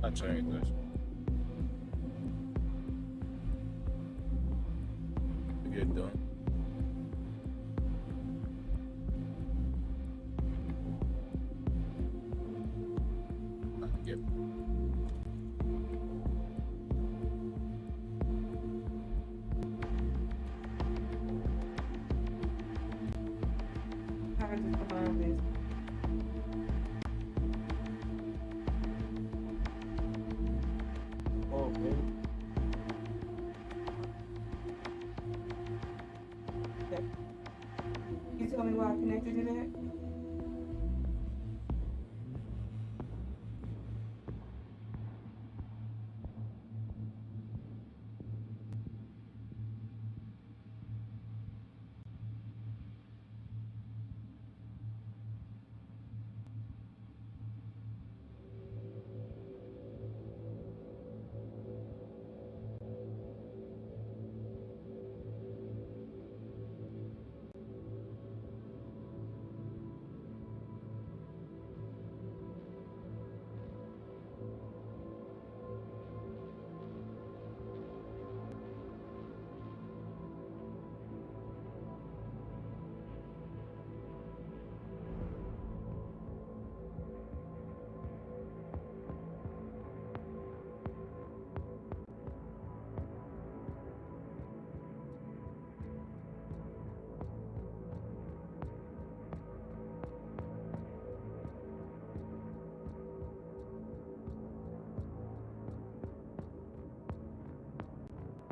I changed this. To get done. Yep. I just combine this. Oh, man. Okay. You tell me why I connected to that?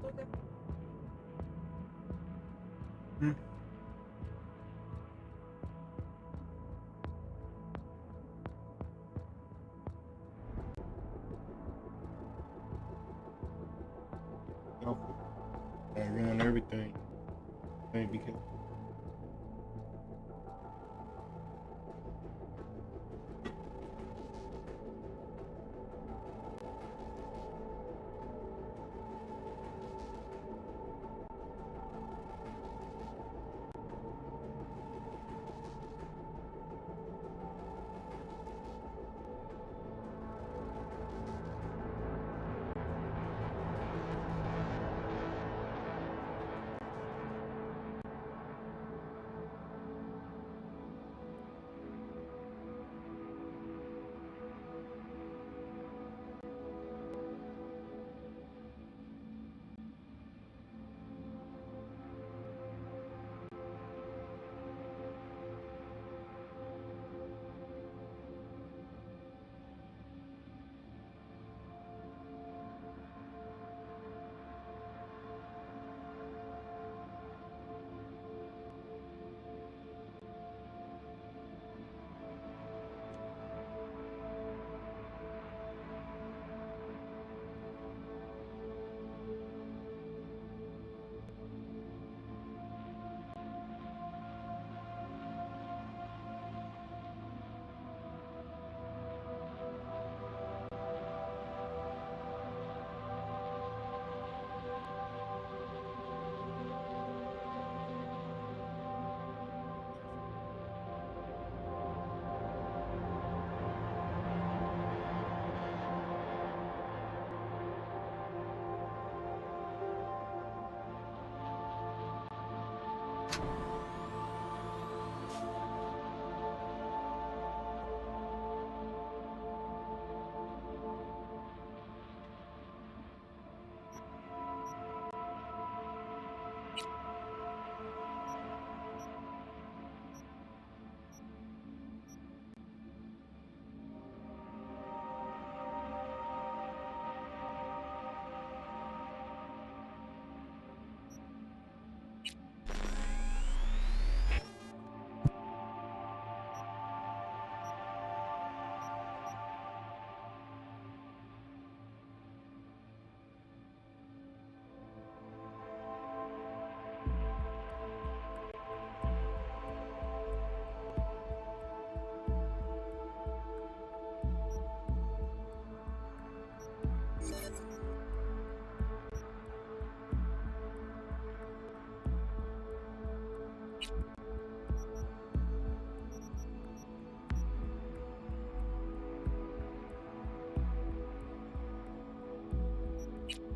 Okay. Hmm. Careful. Don't ruin everything. Hey, be careful.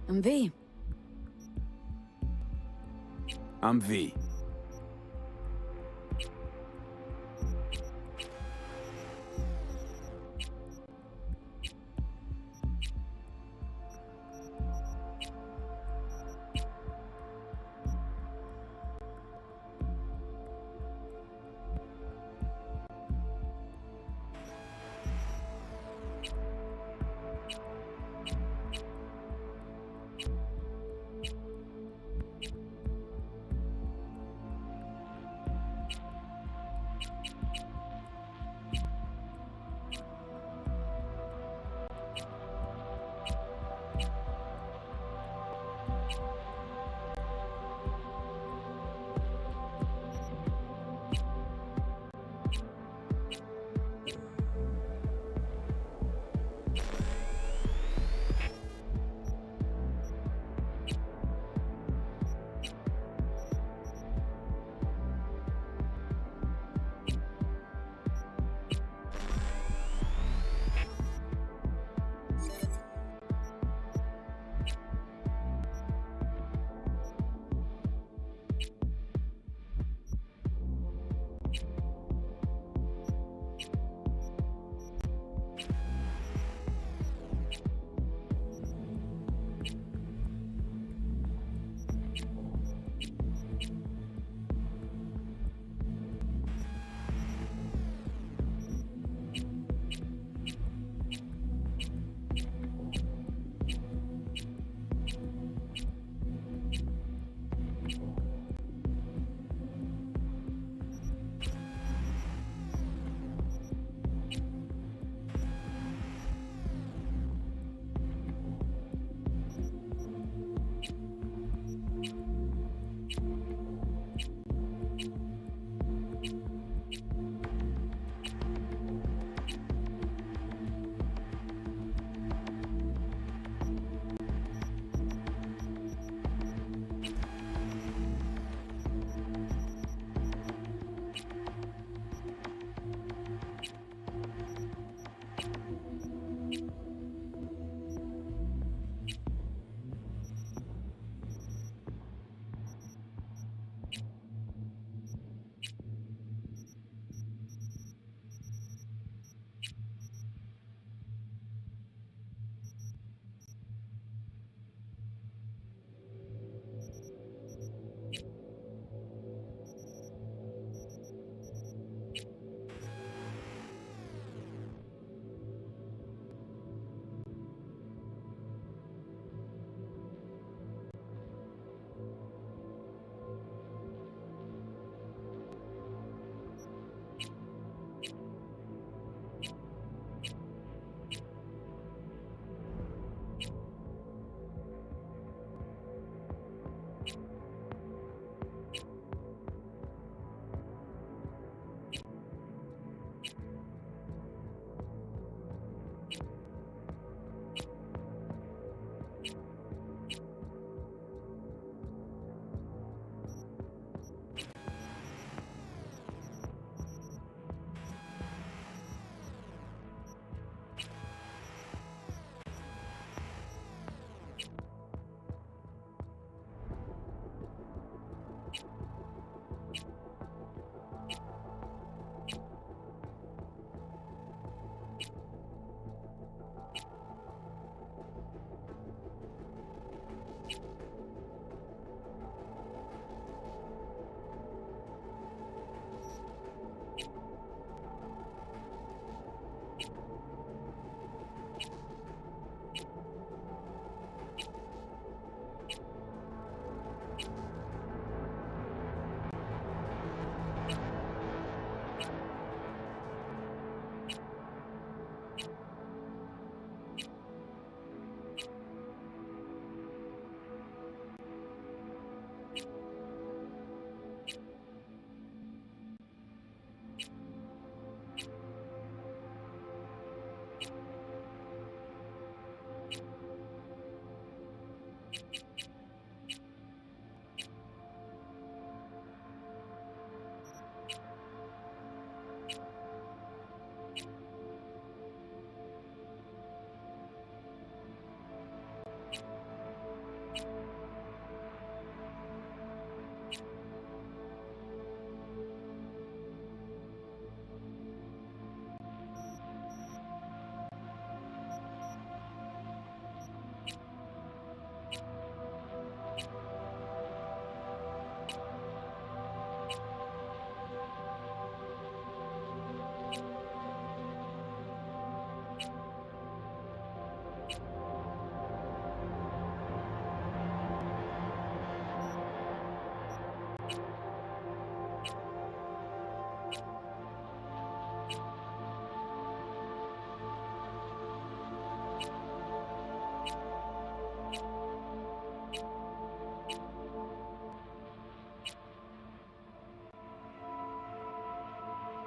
I'm V. I'm V.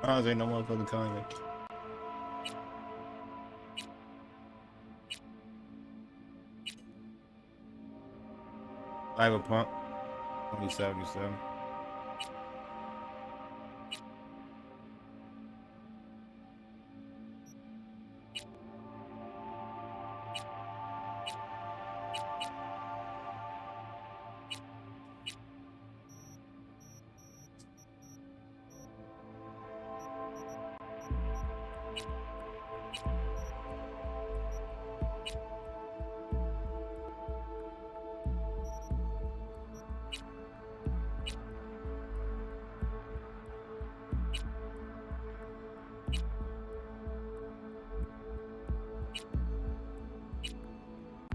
Cons ain't no motherfucking Kanye. Cyberpunk 2077.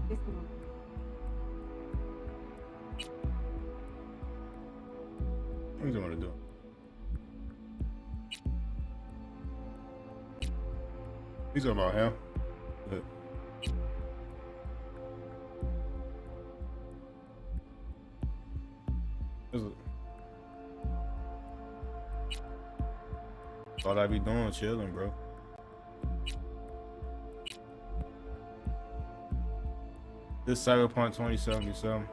This one. What do you want to do? He's talking about him. Look. All I be doing, chilling, bro. This Cyberpunk 2077.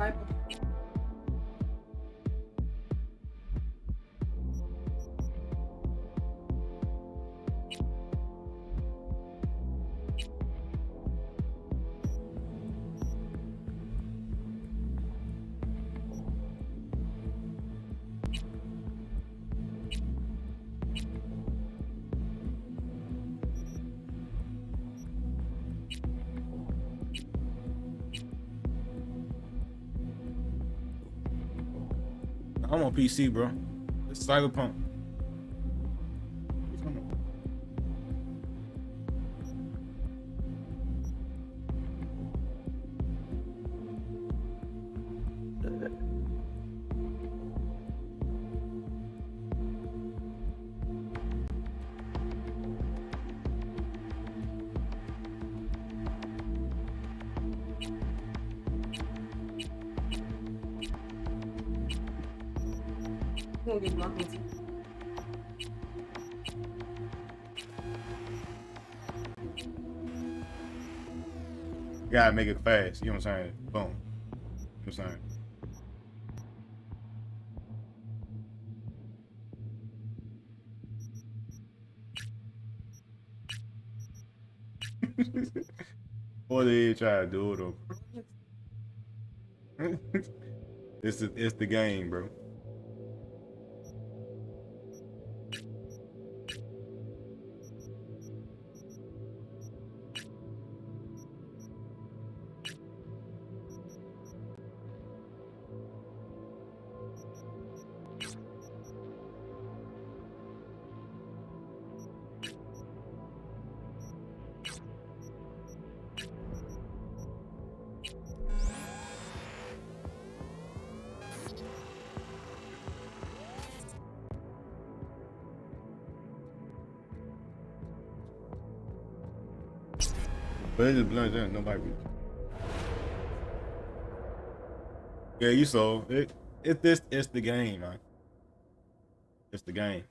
Cyberpunk. I'm on PC, bro. It's Cyberpunk. Gonna get blocked into. Gotta make it fast. You know what I'm saying? Boom. You know what I'm saying? What they try to do though? It's the game, bro. But it's just blends in. Nobody. Yeah, you saw it. It's the game, man. It's the game.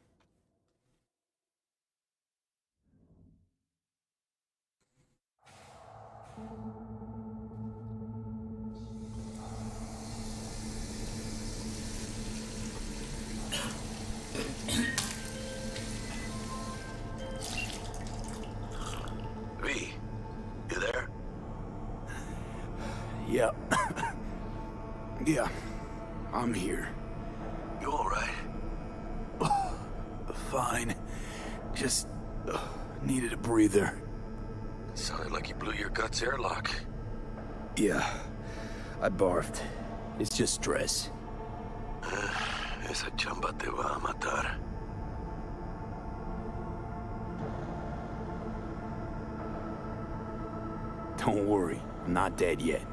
V, you there? Yeah. Yeah. I'm here. You all right? Fine. Just needed a breather. Sounded like you blew your guts airlock. Yeah, I barfed. It's just stress. Esa chamba te va a matar. Don't worry, I'm not dead yet.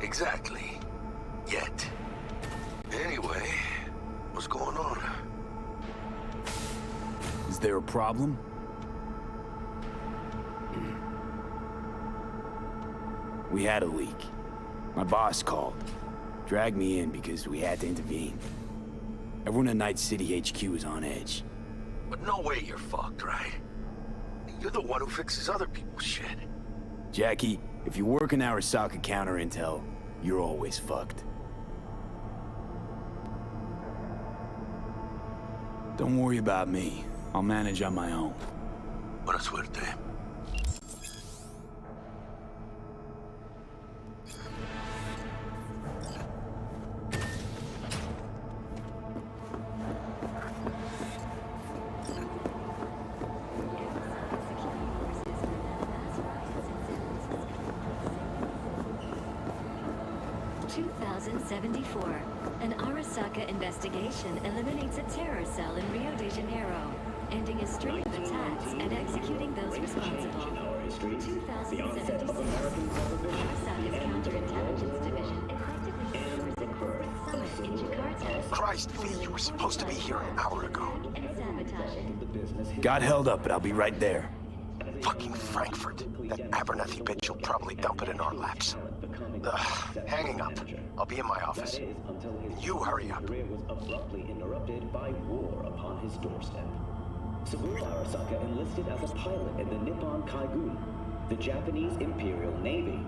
Exactly. Yet. Anyway, what's going on? Is there a problem? We had a leak. My boss called. Dragged me in because we had to intervene. Everyone at Night City HQ is on edge. But no way you're fucked, right? You're the one who fixes other people's shit. Jackie, if you work in Arasaka counter intel, you're always fucked. Don't worry about me. I'll manage on my own. Buena suerte. 2074. An Arasaka investigation eliminates a terror cell in Rio de Janeiro, ending a string of attacks and executing those responsible. 2076. Arasaka's counterintelligence division effectively destroys a summit in Jakarta. Christ, V, you were supposed to be here an hour ago. And sabotaging. Got held up, but I'll be right there. Fucking Frankfurt. That Abernathy bitch will probably dump it in our laps. Hanging up. I'll be in my office. You hurry up. Career was abruptly interrupted by war upon his doorstep. Saburo Arasaka enlisted as a pilot in the Nippon Kaigun, the Japanese Imperial Navy.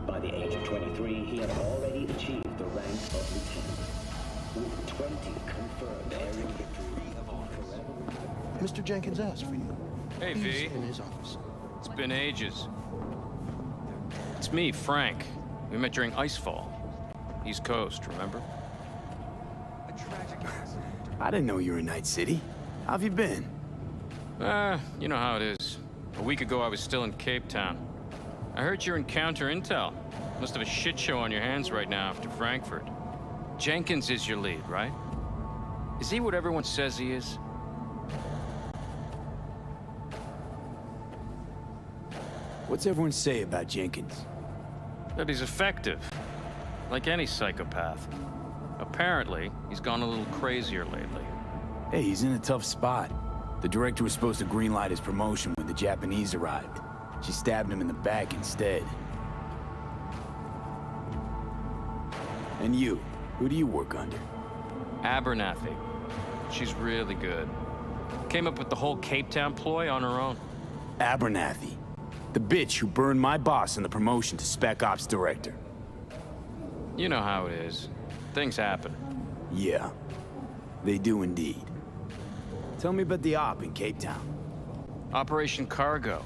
By the age of 23, he had already achieved the rank of lieutenant. With 20 confirmed aerial victories on forever. Mr. Jenkins asked for you. Hey, He's V. in his office. It's been ages. It's me, Frank. We met during Icefall. East Coast, remember? I didn't know you were in Night City. How have you been? You know how it is. A week ago, I was still in Cape Town. I heard you're in counter intel. Must have a shit show on your hands right now after Frankfurt. Jenkins is your lead, right? Is he what everyone says he is? What's everyone say about Jenkins? That he's effective. Like any psychopath. Apparently, he's gone a little crazier lately. Hey, he's in a tough spot. The director was supposed to greenlight his promotion when the Japanese arrived. She stabbed him in the back instead. And you? Who do you work under? Abernathy. She's really good. Came up with the whole Cape Town ploy on her own. Abernathy. The bitch who burned my boss in the promotion to Spec Ops Director. You know how it is. Things happen. Yeah, they do indeed. Tell me about the op in Cape Town. Operation Cargo.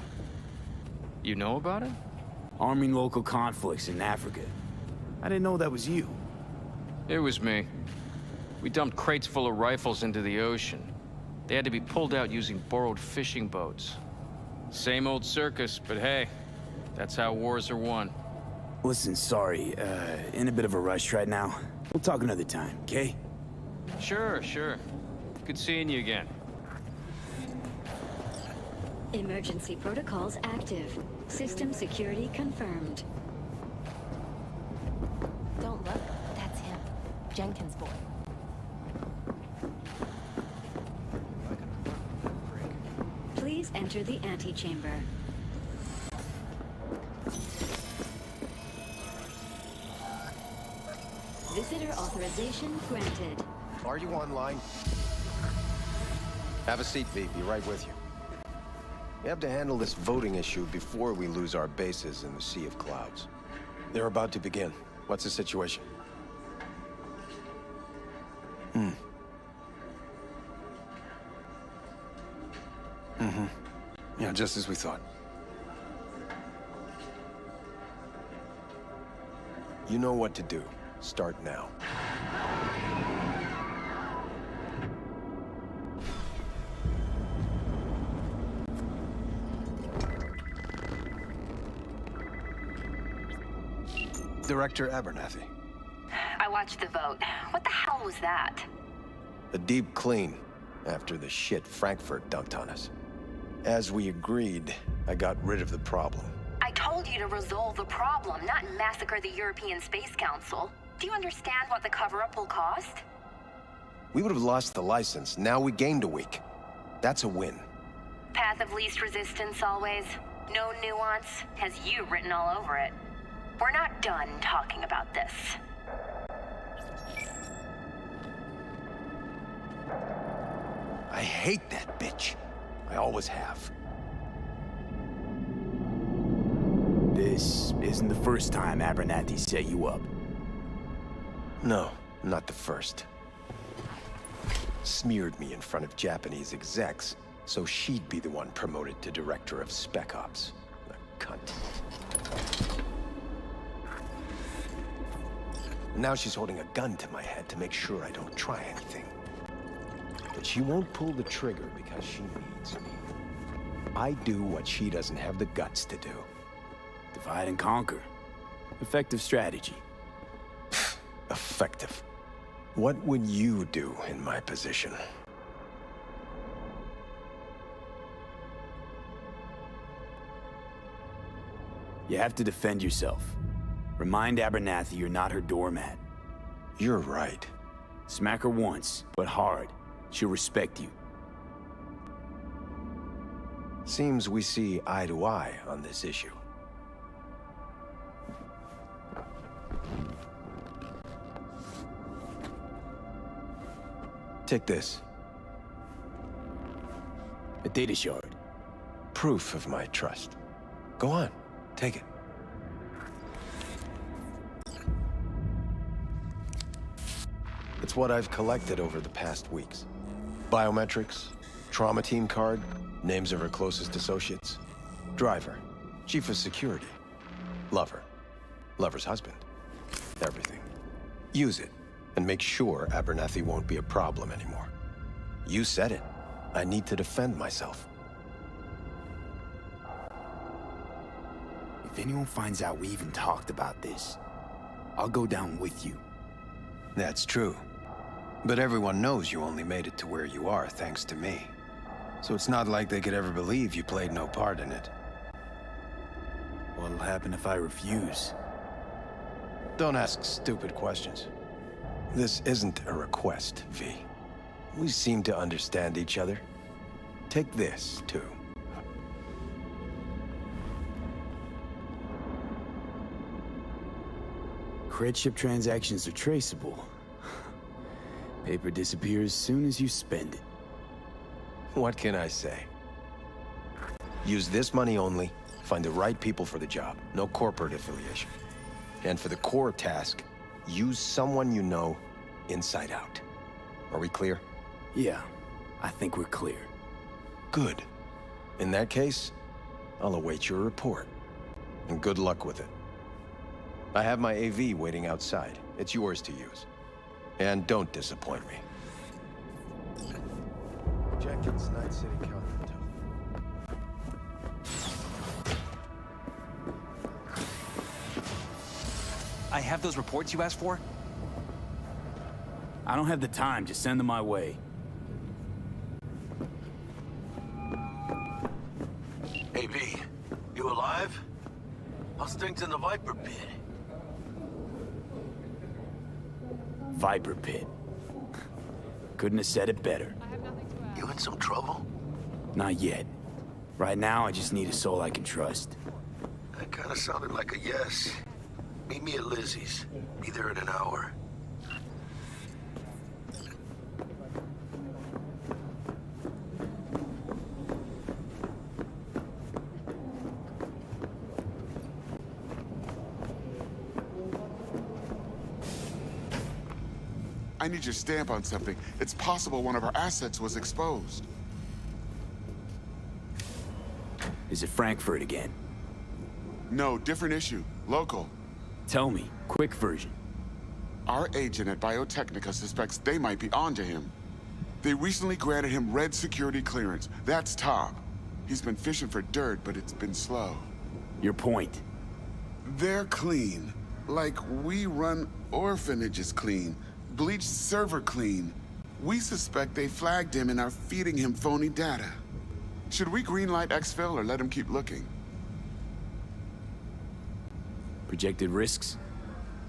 You know about it? Arming local conflicts in Africa. I didn't know that was you. It was me. We dumped crates full of rifles into the ocean. They had to be pulled out using borrowed fishing boats. Same old circus, but hey, that's how wars are won. Listen, sorry, in a bit of a rush right now. We'll talk another time, okay? Sure. Good seeing you again. Emergency protocols active. System security confirmed. Don't look. That's him. Jenkins' boy. Please enter the antechamber. Visitor authorization granted. Are you online? Have a seat, V. Be right with you. We have to handle this voting issue before we lose our bases in the Sea of Clouds. They're about to begin. What's the situation? Yeah, just as we thought. You know what to do. Start now. Director Abernathy. I watched the vote. What the hell was that? A deep clean after the shit Frankfurt dumped on us. As we agreed, I got rid of the problem. I told you to resolve the problem, not massacre the European Space Council. Do you understand what the cover-up will cost? We would have lost the license. Now we gained a week. That's a win. Path of least resistance always. No nuance. Has you written all over it. We're not done talking about this. I hate that bitch. I always have. This isn't the first time Abernathy set you up. No, not the first. Smeared me in front of Japanese execs, so she'd be the one promoted to Director of Spec Ops. A cunt. Now she's holding a gun to my head to make sure I don't try anything. But she won't pull the trigger because she needs me. I do what she doesn't have the guts to do. Divide and conquer. Effective strategy. Effective. What would you do in my position? You have to defend yourself. Remind Abernathy you're not her doormat. You're right. Smack her once, but hard. She'll respect you. Seems we see eye to eye on this issue. Take this. A data shard. Proof of my trust. Go on, take it. It's what I've collected over the past weeks. Biometrics, trauma team card, names of her closest associates. Driver, chief of security. Lover, lover's husband. Everything. Use it, and make sure Abernathy won't be a problem anymore. You said it. I need to defend myself. If anyone finds out we even talked about this, I'll go down with you. That's true. But everyone knows you only made it to where you are thanks to me. So it's not like they could ever believe you played no part in it. What'll happen if I refuse? Don't ask stupid questions. This isn't a request, V. We seem to understand each other. Take this, too. Cred ship transactions are traceable. Paper disappears as soon as you spend it. What can I say? Use this money only, find the right people for the job, no corporate affiliation. And for the core task, use someone you know inside out. Are we clear? Yeah, I think we're clear. Good. In that case, I'll await your report. And good luck with it. I have my AV waiting outside. It's yours to use. And don't disappoint me. Jenkins, Night City Counter. I have those reports you asked for? I don't have the time, just send them my way. Hey, V, you alive? How's things in the Viper Pit? Viper Pit. Couldn't have said it better. You in some trouble? Not yet. Right now, I just need a soul I can trust. That kind of sounded like a yes. Meet me at Lizzie's. Be there in an hour. I need your stamp on something. It's possible one of our assets was exposed. Is it Frankfurt again? No, different issue. Local. Tell me, quick version. Our agent at Biotechnica suspects they might be onto him. They recently granted him red security clearance. That's top. He's been fishing for dirt, but it's been slow. Your point? They're clean. Like we run orphanages clean, bleach server clean. We suspect they flagged him and are feeding him phony data. Should we greenlight exfil or let him keep looking? Projected risks?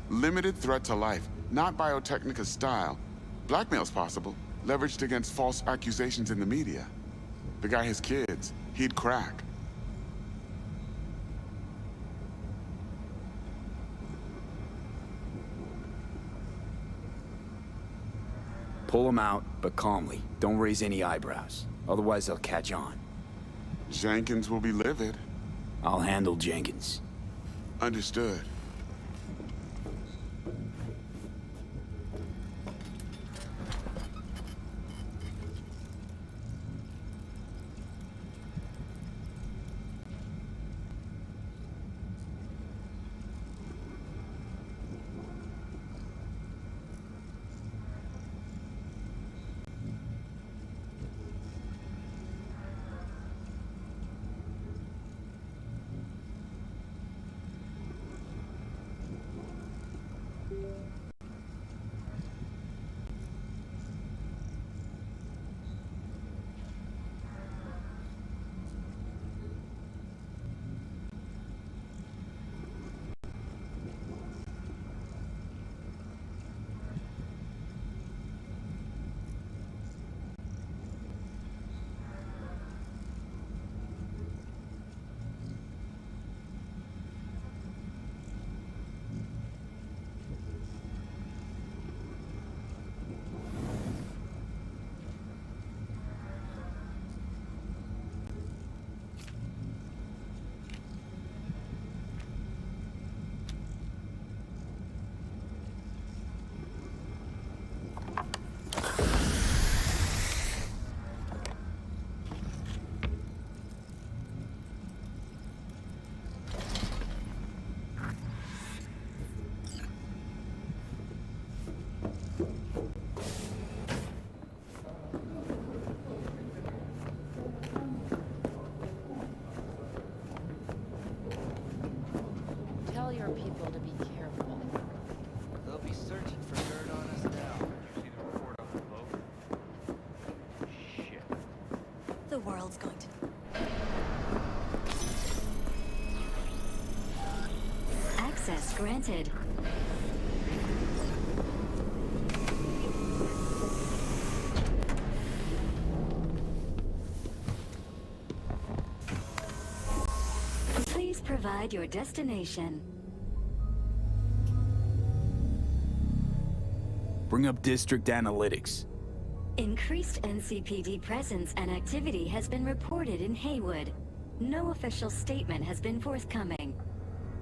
Limited threat to life, not Biotechnica's style. Blackmail's possible, leveraged against false accusations in the media. The guy has kids. He'd crack. Pull him out, but calmly. Don't raise any eyebrows. Otherwise, they'll catch on. Jenkins will be livid. I'll handle Jenkins. Understood. Tell your people to be careful. They'll be searching for dirt on us now. Did you see the report on the boat? Shit. The world's going to... Access granted. Please provide your destination. Bring up district analytics. Increased NCPD presence and activity has been reported in Haywood. No official statement has been forthcoming.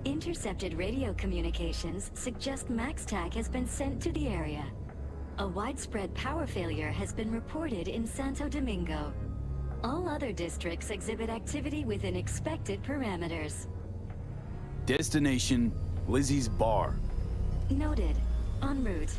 Intercepted radio communications suggest MaxTac has been sent to the area. A widespread power failure has been reported in Santo Domingo. All other districts exhibit activity within expected parameters. Destination, Lizzie's bar. Noted. En route.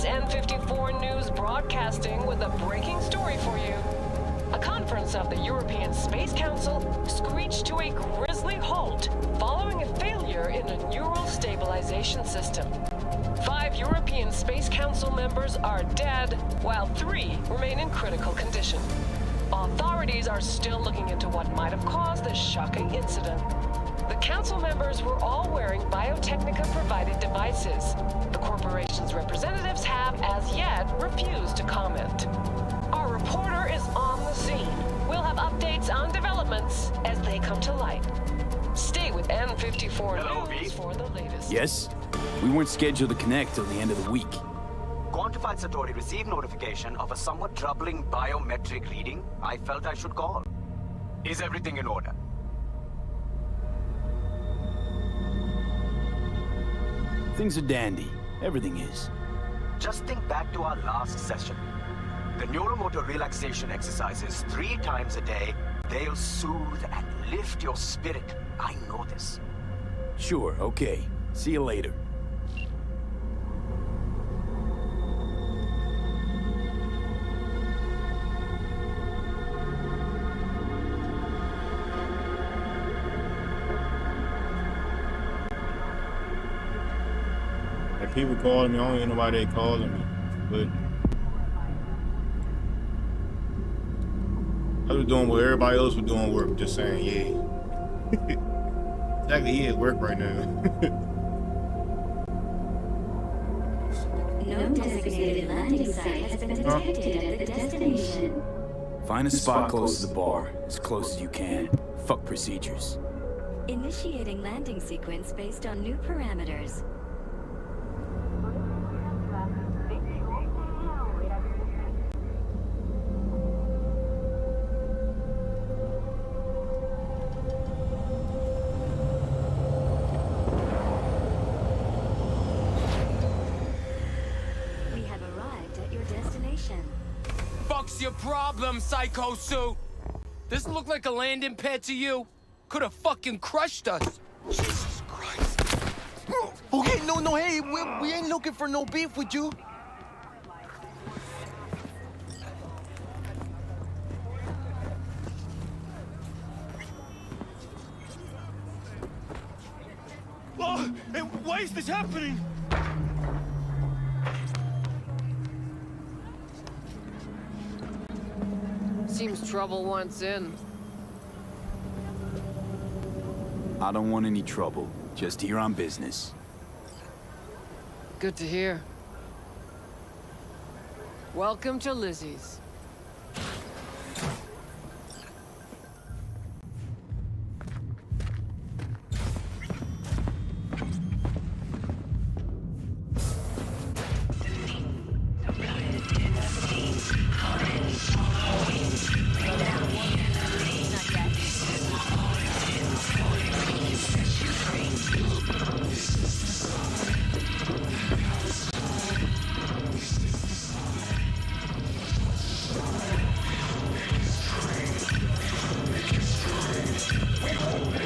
N54 News broadcasting with a breaking story for you. A conference of the European Space Council screeched to a grisly halt following a failure in a neural stabilization system. 5 European Space Council members are dead, while 3 remain in critical condition. Authorities are still looking into what might have caused this shocking incident. The council members were all wearing Biotechnica-provided devices. The corporation's representatives have, as yet, refused to comment. Our reporter is on the scene. We'll have updates on developments as they come to light. Stay with N54 News for the latest. Yes? We weren't scheduled to connect till the end of the week. Quantified Satori received notification of a somewhat troubling biometric reading. I felt I should call. Is everything in order? Things are dandy. Everything is. Just think back to our last session. The neuromotor relaxation exercises 3 times a day, they'll soothe and lift your spirit. I know this. Sure, okay. See you later. Like people calling me, I don't even know why they calling me, but I was doing what everybody else was doing work, just saying, yeah. Exactly, he at work right now. No designated landing site has been detected at the destination. Find a spot close to the bar, as close as you can. Fuck procedures. Initiating landing sequence based on new parameters. We have arrived at your destination. Fuck's your problem, Psycho Suit? Doesn't look like a landing pad to you. Could have fucking crushed us. Jesus Christ. Okay, no, hey, we ain't looking for no beef with you. Oh, and why is this happening? Seems trouble wants in. I don't want any trouble. Just here on business. Good to hear. Welcome to Lizzie's.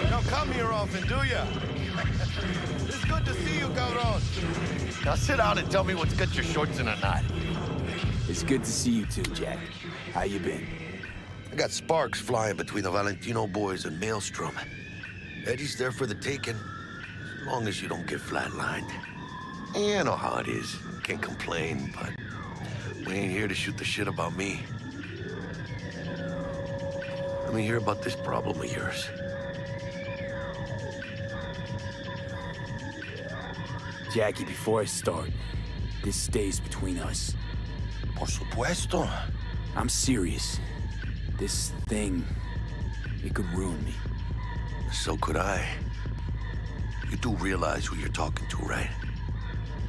Don't come here often, do ya? It's good to see you, Cabron. Now sit down and tell me what's got your shorts in a knot. It's good to see you too, Jack. How you been? I got sparks flying between the Valentino boys and Maelstrom. Eddie's there for the taking, as long as you don't get flatlined. You know how it is. Can't complain, but we ain't here to shoot the shit about me. Let me hear about this problem of yours. Jackie, before I start, this stays between us. Por supuesto. I'm serious. This thing, it could ruin me. So could I. You do realize who you're talking to, right?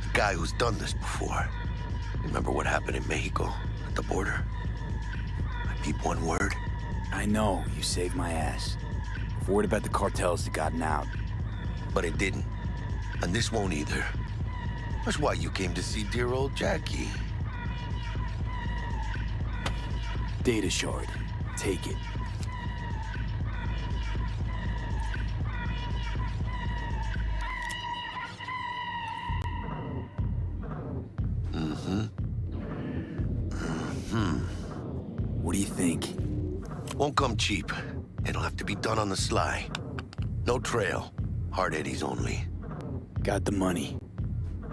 The guy who's done this before. Remember what happened in Mexico, at the border? I peep one word. I know, you saved my ass. I've worried about the cartels that gotten out. But it didn't. And this won't either. That's why you came to see dear old Jackie. Data shard. Take it. What do you think? Won't come cheap. It'll have to be done on the sly. No trail. Hard eddies only. Got the money.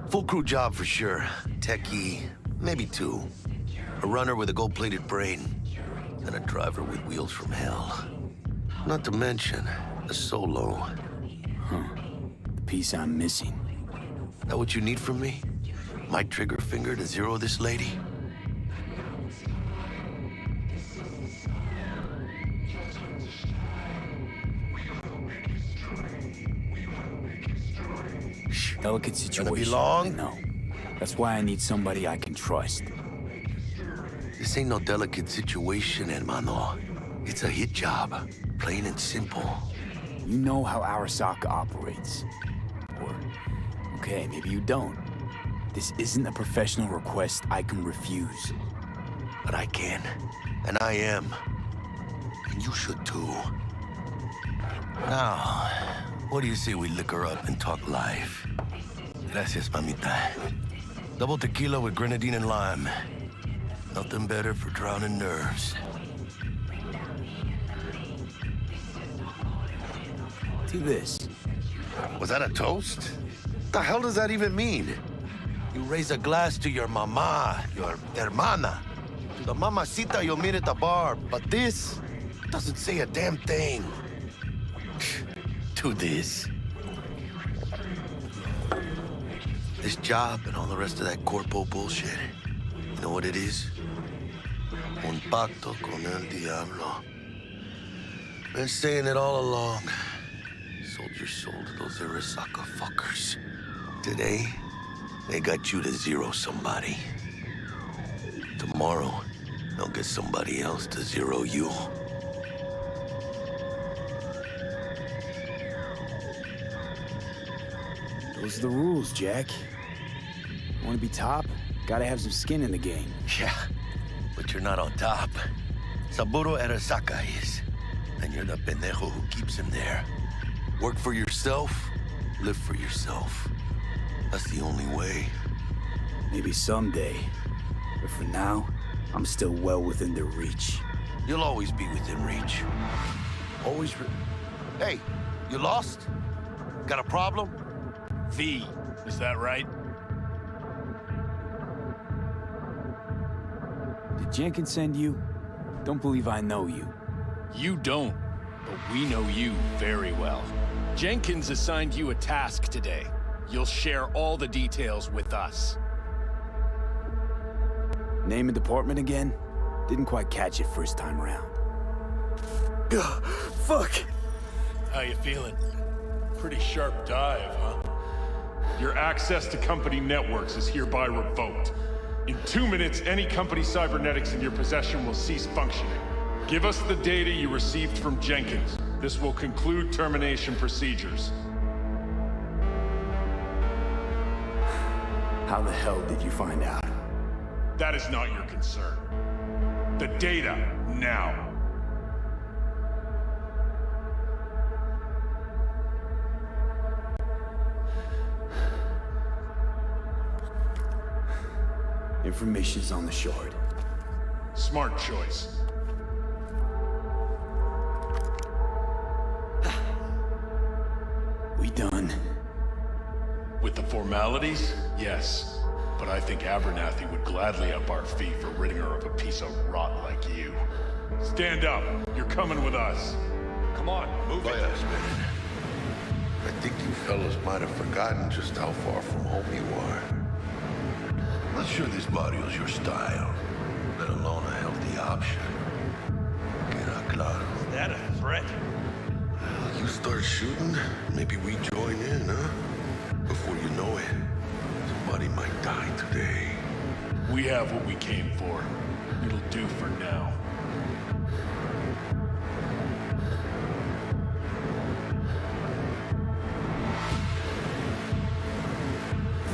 Full crew job for sure. Techie, maybe 2. A runner with a gold-plated brain. And a driver with wheels from hell. Not to mention, a solo. Huh. The piece I'm missing. That what you need from me? My trigger finger to zero this lady? Delicate situation. Gonna be long? I know. That's why I need somebody I can trust. This ain't no delicate situation, hermano. It's a hit job. Plain and simple. You know how Arasaka operates. Or Okay, maybe you don't. This isn't a professional request I can refuse. But I can. And I am. And you should too. Now, what do you say we liquor up and talk life? Gracias, mamita. Double tequila with grenadine and lime. Nothing better for drowning nerves. Do this. Was that a toast? What the hell does that even mean? You raise a glass to your mama, your hermana. To the mamacita you'll meet at the bar. But this doesn't say a damn thing. Do this. This job and all the rest of that corpo bullshit. You know what it is? Un pacto con el diablo. Been saying it all along. Sold your soul to those Arasaka fuckers. Today, they got you to zero somebody. Tomorrow, they'll get somebody else to zero you. Those are the rules, Jack. Want to be top? Gotta have some skin in the game. Yeah, but you're not on top. Saburo Arasaka is. And you're the pendejo who keeps him there. Work for yourself, live for yourself. That's the only way. Maybe someday. But for now, I'm still well within their reach. You'll always be within reach. Always Hey, you lost? Got a problem? V, is that right? Did Jenkins send you? Don't believe I know you. You don't, but we know you very well. Jenkins assigned you a task today. You'll share all the details with us. Name and department again? Didn't quite catch it first time around. Ugh, fuck! How you feeling? Pretty sharp dive, huh? Your access to company networks is hereby revoked. In 2 minutes, any company cybernetics in your possession will cease functioning. Give us the data you received from Jenkins. This will conclude termination procedures. How the hell did you find out? That is not your concern. The data, now. Information's on the shard. Smart choice. We done? With the formalities, yes. But I think Abernathy would gladly up our fee for ridding her of a piece of rot like you. Stand up. You're coming with us. Come on, move it. Wait a minute. I think you fellas might have forgotten just how far from home you are. Not sure this barrio's your style, let alone a healthy option. Queda claro. Is that a threat? You start shooting, maybe we join in, huh? Before you know it, somebody might die today. We have what we came for. It'll do for now.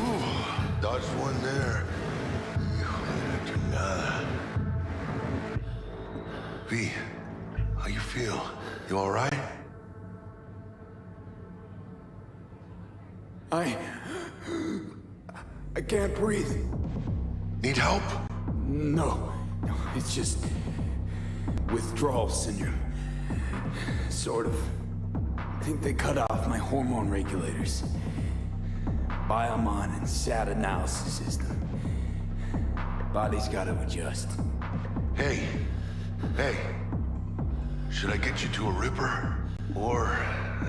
Ooh, dodged one there. V, how you feel? You all right? I can't breathe. Need help? No, it's just withdrawal syndrome. Sort of. I think they cut off my hormone regulators. Biomon and SAT analysis system. Body's gotta adjust. Hey, should I get you to a Ripper? Or,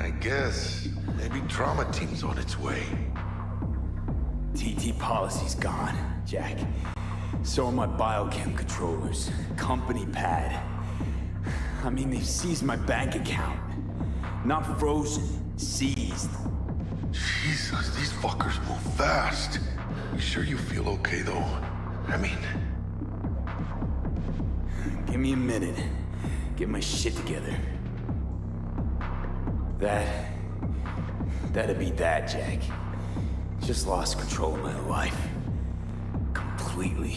I guess, maybe trauma team's on its way. TT policy's gone, Jack. So are my biochem controllers. Company pad. I mean, they've seized my bank account. Not frozen, seized. Jesus, these fuckers move fast. You sure you feel okay, though? I mean... Give me a minute. Get my shit together. That'd be that, Jack. Just lost control of my life. Completely.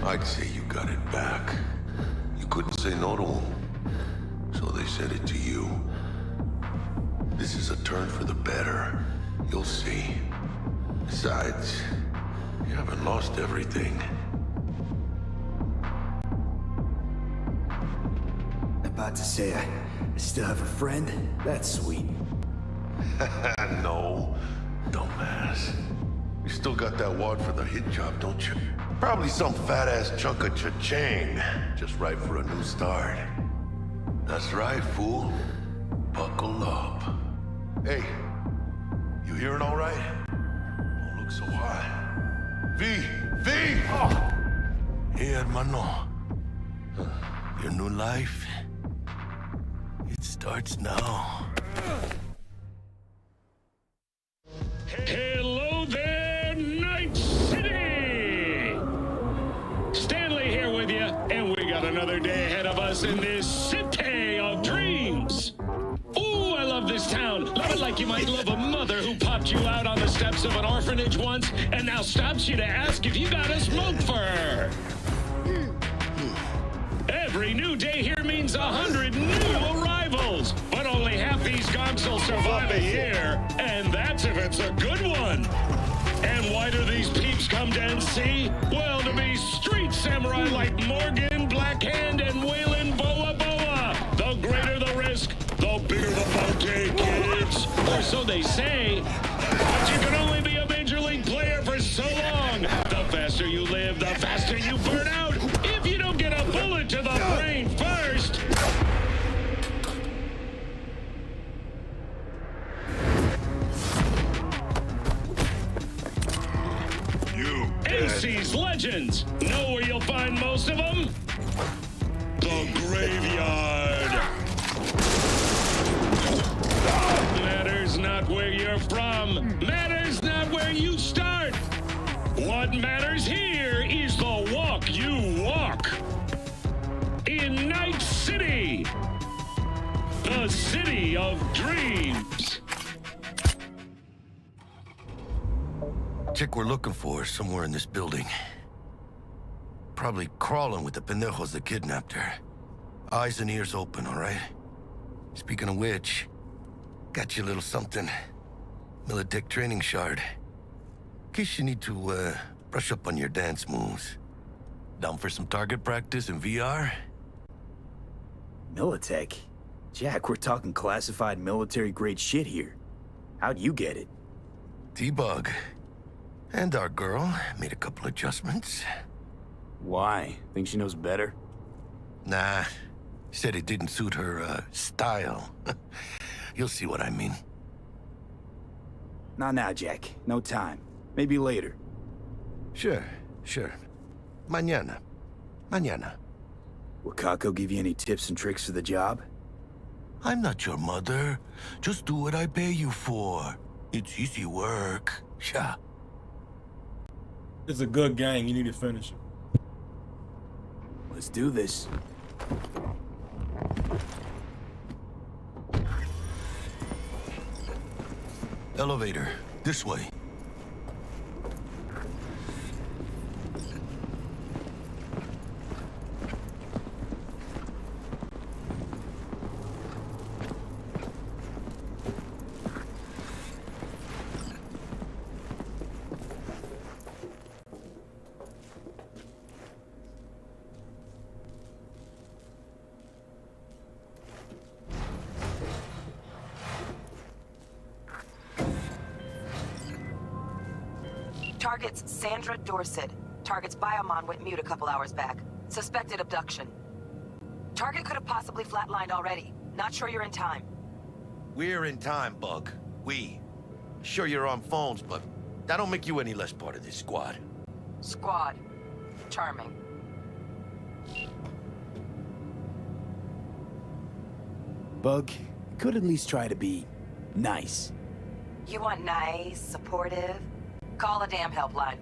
I'd say you got it back. You couldn't say no to them, so they said it to you. This is a turn for the better. You'll see. Besides, you haven't lost everything. About to say I still have a friend? That's sweet. No, dumbass. You still got that wad for the hit job, don't you? Probably some fat-ass chunk of cha-ching. Just right for a new start. That's right, fool. Buckle up. Hey, you hearing all right? Don't look so hot. V! Oh. Hey, hermano. Your new life, it starts now. Hello there, Night City! Stanley here with you, and we got another day ahead of us in this city of dreams. Ooh, I love this town. Love it like you might love a mother who popped you out on the steps of an orphanage once and now stops you to ask if you got a smoke for her. Every new day here means 100 new arrivals, but only half these gonks will survive a year, and that's if it's a good one. And why do these peeps come to NC? Well, to be street samurai like Morgan, Blackhand, and Waylon Boa Boa. The greater the risk, the bigger the bounty, kids. Or so they say. But you can only be a major league player for so long. The faster you live, the faster you burn out. If you don't get a bullet to the brain first. NC's legends. Know where you'll find most of them? The graveyard. Matters not where you're from. Matters not where you start. What matters here is the walk you walk. In Night City. The city of dreams. Chick we're looking for is somewhere in this building. Probably crawling with the pendejos that kidnapped her. Eyes and ears open, all right? Speaking of which, got you a little something. Militech training shard. In case you need to, brush up on your dance moves. Down for some target practice in VR? Militech? Jack, we're talking classified military-grade shit here. How'd you get it? T-Bug. And our girl made a couple adjustments. Why? Think she knows better? Nah. Said it didn't suit her, style. You'll see what I mean. Not now, Jack. No time. Maybe later. Sure. Mañana. Will Kako give you any tips and tricks for the job? I'm not your mother. Just do what I pay you for. It's easy work. Yeah. It's a good game. You need to finish it. Let's do this. Elevator. This way. Target's Sandra Dorset. Target's biomon went mute a couple hours back. Suspected abduction. Target could have possibly flatlined already. Not sure you're in time. We're in time, Bug. We. Sure you're on phones, but that don't make you any less part of this squad. Squad. Charming. Bug, could at least try to be nice. You want nice, supportive? Call a damn helpline.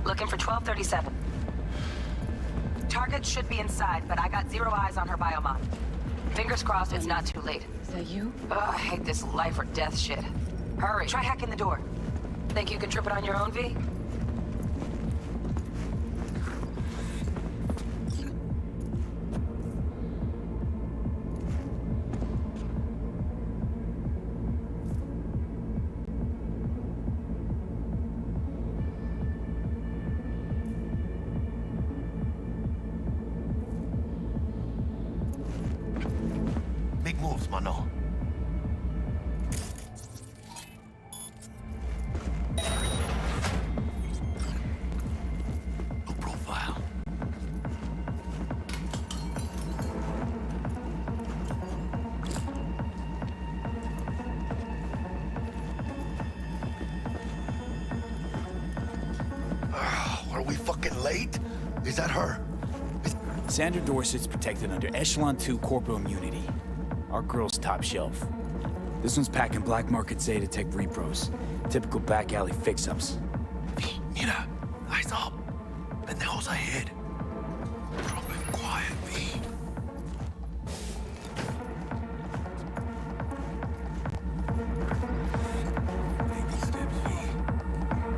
Looking for 1237. Target should be inside, but I got 0 eyes on her biomon. Fingers crossed it's not too late. Is that you? Ugh, I hate this life or death shit. Hurry, try hacking the door. Think you can trip it on your own, V? Big moves, mano. No profile. Are we fucking late? Is that her? Sandra Dorset's protected under Echelon 2 corporal immunity. Our girl's top shelf. This one's packing black market Zeta Tech repros. Typical back alley fix-ups. Mira, eyes up. Pendejos ahead. Drop it quiet, V. Baby steps, V.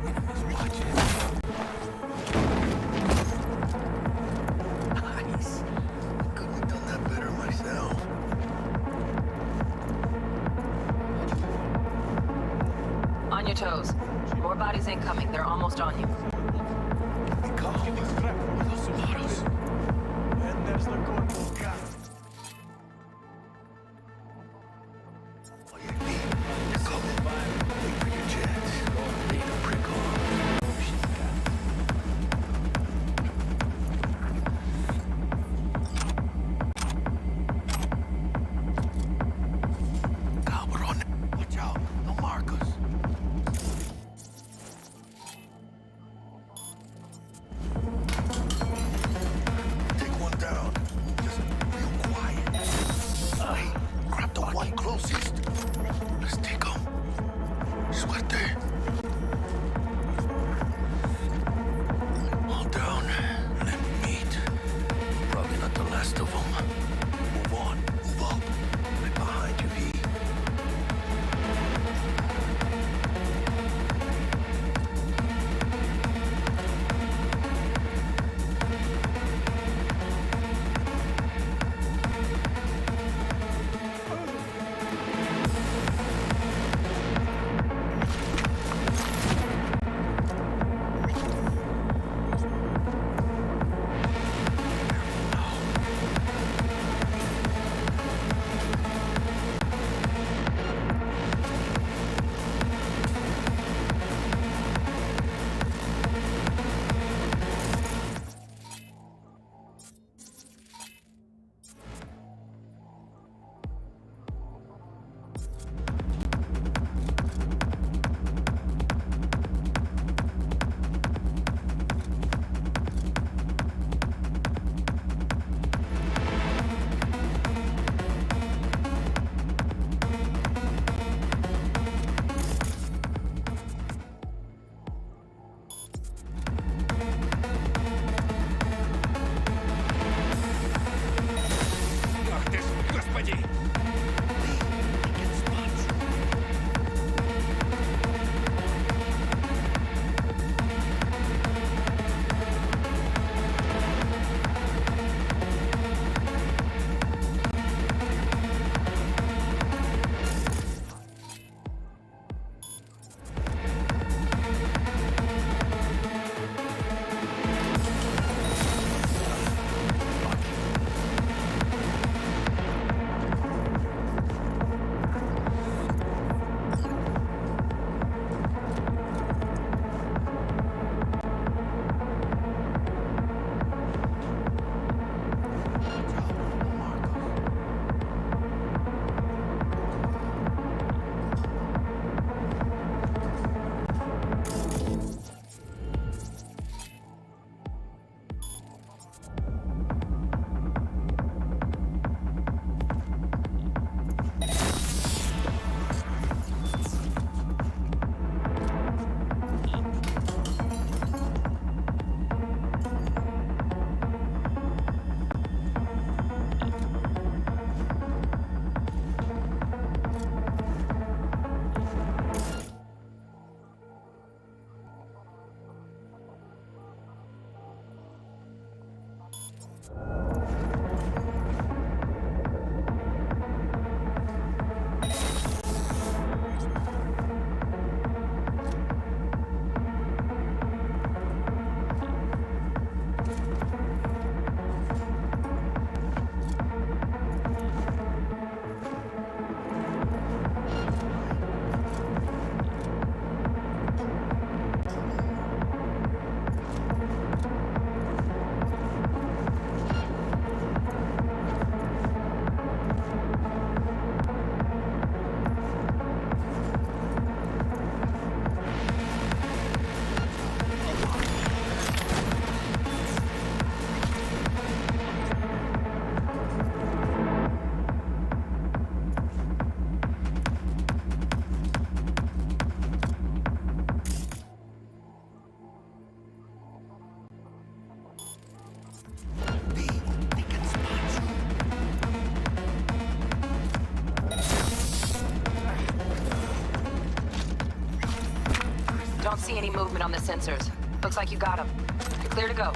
Enemies watching. Nice. Couldn't have done that better myself. On your toes. More bodies incoming. They're almost on you. Watch out, no markers. see any movement on the sensors. Looks like you got them. You're clear to go.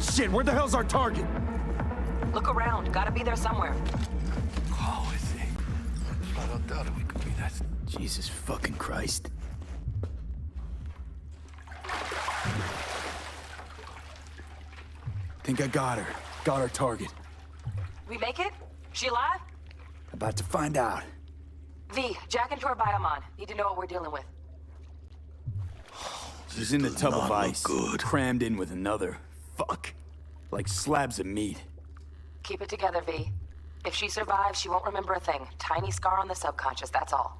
Shit, where the hell's our target? Look around. Gotta be there somewhere. Oh, is it? I don't doubt it. We could be that. Jesus fucking Christ. Think I got her. Got our target. We make it? She alive? About to find out. V, jack into her biomon. Need to know what we're dealing with. She's in the tub of ice, crammed in with another. Fuck. Like slabs of meat. Keep it together, V. If she survives, she won't remember a thing. Tiny scar on the subconscious, that's all.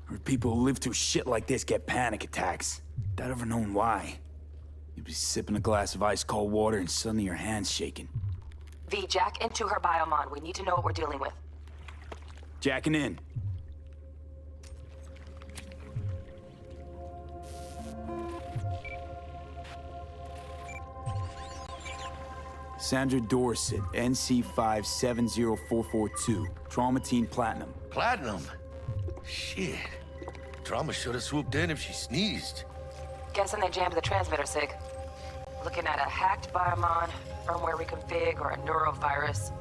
Or people who live through shit like this get panic attacks. Without ever knowing why. You'd be sipping a glass of ice-cold water and suddenly your hand's shaking. V, jack into her biomon. We need to know what we're dealing with. Jacking in. Sandra Dorset, NC570442. Trauma Team Platinum. Platinum? Shit. Trauma should have swooped in if she sneezed. Guessing they jammed the transmitter, Sig. Looking at a hacked biomon, firmware reconfig, or a neurovirus.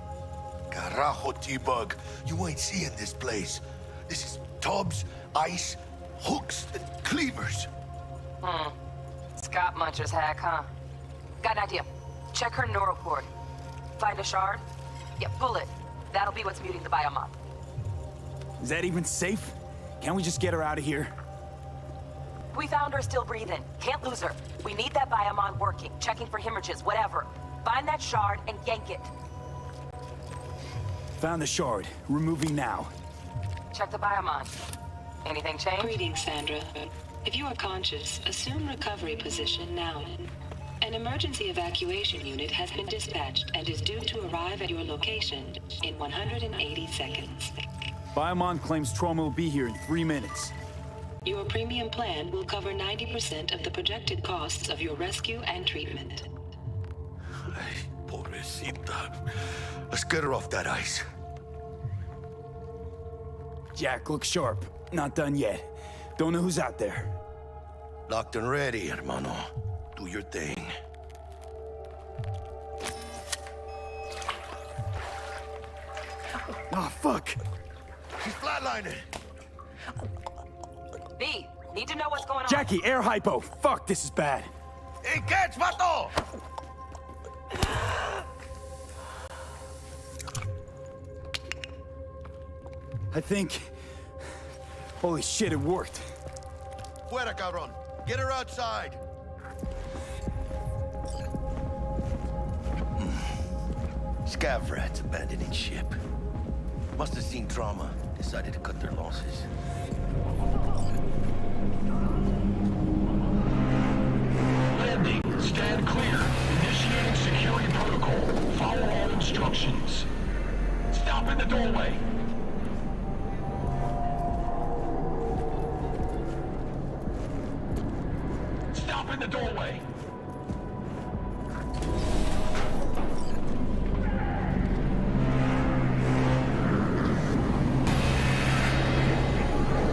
Carajo, T-Bug. You ain't seeing this place. This is tubs, ice, hooks, and cleavers. Scott Muncher's hack, huh? Got an idea. Check her neural cord. Find a shard? Yeah, pull it. That'll be what's muting the biomon. Is that even safe? Can't we just get her out of here? We found her still breathing. Can't lose her. We need that biomon working, checking for hemorrhages, whatever. Find that shard and yank it. Found the shard. Removing now. Check the biomon. Anything change? Greetings, Sandra. If you are conscious, assume recovery position now. An emergency evacuation unit has been dispatched and is due to arrive at your location in 180 seconds. Biomon claims trauma will be here in 3 minutes. Your premium plan will cover 90% of the projected costs of your rescue and treatment. Ay, pobrecita. Let's get her off that ice. Jack, look sharp. Not done yet. Don't know who's out there. Locked and ready, hermano. Do your thing. Oh, fuck. She's flatlining. B, need to know what's going on. Jackie, air hypo. Fuck, this is bad. Hey, catch, vato! I think... Holy shit, it worked. Fuera, cabrón. Get her outside. Scav rats abandoning ship. Must have seen trauma. Decided to cut their losses. Landing. Stand clear. Initiating security protocol. Follow all instructions. Stop in the doorway. Stop in the doorway.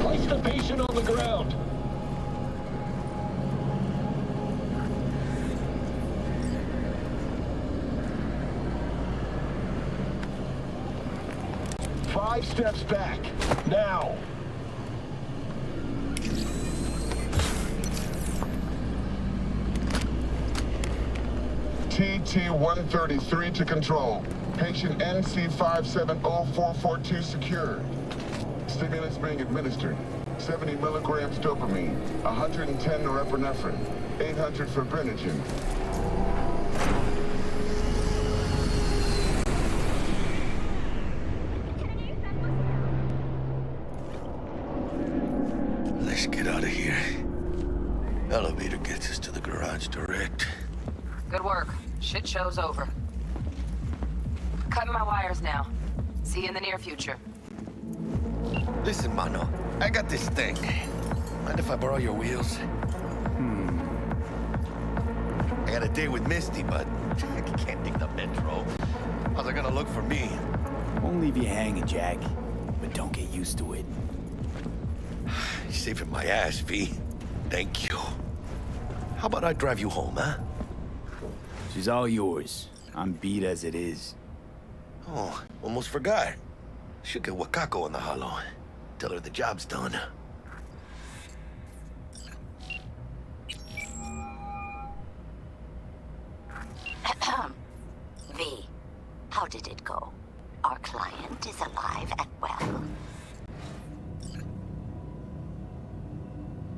Place the patient on the ground. Five steps back. Now. TT-133 to control. Patient NC570442 secured. Stimulants being administered. 70 milligrams dopamine, 110 norepinephrine, 800 fibrinogen. Let's get out of here. Elevator gets us to the garage direct. Good work. Shit show's over. Cutting my wires now. See you in the near future. Listen, mano. I got this thing. Mind if I borrow your wheels? I got a date with Misty, but I can't take the metro. How's it gonna look for me? Won't leave you hanging, Jack. But don't get used to it. You're saving my ass, V. Thank you. How about I drive you home, huh? She's all yours. I'm beat as it is. Oh, almost forgot. Should get Wakako on the holo. Tell her the job's done. V, how did it go? Our client is alive and well.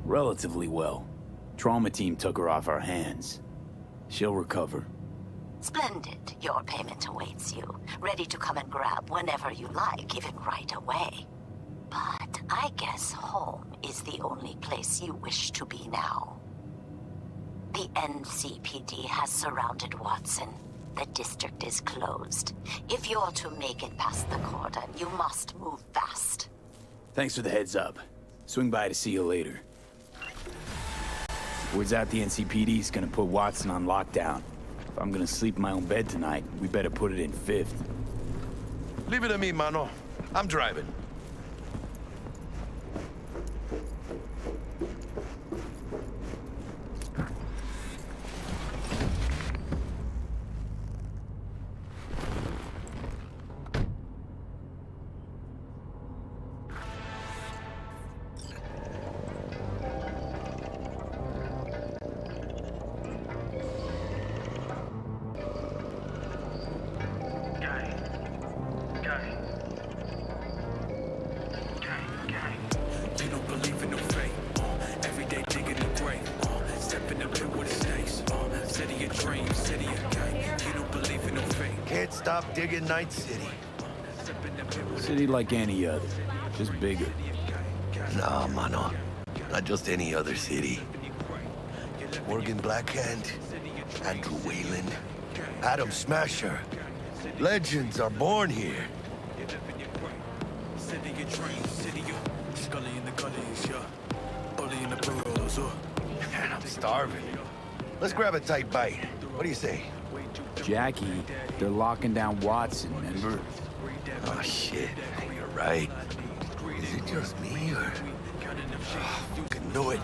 Relatively well. Trauma team took her off our hands. She'll recover. Splendid. Your payment awaits you. Ready to come and grab whenever you like, even right away. But I guess home is the only place you wish to be now. The NCPD has surrounded Watson. The district is closed. If you're to make it past the cordon, you must move fast. Thanks for the heads up. Swing by to see you later. Word's out the NCPD's gonna put Watson on lockdown. If I'm gonna sleep in my own bed tonight, we better put it in 5th. Leave it to me, mano. I'm driving. Can't stop digging Night City. City like any other, just bigger. Nah, mano. Not just any other city. Morgan Blackhand, Andrew Wayland, Adam Smasher. Legends are born here. Man, I'm starving. Let's grab a tight bite. What do you say? Jackie, they're locking down Watson, remember? Oh, shit. You're right. Is it just me, or... Oh, fucking knew it.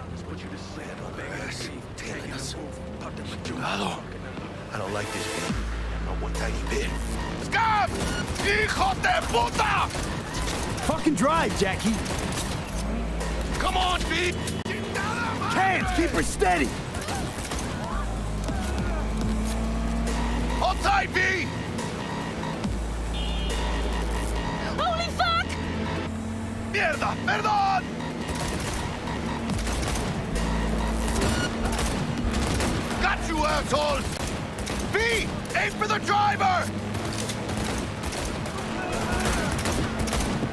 Man on their ass, tailing us. Hello. I don't like this game. Not one tiny bit. Scab! Hijo de puta! Fucking drive, Jackie! Come on, V! Hands, keep her steady! Hold tight, V! Holy fuck! Mierda! Perdón! Got you, assholes! V! Aim for the driver!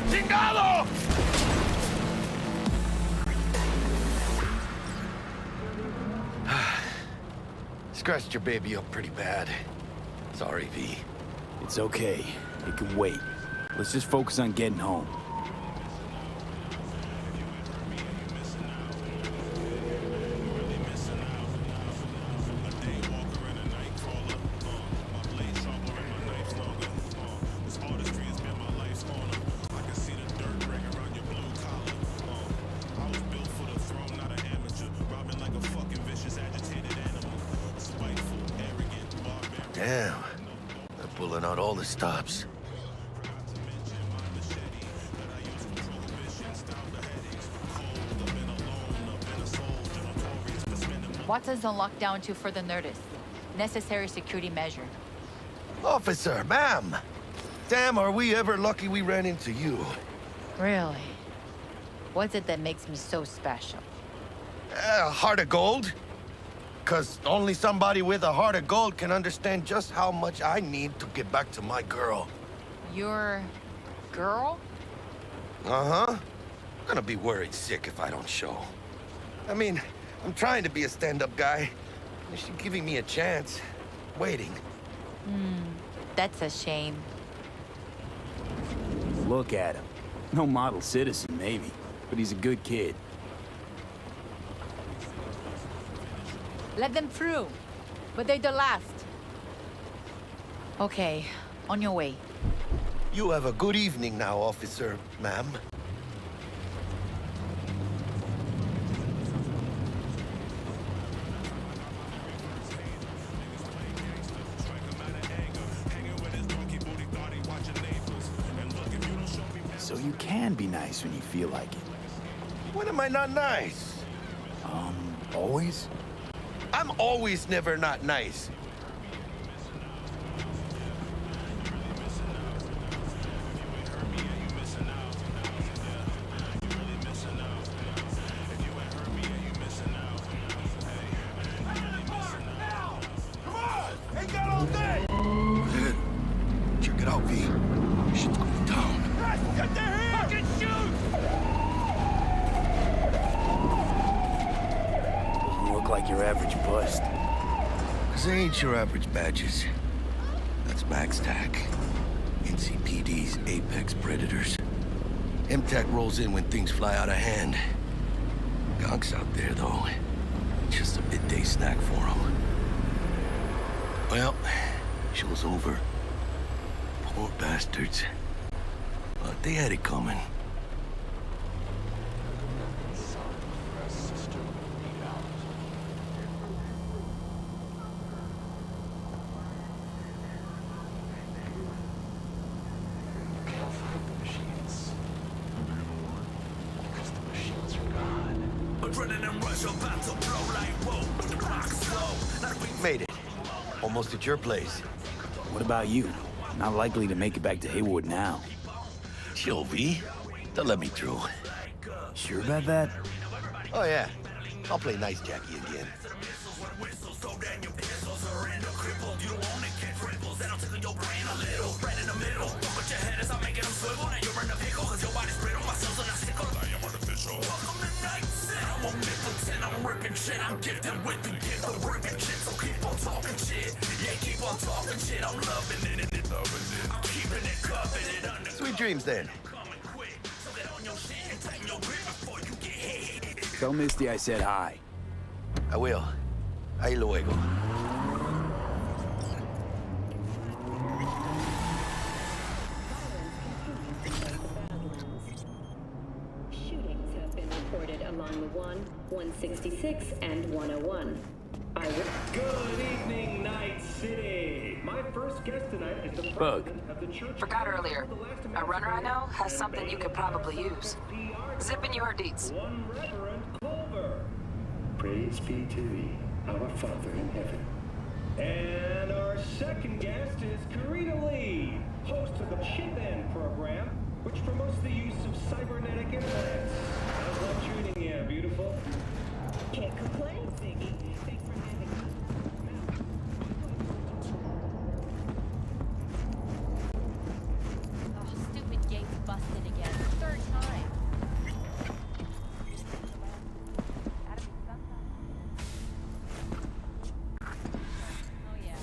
Chingado! Scratched your baby up pretty bad. Sorry, V. It's okay. It can wait. Let's just focus on getting home. Damn. They're pulling out all the stops. Watson's on lockdown to further notice. Necessary security measure. Officer, ma'am! Damn, are we ever lucky we ran into you. Really? What's it that makes me so special? A heart of gold? 'Cause only somebody with a heart of gold can understand just how much I need to get back to my girl. Your girl? Uh-huh. I'm gonna be worried sick if I don't show. I mean, I'm trying to be a stand-up guy. And she's giving me a chance. Waiting. That's a shame. Look at him. No model citizen, maybe, but he's a good kid. Let them through. But they're the last. Okay, on your way. You have a good evening now, officer, ma'am. can be nice when you feel like it. When am I not nice? Always? I'm always never not nice. Check it out, V. Shit's going down. Get their hands! Fucking shoot! Doesn't look like your average bust. 'Cause they ain't your average badges. That's Max TAC. NCPD's apex predators. MTAC rolls in when things fly out of hand. Gonks out there, though. Just a midday snack for them. Well, show's over. Poor bastards. But they had it coming. Made it. Almost at your place. What about you? Not likely to make it back to Haywood now. Chill, V. They'll let me through. Sure about that? Oh, yeah. I'll play nice Jackie again. Sweet dreams, then. Tell Misty I said hi. I will. Ahí luego. Shootings have been reported along the 166, and 101. Good evening, Night City. My first guest tonight is the Bug. president of the Church. Forgot earlier. A runner I know has something you could probably use. Zip in your deets. One Reverend Culver. Praise be to thee, our Father in heaven. And our second guest is Karina Lee, host of the Chip In program, which promotes the use of cybernetic implants. How's that treating you, beautiful? Can't complain, Ziggy. Thanks for having me. Oh, stupid gate's busted again. Third time. Oh, yeah.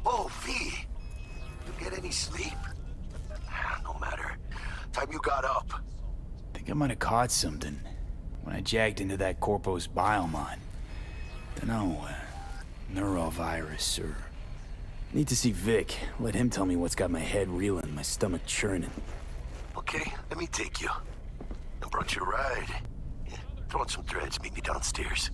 Oh, V. You get any sleep? No matter. Time you got up. Think I might have caught something when I jacked into that Corpo's biomon. Dunno, neurovirus or... Need to see Vic. Let him tell me what's got my head reeling, my stomach churning. Okay, let me take you. I brought you a ride. Yeah, throw on some threads, meet me downstairs.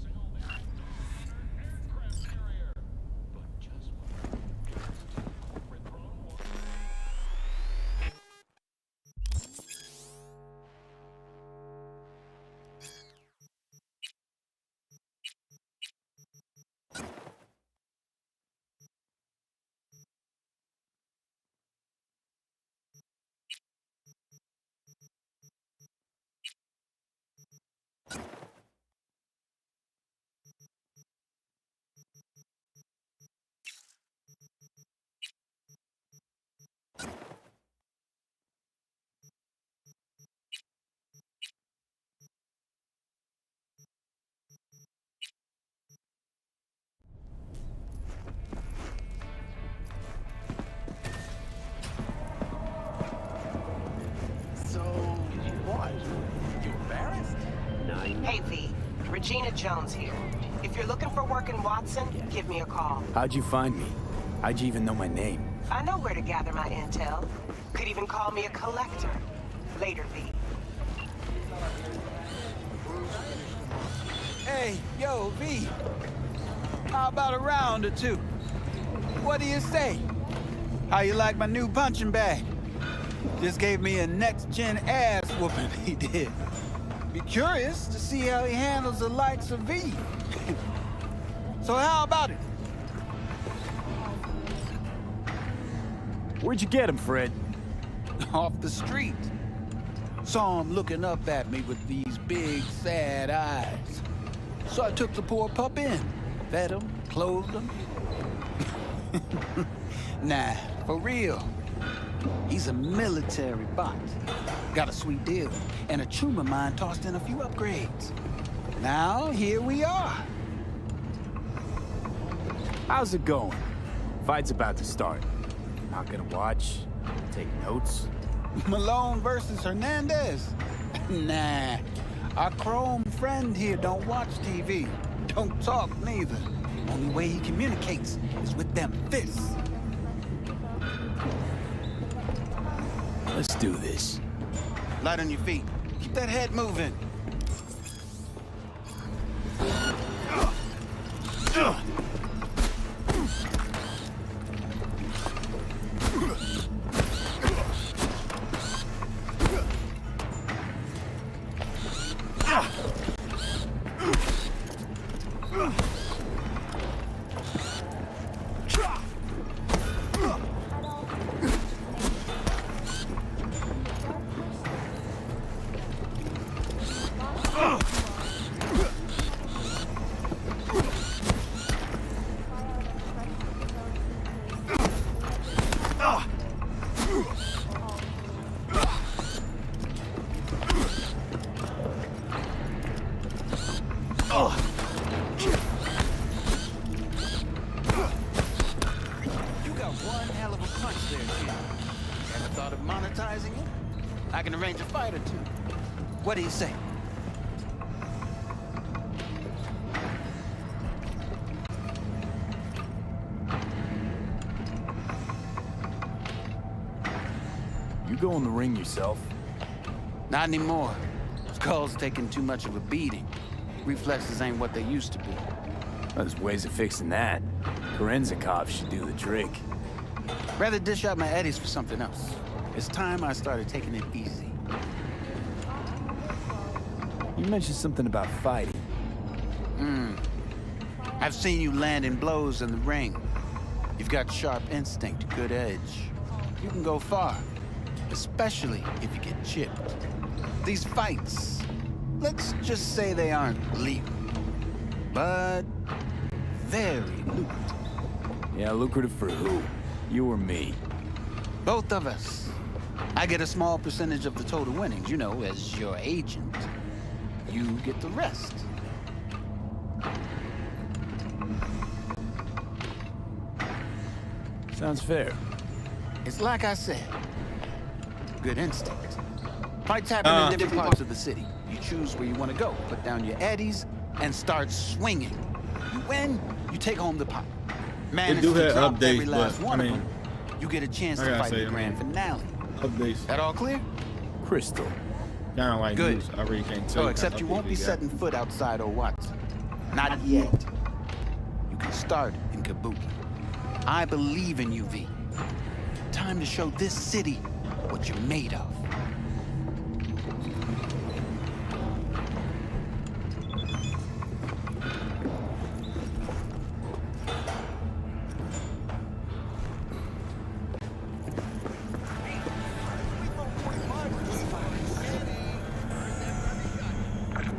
Jones here. If you're looking for work in Watson, give me a call. How'd you find me? How'd you even know my name? I know where to gather my intel. Could even call me a collector. Later, V. Hey, yo, V. How about a round or two? What do you say? How you like my new punching bag? Just gave me a next-gen ass whooping, he did. Be curious to see how he handles the likes of V. So how about it? Where'd you get him, Fred? Off the street. Saw him looking up at me with these big, sad eyes. So I took the poor pup in. Fed him, clothed him. Nah, for real. He's a military bot. Got a sweet deal, and a chum of mine tossed in a few upgrades. Now, here we are. How's it going? Fight's about to start. Not gonna watch? Take notes? Malone versus Hernandez? Nah. Our chrome friend here don't watch TV. Don't talk neither. Only way he communicates is with them fists. Let's do this. Light on your feet. Keep that head moving. I can arrange a fight or two. What do you say? You go in the ring yourself? Not anymore. Skull's taking too much of a beating. Reflexes ain't what they used to be. There's ways of fixing that. Korenzikov should do the trick. Rather dish out my eddies for something else. It's time I started taking it easy. You mentioned something about fighting. I've seen you landing blows in the ring. You've got sharp instinct, good edge. You can go far, especially if you get chipped. These fights, let's just say they aren't lethal, but very lucrative. Yeah, lucrative for who? You or me? Both of us. I get a small percentage of the total winnings, you know, as your agent. You get the rest. Sounds fair. It's like I said. Good instinct. Fights happen in different parts of the city. You choose where you want to go, put down your eddies, and start swinging. You win, you take home the pot. Manage to drop every last one of them. You get a chance to fight the grand finale. Updates. That all clear? Crystal. Kind of like good. News. I really can't tell. So, except you won't be setting foot outside of Watson. Not yet. You can start in Kabuki. I believe in you, V. Time to show this city what you're made of.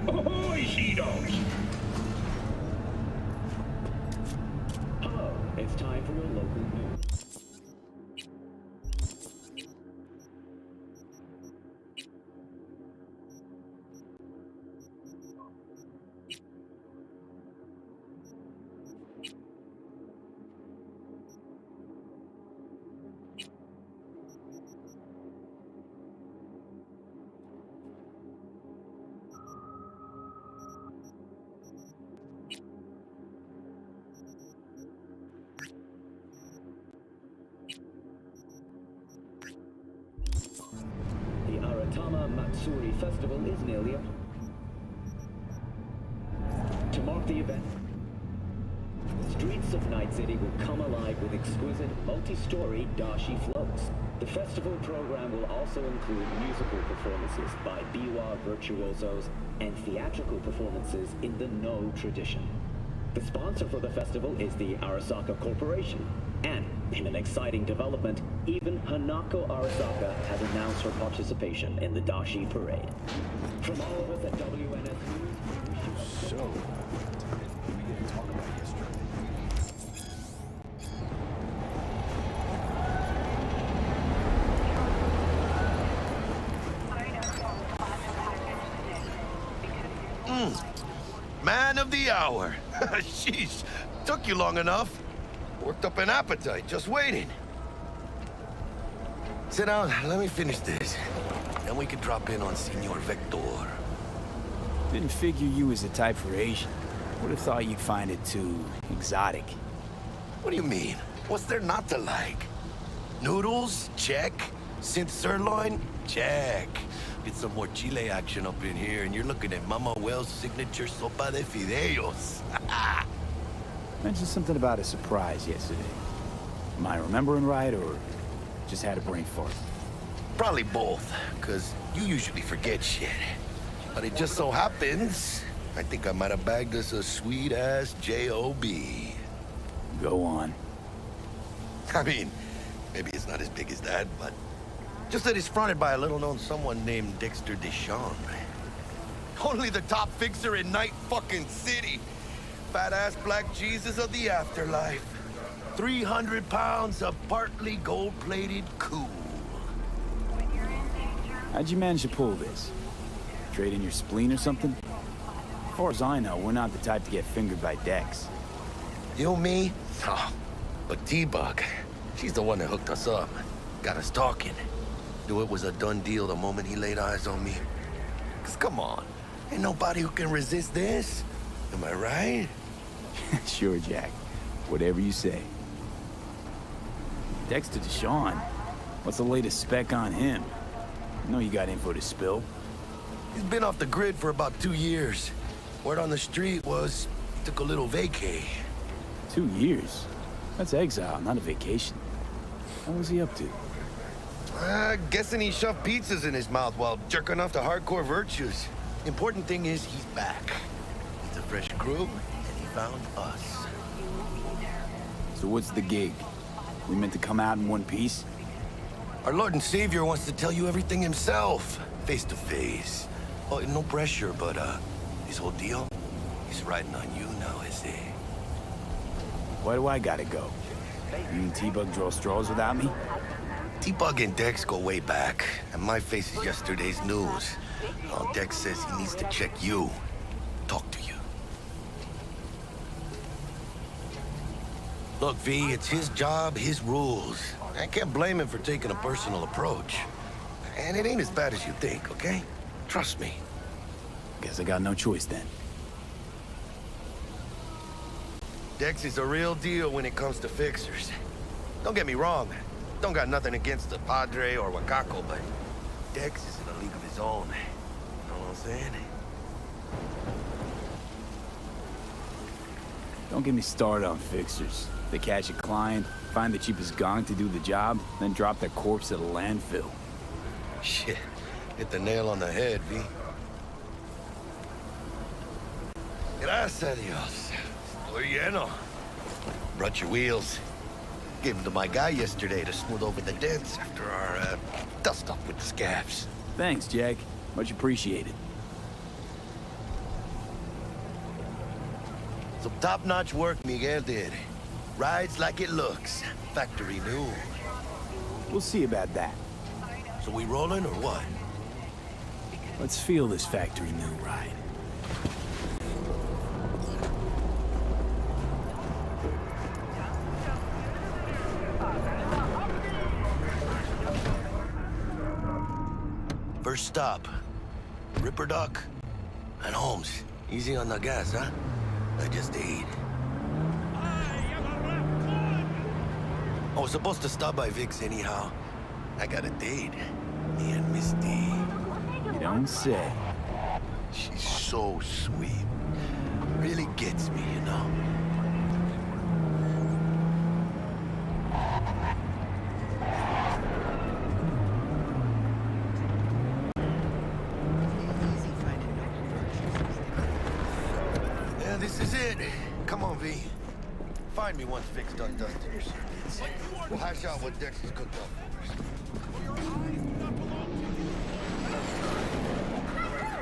Ahoy, She-Dogs! Hello, it's time for your local news. Suri Festival is nearly up. To mark the event, the streets of Night City will come alive with exquisite multi-story dashi floats. The festival program will also include musical performances by biwa virtuosos and theatrical performances in the No tradition. The sponsor for the festival is the Arasaka Corporation, and in an exciting development, even Hanako Arasaka has announced her participation in the Dashi Parade. From all of us at WNS News, we wish you So, we didn't talk about yesterday. Man of the hour. Sheesh, took you long enough. Worked up an appetite, just waiting. Sit down, let me finish this. Then we can drop in on Senor Vector. Didn't figure you was the type for Asian. Would have thought you'd find it too exotic. What do you mean? What's there not to like? Noodles? Check. Synth sirloin? Check. Get some more Chile action up in here, and you're looking at Mama Wells' signature sopa de fideos. Mentioned something about a surprise yesterday. Am I remembering right, or just had a brain fart? Probably both, because you usually forget shit. But it just so happens, I think I might have bagged us a sweet-ass J.O.B. Go on. I mean, maybe it's not as big as that, but just that it's fronted by a little-known someone named Dexter Deshawn. Only the top fixer in Night fucking City. Fat-ass black Jesus of the afterlife. 300 pounds of partly gold-plated cool. How'd you manage to pull this? Trade in your spleen or something? As far as I know, we're not the type to get fingered by Dex. You, me? Oh, but T-Bug, she's the one that hooked us up. Got us talking. Knew it was a done deal the moment he laid eyes on me. 'Cause come on, ain't nobody who can resist this. Am I right? Sure, Jack. Whatever you say. Dexter Deshawn? What's the latest spec on him? I know you got info to spill. He's been off the grid for about 2 years. Word on the street was he took a little vacay. 2 years? That's exile, not a vacation. What was he up to? Guessing he shoved pizzas in his mouth while jerking off to hardcore virtues. Important thing is he's back. He's a fresh crew, and he found us. So what's the gig? We meant to come out in one piece? Our Lord and Savior wants to tell you everything himself, face to face. Oh, no pressure, but this whole deal, he's riding on you now, is he? Why do I gotta go? You and T-Bug draw straws without me? T-Bug and Dex go way back, and my face is yesterday's news. Well, Dex says he needs to check you, talk to you. Look, V, it's his job, his rules. I can't blame him for taking a personal approach. And it ain't as bad as you think, okay? Trust me. Guess I got no choice then. Dex is a real deal when it comes to fixers. Don't get me wrong. Don't got nothing against the Padre or Wakako, but Dex is in a league of his own. You know what I'm saying? Don't get me started on fixers. They catch a client, find the cheapest gong to do the job, then drop their corpse at a landfill. Shit. Hit the nail on the head, V. Gracias a Dios. Estoy lleno. Brought your wheels. Gave them to my guy yesterday to smooth over the dents after our dust-up with the scabs. Thanks, Jack. Much appreciated. Some top-notch work Miguel did. Rides like it looks. Factory new. We'll see about that. So we rolling or what? Let's feel this factory new ride. First stop. Ripper Duck and Holmes. Easy on the gas, huh? I just ate. I was supposed to stop by Vic's anyhow. I got a date. Me and Misty. You don't say. She's so sweet. Really gets me, you know? Yeah, this is it. Come on, V. Find me once Vic's done dusting your circuits. We'll hash out what Dex has cooked up for us.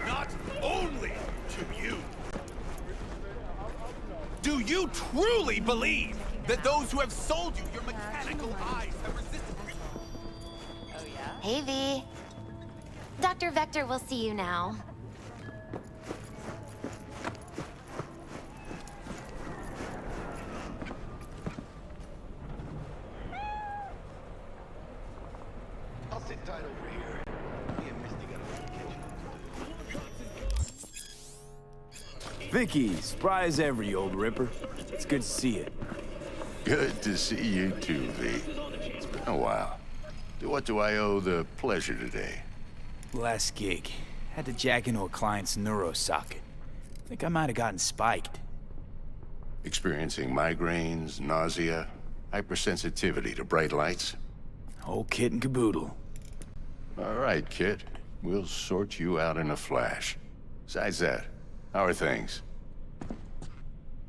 Not only to you. Do you truly believe that those who have sold you your mechanical eyes have resisted? Hey, V. Dr. Vector will see you now. I'll sit tight over here. Me and Misty got a little kitchen. Vicky, spry as ever, you old ripper. It's good to see you. Good to see you too, V. It's been a while. What do I owe the pleasure today? Last gig. Had to jack into a client's neuro socket. Think I might have gotten spiked. Experiencing migraines, nausea, hypersensitivity to bright lights? Whole kit and caboodle. All right, kid. We'll sort you out in a flash. Besides that, how are things?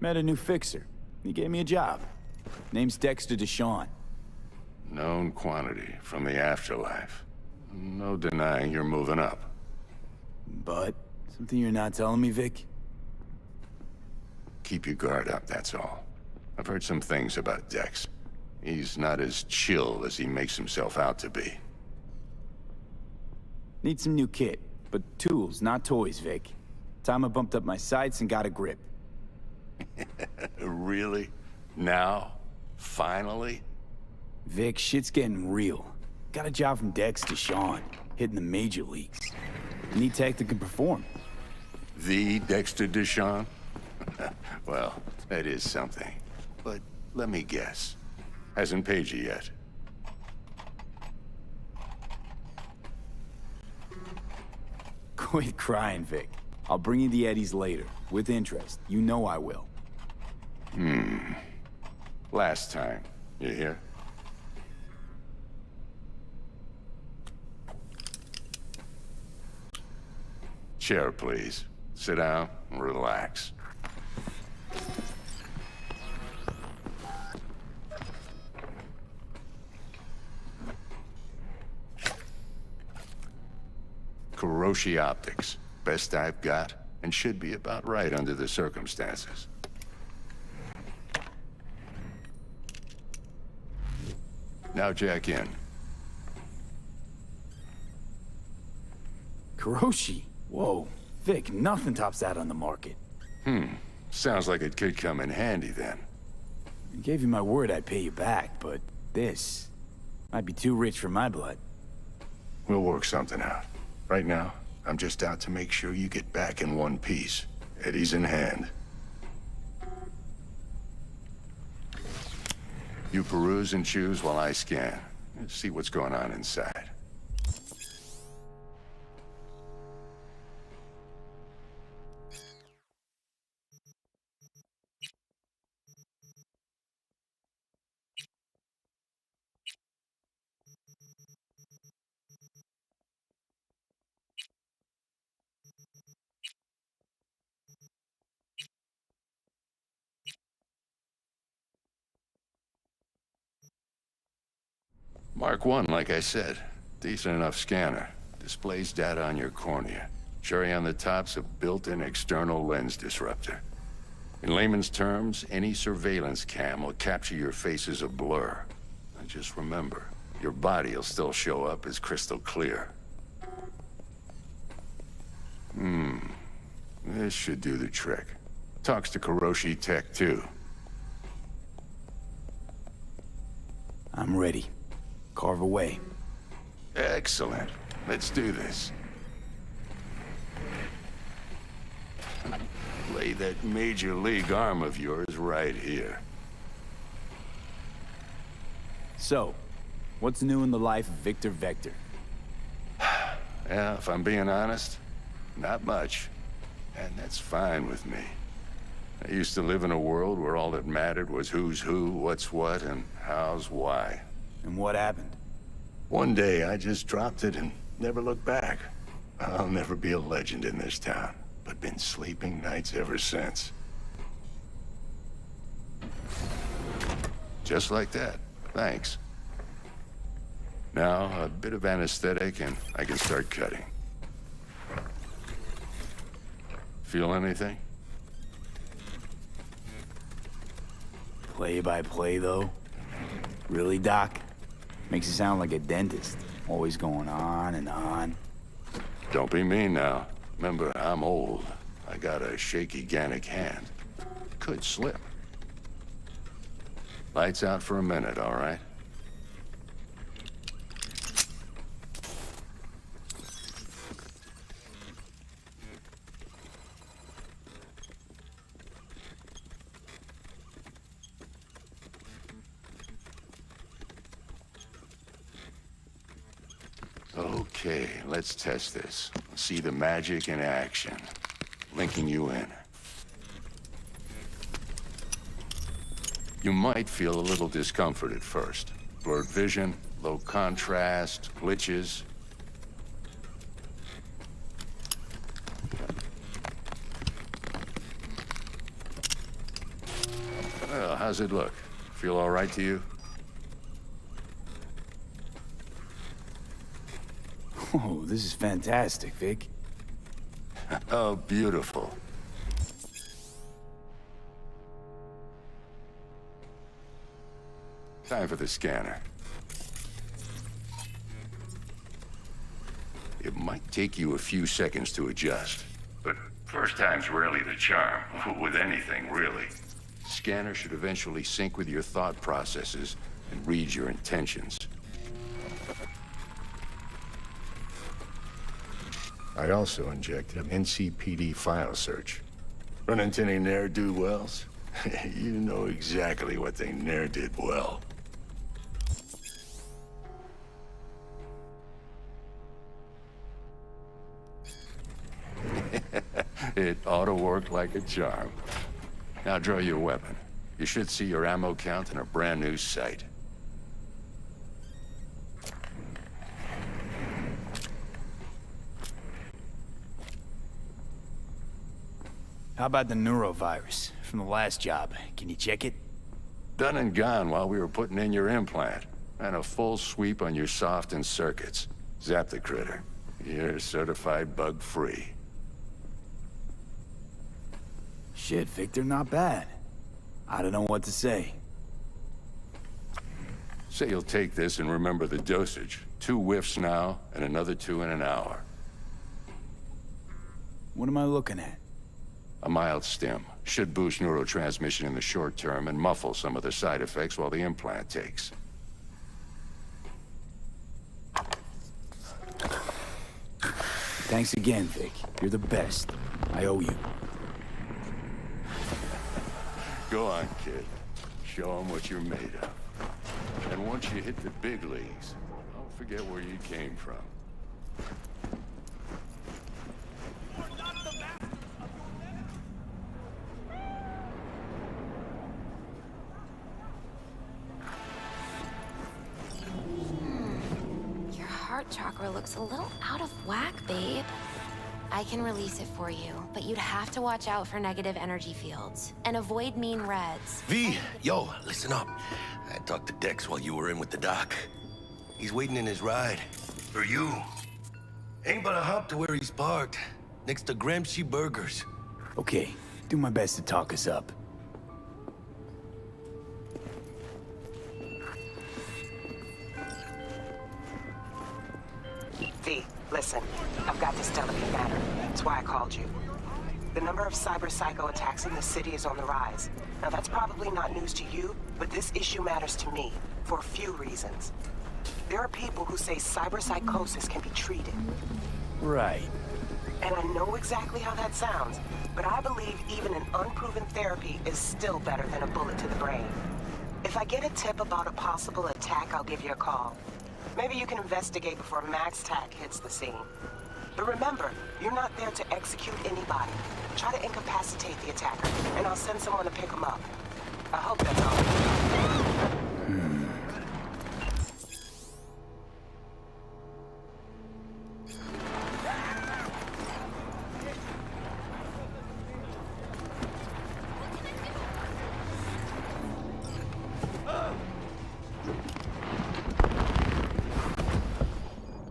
Met a new fixer. He gave me a job. Name's Dexter Deshawn. Known quantity from the afterlife. No denying you're moving up. But, something you're not telling me, Vic? Keep your guard up, that's all. I've heard some things about Dex. He's not as chill as he makes himself out to be. Need some new kit, but tools, not toys, Vic. Time I bumped up my sights and got a grip. Really? Now? Finally? Vic, shit's getting real. Got a job from Dex Deshawn, hitting the major leagues. Need tech that can perform. The Dexter Deshawn? Well, that is something. But let me guess. Hasn't paid you yet. Quit crying, Vic. I'll bring you the eddies later, with interest. You know I will. Last time. You hear? Chair, please. Sit down and relax. Kuroshi Optics. Best I've got, and should be about right under the circumstances. Now jack in. Kuroshi? Whoa. Vic, nothing tops that on the market. Sounds like it could come in handy then. I gave you my word I'd pay you back, but this might be too rich for my blood. We'll work something out. Right now, I'm just out to make sure you get back in one piece. Eddie's in hand. You peruse and choose while I scan. See what's going on inside. Mark 1, like I said. Decent enough scanner. Displays data on your cornea. Cherry on the top's a built-in external lens disruptor. In layman's terms, any surveillance cam will capture your face as a blur. And just remember, your body will still show up as crystal clear. This should do the trick. Talks to Kuroshi Tech, too. I'm ready. Carve away. Excellent. Let's do this. Lay that major league arm of yours right here. So, what's new in the life of Victor Vector? Yeah, if I'm being honest, not much. And that's fine with me. I used to live in a world where all that mattered was who's who, what's what, and how's why. And what happened? One day, I just dropped it and never looked back. I'll never be a legend in this town, but been sleeping nights ever since. Just like that. Thanks. Now, a bit of anesthetic and I can start cutting. Feel anything? Play by play, though? Really, Doc? Makes you sound like a dentist. Always going on and on. Don't be mean now. Remember, I'm old. I got a shaky Gannic hand. Could slip. Lights out for a minute, all right? Okay, let's test this. See the magic in action. Linking you in. You might feel a little discomfort at first. Blurred vision, low contrast, glitches. Well, how's it look? Feel all right to you? Oh, this is fantastic, Vic. Oh, beautiful. Time for the scanner. It might take you a few seconds to adjust, but first time's rarely the charm, with anything, really. Scanner should eventually sync with your thought processes and read your intentions. I also inject an NCPD file search. Run into any ne'er-do-wells? You know exactly what they ne'er did well. It ought to work like a charm. Now draw your weapon. You should see your ammo count in a brand new sight. How about the neurovirus from the last job? Can you check it? Done and gone while we were putting in your implant. And a full sweep on your soft and circuits. Zap the critter. You're certified bug-free. Shit, Victor, not bad. I don't know what to say. Say you'll take this and remember the dosage. 2 whiffs now, and another 2 in an hour. What am I looking at? A mild stim. Should boost neurotransmission in the short term and muffle some of the side effects while the implant takes. Thanks again, Vic. You're the best. I owe you. Go on, kid. Show them what you're made of. And once you hit the big leagues, don't forget where you came from. Your heart chakra looks a little out of whack, babe. I can release it for you, but you'd have to watch out for negative energy fields and avoid mean reds. V, yo, listen up. I talked to Dex while you were in with the doc. He's waiting in his ride. For you. Ain't but a hop to where he's parked. Next to Gramsci Burgers. Okay, do my best to talk us up. V, listen. I've got this delicate matter. That's why I called you. The number of cyber-psycho attacks in the city is on the rise. Now, that's probably not news to you, but this issue matters to me for a few reasons. There are people who say cyber-psychosis can be treated. Right. And I know exactly how that sounds, but I believe even an unproven therapy is still better than a bullet to the brain. If I get a tip about a possible attack, I'll give you a call. Maybe you can investigate before Max Tack hits the scene. But remember, you're not there to execute anybody. Try to incapacitate the attacker, and I'll send someone to pick him up. I hope that's all.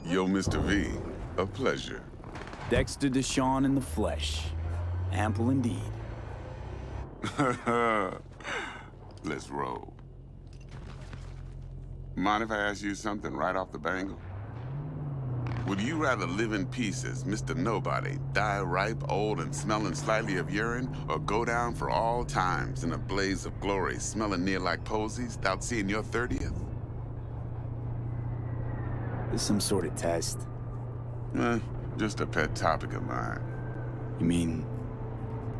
Yo, Mr. V, a pleasure. Dexter Deshawn in the flesh. Ample indeed. Let's roll. Mind if I ask you something right off the bangle? Would you rather live in peace as Mr. Nobody, die ripe, old, and smelling slightly of urine, or go down for all times in a blaze of glory, smelling near like posies, without seeing your 30th? This some sort of test? Just a pet topic of mine. You mean...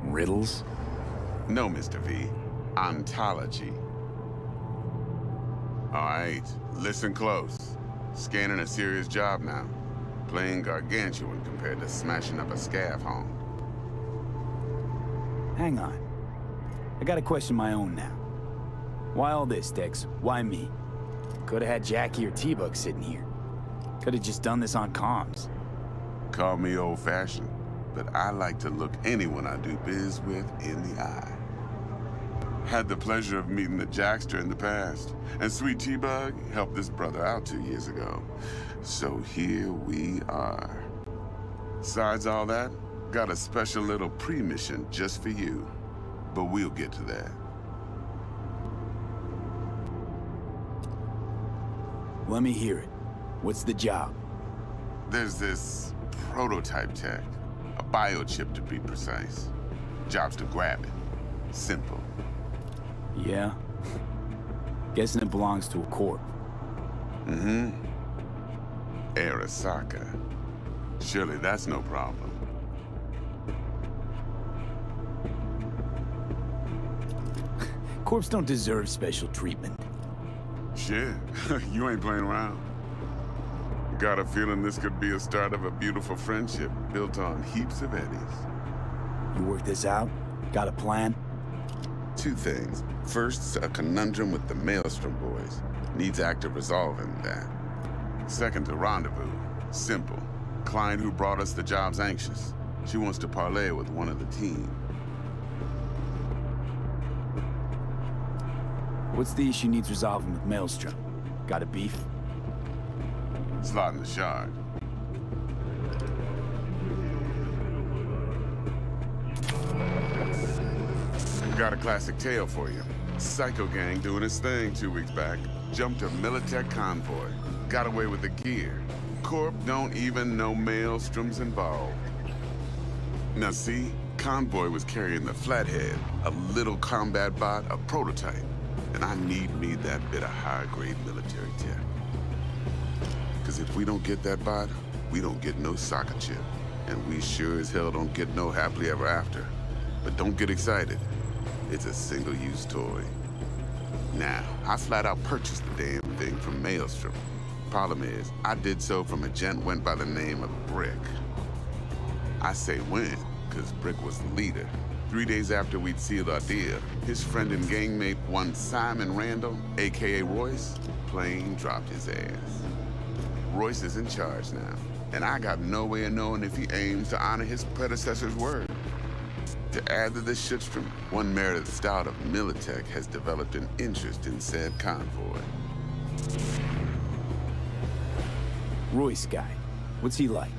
riddles? No, Mr. V. Ontology. All right, listen close. Scanning a serious job now. Playing gargantuan compared to smashing up a scav home. Hang on. I got a question of my own now. Why all this, Dex? Why me? Could have had Jackie or T-Bug sitting here. Could have just done this on comms. Call me old-fashioned, but I like to look anyone I do biz with in the eye. Had the pleasure of meeting the Jackster in the past, and Sweet T-Bug helped this brother out 2 years ago. So here we are. Besides all that, got a special little pre-mission just for you. But we'll get to that. Let me hear it. What's the job? There's this prototype tech. A biochip to be precise. Job's to grab it. Simple. Yeah? Guessing it belongs to a corp. Mm-hmm. Arasaka. Surely that's no problem. Corps don't deserve special treatment. Shit, you ain't playing around. Got a feeling this could be a start of a beautiful friendship built on heaps of eddies. You work this out? Got a plan? Two things. First, a conundrum with the Maelstrom boys. Needs active resolving that. Second, a rendezvous. Simple. Client who brought us the job's anxious. She wants to parlay with one of the team. What's the issue needs resolving with Maelstrom? Got a beef? Slot in the shard. Got a classic tale for you. Psycho gang doing his thing 2 weeks back. Jumped a Militech convoy. Got away with the gear. Corp don't even know Maelstrom's involved. Now see, convoy was carrying the Flathead, a little combat bot, a prototype. And I need me that bit of high-grade military tech. Because if we don't get that bot, we don't get no soccer chip. And we sure as hell don't get no happily ever after. But don't get excited. It's a single-use toy. Now, I flat out purchased the damn thing from Maelstrom. Problem is, I did so from a gent went by the name of Brick. I say when, because Brick was the leader. 3 days after we'd sealed our deal, his friend and gangmate, one Simon Randall, a.k.a. Royce, plain dropped his ass. Royce is in charge now, and I got no way of knowing if he aims to honor his predecessor's word. To add to this shitstorm, one merited stout of Militech has developed an interest in said convoy. Royce guy. What's he like?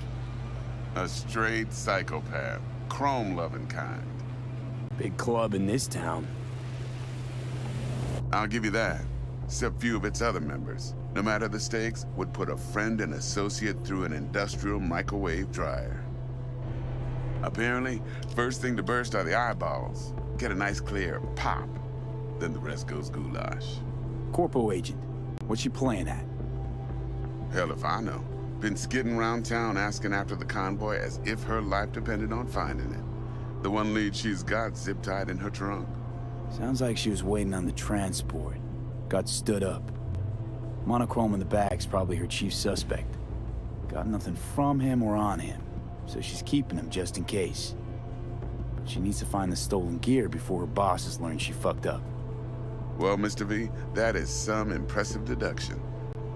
A straight psychopath. Chrome-loving kind. Big club in this town. I'll give you that. Except few of its other members, no matter the stakes, would put a friend and associate through an industrial microwave dryer. Apparently, first thing to burst are the eyeballs. Get a nice clear pop. Then the rest goes goulash. Corpo agent. What's she playing at? Hell if I know. Been skidding around town asking after the convoy as if her life depended on finding it. The one lead she's got zip-tied in her trunk. Sounds like she was waiting on the transport. Got stood up. Monochrome in the bag's probably her chief suspect. Got nothing from him or on him. so she's keeping them just in case. She needs to find the stolen gear before her bosses learn she fucked up. Well, Mr. V, that is some impressive deduction.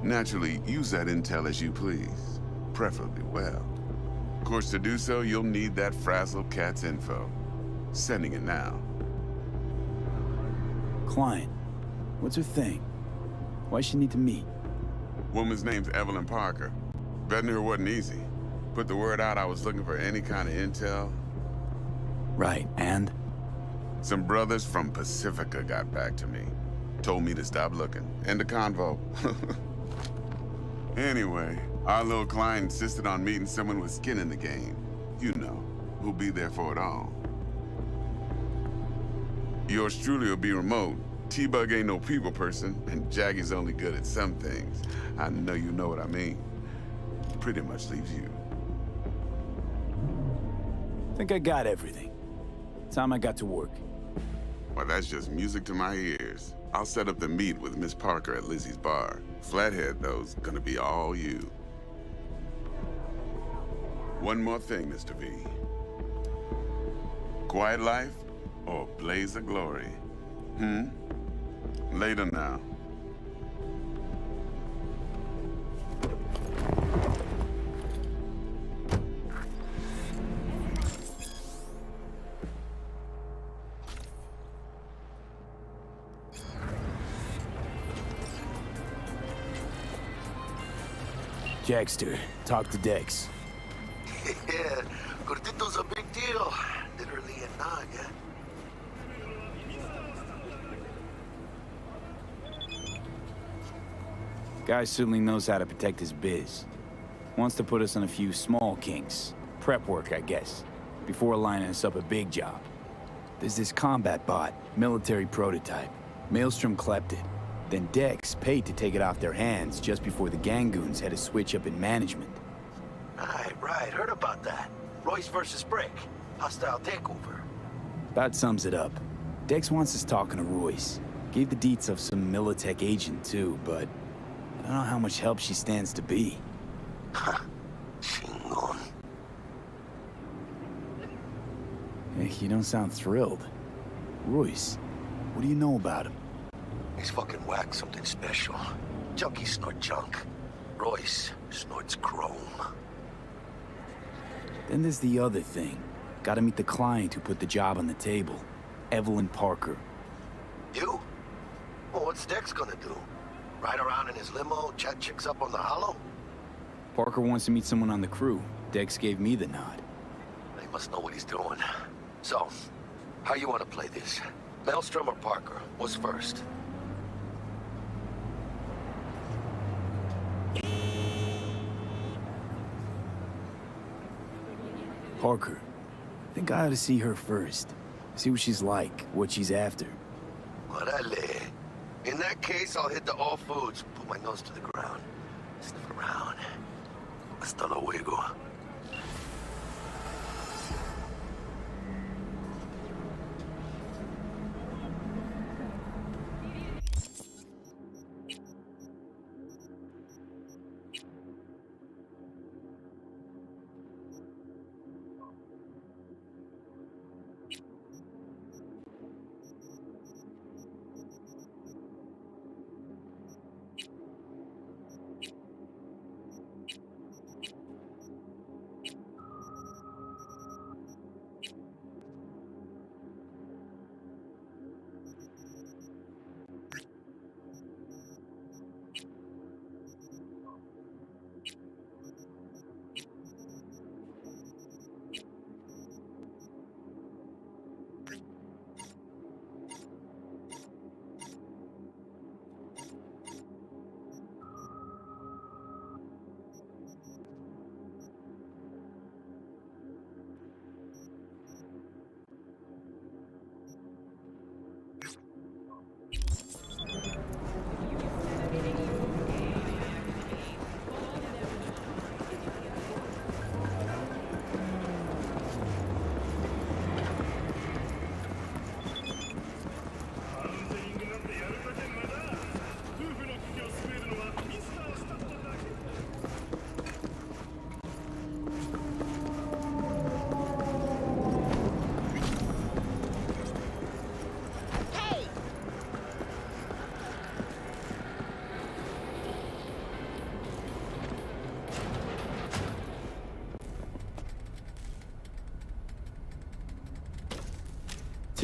Naturally, use that intel as you please, preferably well. Of course, to do so, you'll need that frazzled cat's info. Sending it now. Client, what's her thing? Why she need to meet? Woman's name's Evelyn Parker. Vetting her wasn't easy. Put the word out I was looking for any kind of intel. Right, and? Some brothers from Pacifica got back to me. Told me to stop looking. End of convo. Anyway, our little client insisted on meeting someone with skin in the game. You know, who'll be there for it all. Yours truly will be remote. T-Bug ain't no people person, and Jaggy's only good at some things. I know you know what I mean. Pretty much leaves you. Think I got everything. Time I got to work. Well, that's just music to my ears. I'll set up the meet with Miss Parker at Lizzie's bar. Flathead, though's gonna be all you. One more thing, Mr. V. Quiet life or blaze of glory? Later now. Jackster, talk to Dex. Yeah, Gordito's a big deal. Literally a naga. Guy certainly knows how to protect his biz. Wants to put us on a few small kinks. Prep work, I guess. Before lining us up a big job. There's this combat bot, military prototype. Maelstrom clept it. Then Dex paid to take it off their hands just before the Gangoons had a switch up in management. Right, heard about that. Royce versus Brick. Hostile takeover. About sums it up. Dex wants us talking to Royce. Gave the deets of some Militech agent too, but I don't know how much help she stands to be. Chingon. Hey, you don't sound thrilled. Royce, what do you know about him? He's fucking whack something special. Junkies snort junk. Royce snorts chrome. Then there's the other thing. Gotta meet the client who put the job on the table. Evelyn Parker. You? Well, what's Dex gonna do? Ride around in his limo, chat chicks up on the hollow? Parker wants to meet someone on the crew. Dex gave me the nod. He must know what he's doing. So, how you want to play this? Maelstrom or Parker? What's first? Parker. I think I ought to see her first. See what she's like, what she's after. Orale. In that case, I'll hit the all foods, put my nose to the ground, sniff around. Hasta luego.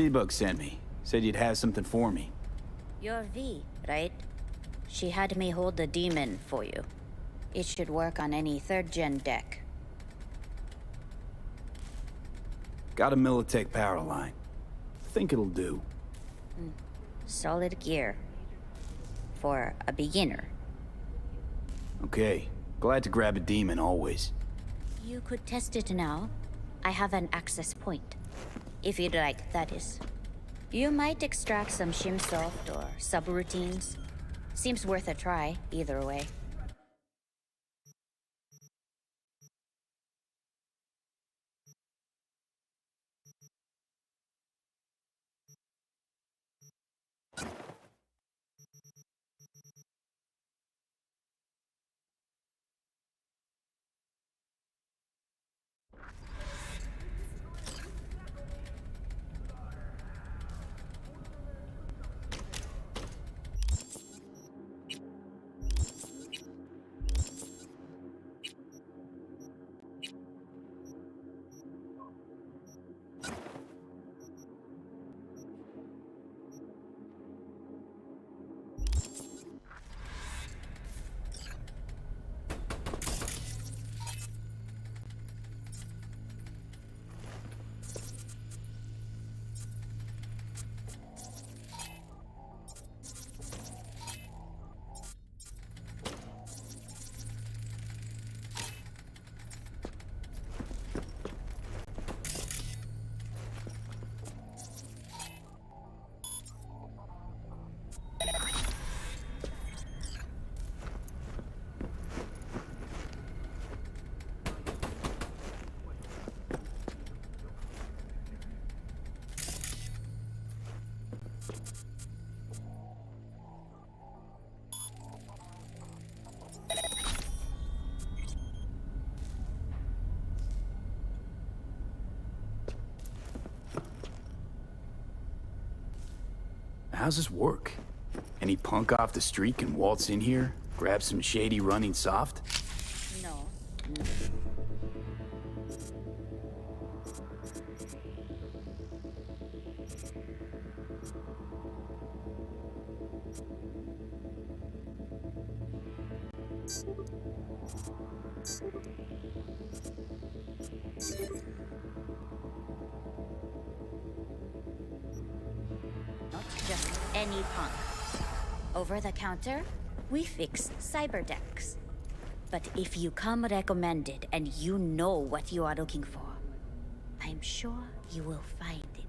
T-Bug sent me. Said you'd have something for me. You're V, right? She had me hold the demon for you. It should work on any 3rd-gen deck. Got a Militech power line. Think it'll do. Solid gear. For a beginner. Okay. Glad to grab a demon, always. You could test it now. I have an access point. If you'd like, that is. You might extract some shimsoft or subroutines. Seems worth a try, either way. How's this work? Any punk off the street can waltz in here, grab some shady running soft? No. Not just any punk. Over the counter, we fix cyber decks. But if you come recommended and you know what you are looking for, I'm sure you will find it.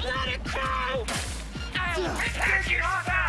Let it go! I'll protect your side!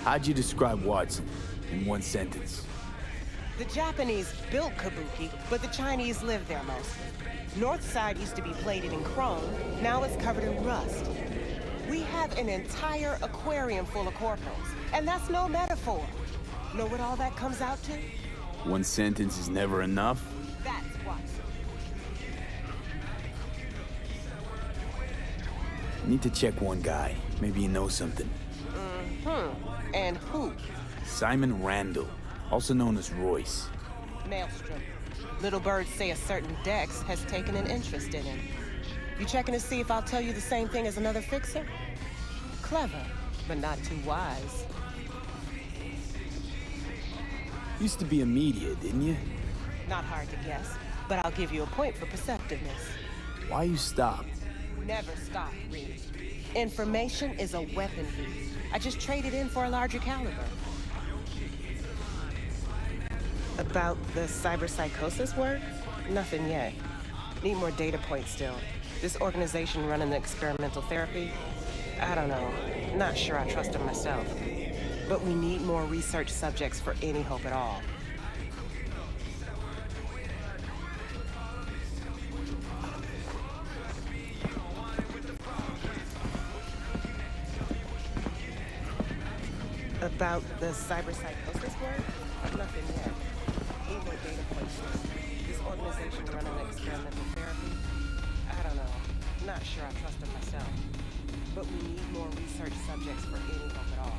How'd you describe Watson in one sentence? The Japanese built Kabuki, but the Chinese live there mostly. North side used to be plated in chrome, now it's covered in rust. We have an entire aquarium full of corporals, and that's no metaphor. Know what all that comes out to? One sentence is never enough? That's what. Need to check one guy. Maybe he knows something. Mm-hmm. And who? Simon Randall, also known as Royce. Maelstrom. Little birds say a certain Dex has taken an interest in him. You checking to see if I'll tell you the same thing as another fixer? Clever, but not too wise. Used to be a media, didn't you? Not hard to guess, but I'll give you a point for perceptiveness. Why you stop? Never stop, Reed. Information is a weapon, Reed. I just traded in for a larger caliber. About the cyberpsychosis work? Nothing yet. Need more data points still. This organization running the experimental therapy? I don't know. Not sure I trust them myself. But we need more research subjects for any hope at all. About the cyberpsychosis work? Nothing yet. Need more data points. This organization running the experimental therapy? I don't know. Not sure I trust them myself. But we need more research subjects for any hope at all.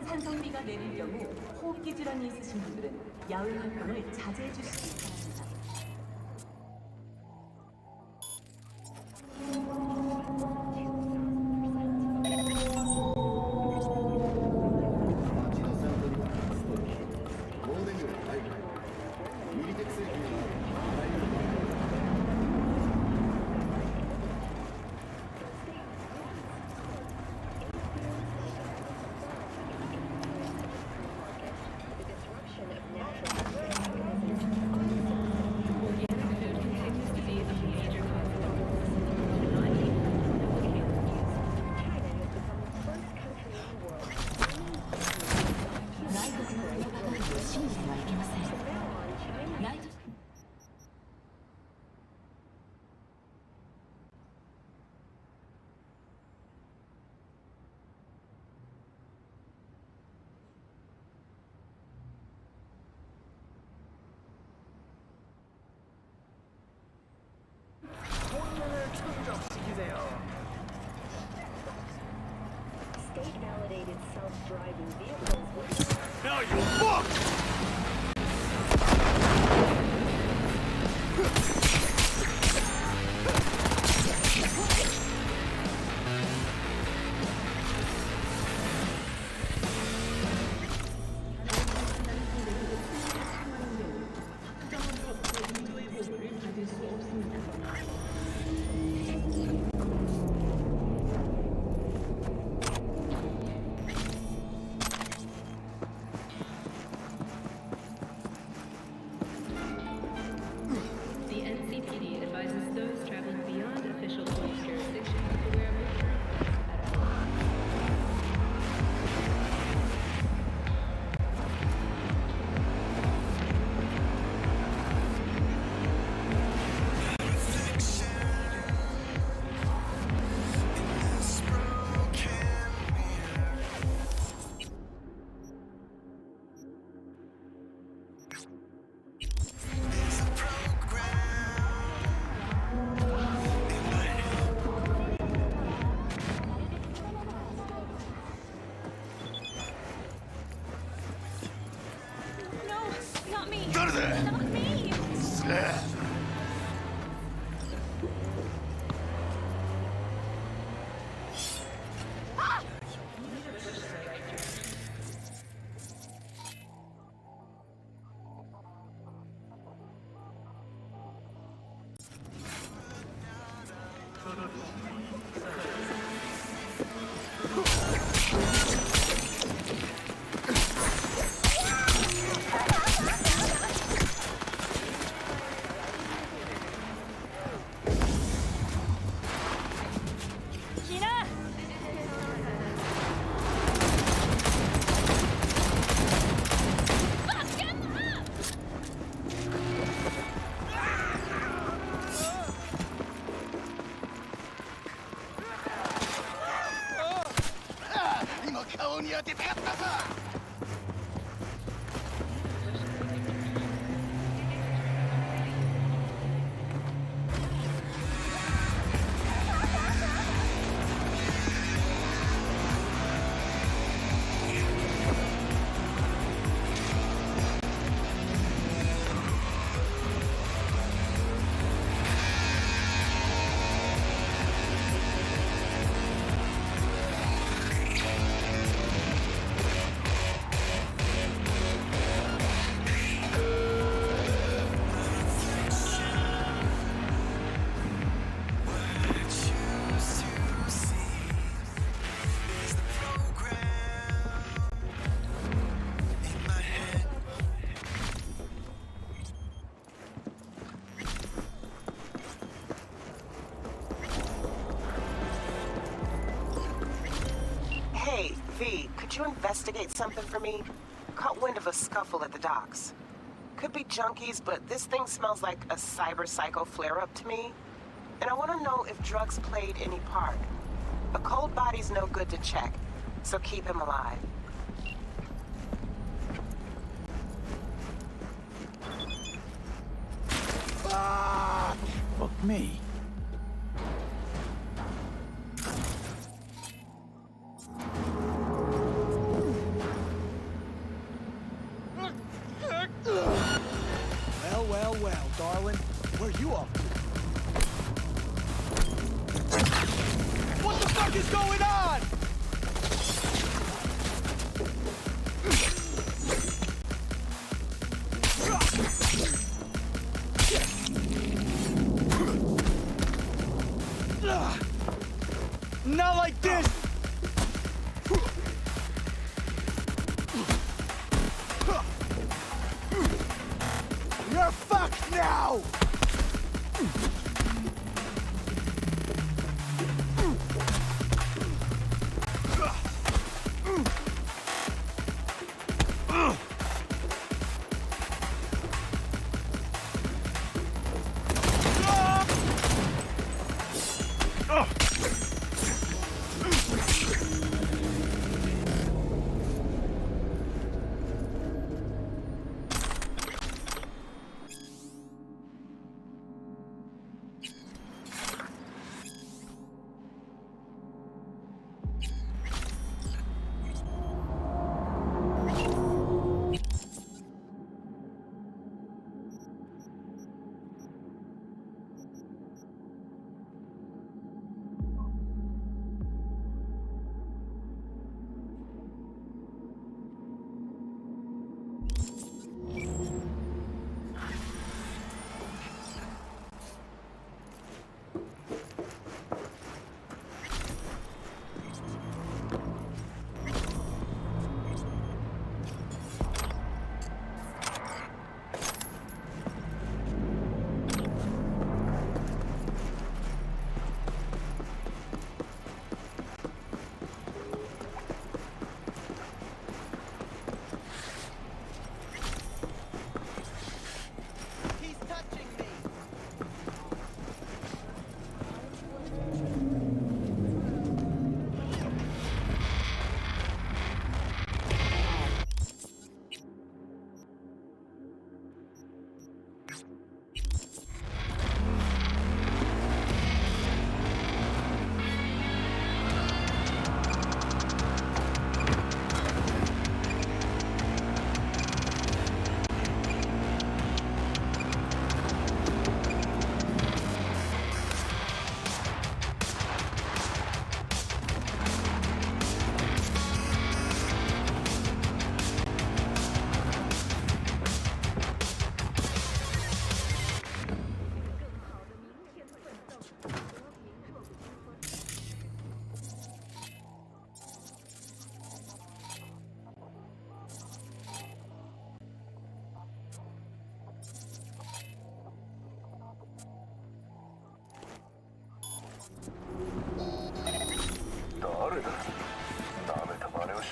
산성비가 내릴 경우 호흡기 질환이 있으신 분들은 야외 활동을 자제해 주시기 바랍니다. State-validated self-driving vehicles. Now you fuck! Hey, V, could you investigate something for me? Caught wind of a scuffle at the docks. Could be junkies, but this thing smells like a cyber psycho flare-up to me. And I want to know if drugs played any part. A cold body's no good to check, so keep him alive. Fuck me. Well, darling. Where you off to? What the fuck is going on? Not like this! You're fucked now!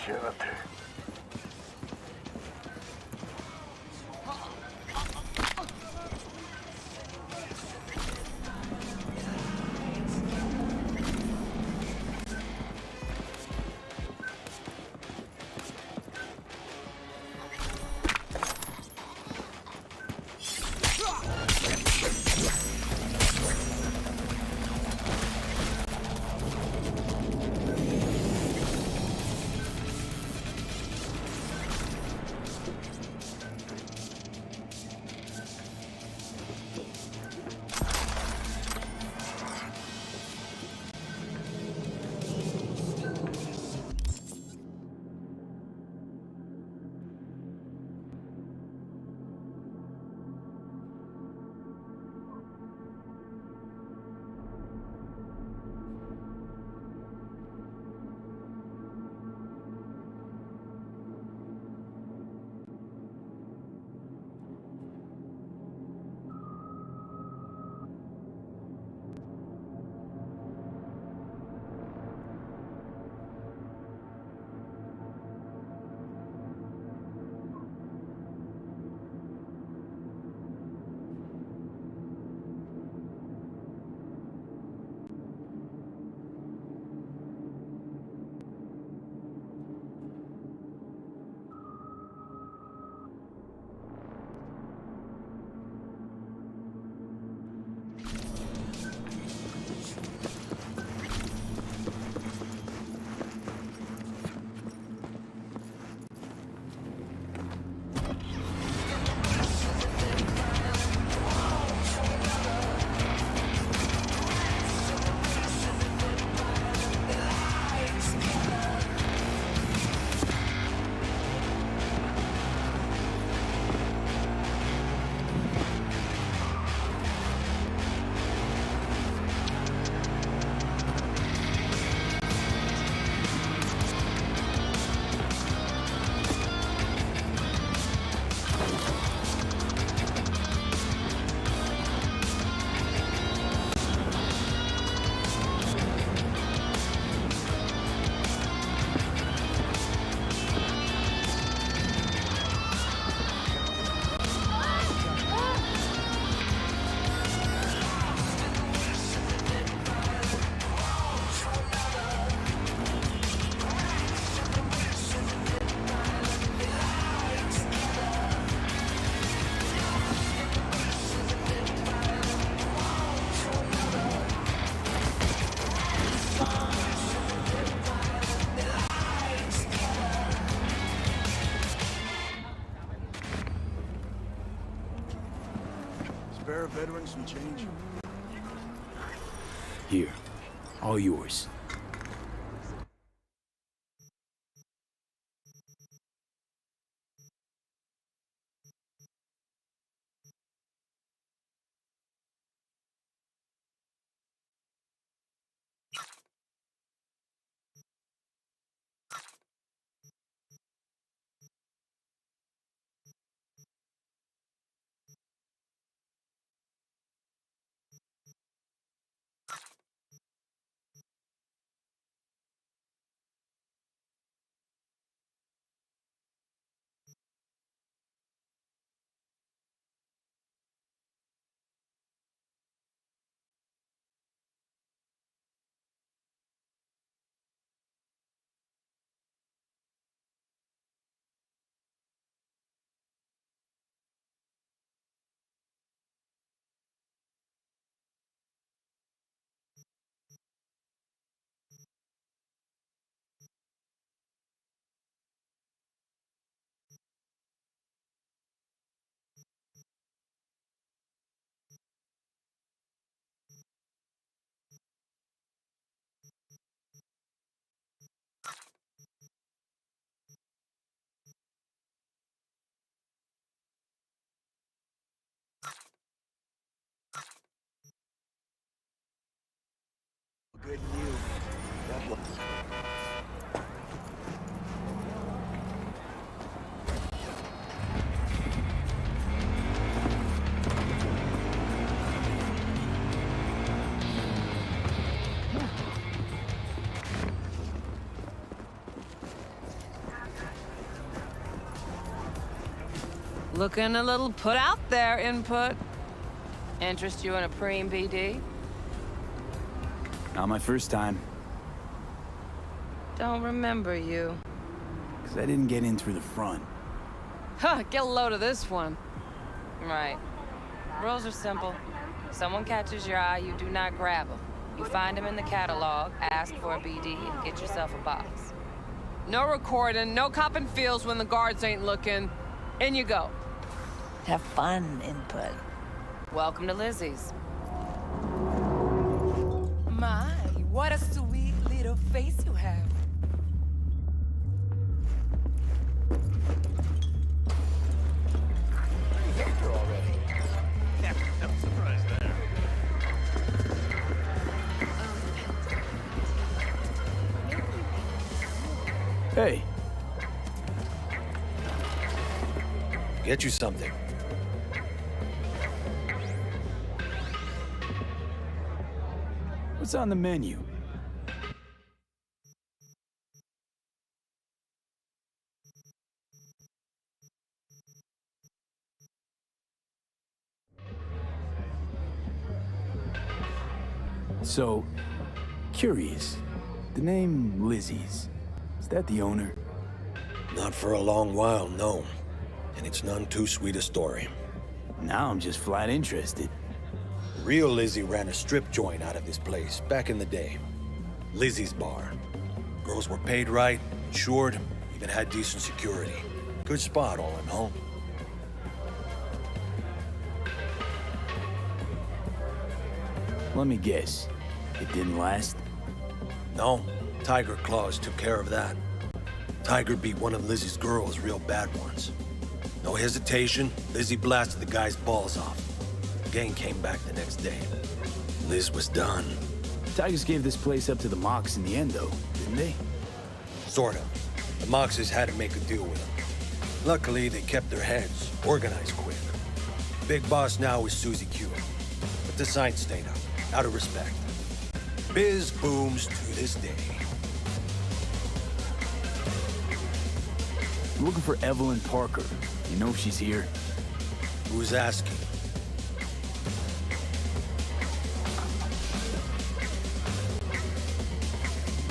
Spare a veteran some change? Here, all yours. Looking a little put out there, input. Interest you in a preem BD? Not my first time. Don't remember you. Because I didn't get in through the front. Huh, get a load of this one. Right. Rules are simple. Someone catches your eye, you do not grab them. You find them in the catalog, ask for a BD, and get yourself a box. No recording, no copping feels when the guards ain't looking. In you go. Have fun, input. Welcome to Lizzie's. My, what a sweet little face you have. Victor already. Yeah, no surprise there. Hey. Get you something. What's on the menu? So, curious. The name Lizzie's, is that the owner? Not for a long while, no. And it's none too sweet a story. Now I'm just flat interested. Real Lizzie ran a strip joint out of this place back in the day. Lizzie's Bar. Girls were paid right, insured, even had decent security. Good spot, all in all. Let me guess. It didn't last? No, Tiger Claws took care of that. Tiger beat one of Lizzie's girls real bad once. No hesitation, Lizzie blasted the guy's balls off. The gang came back the next day. Liz was done. Tigers gave this place up to the Mox in the end, though, didn't they? Sort of. The Moxes had to make a deal with them. Luckily, they kept their heads, organized quick. Big boss now is Susie Q. But the sign stayed up, out of respect. Biz booms to this day. I'm looking for Evelyn Parker. You know if she's here? Who's asking?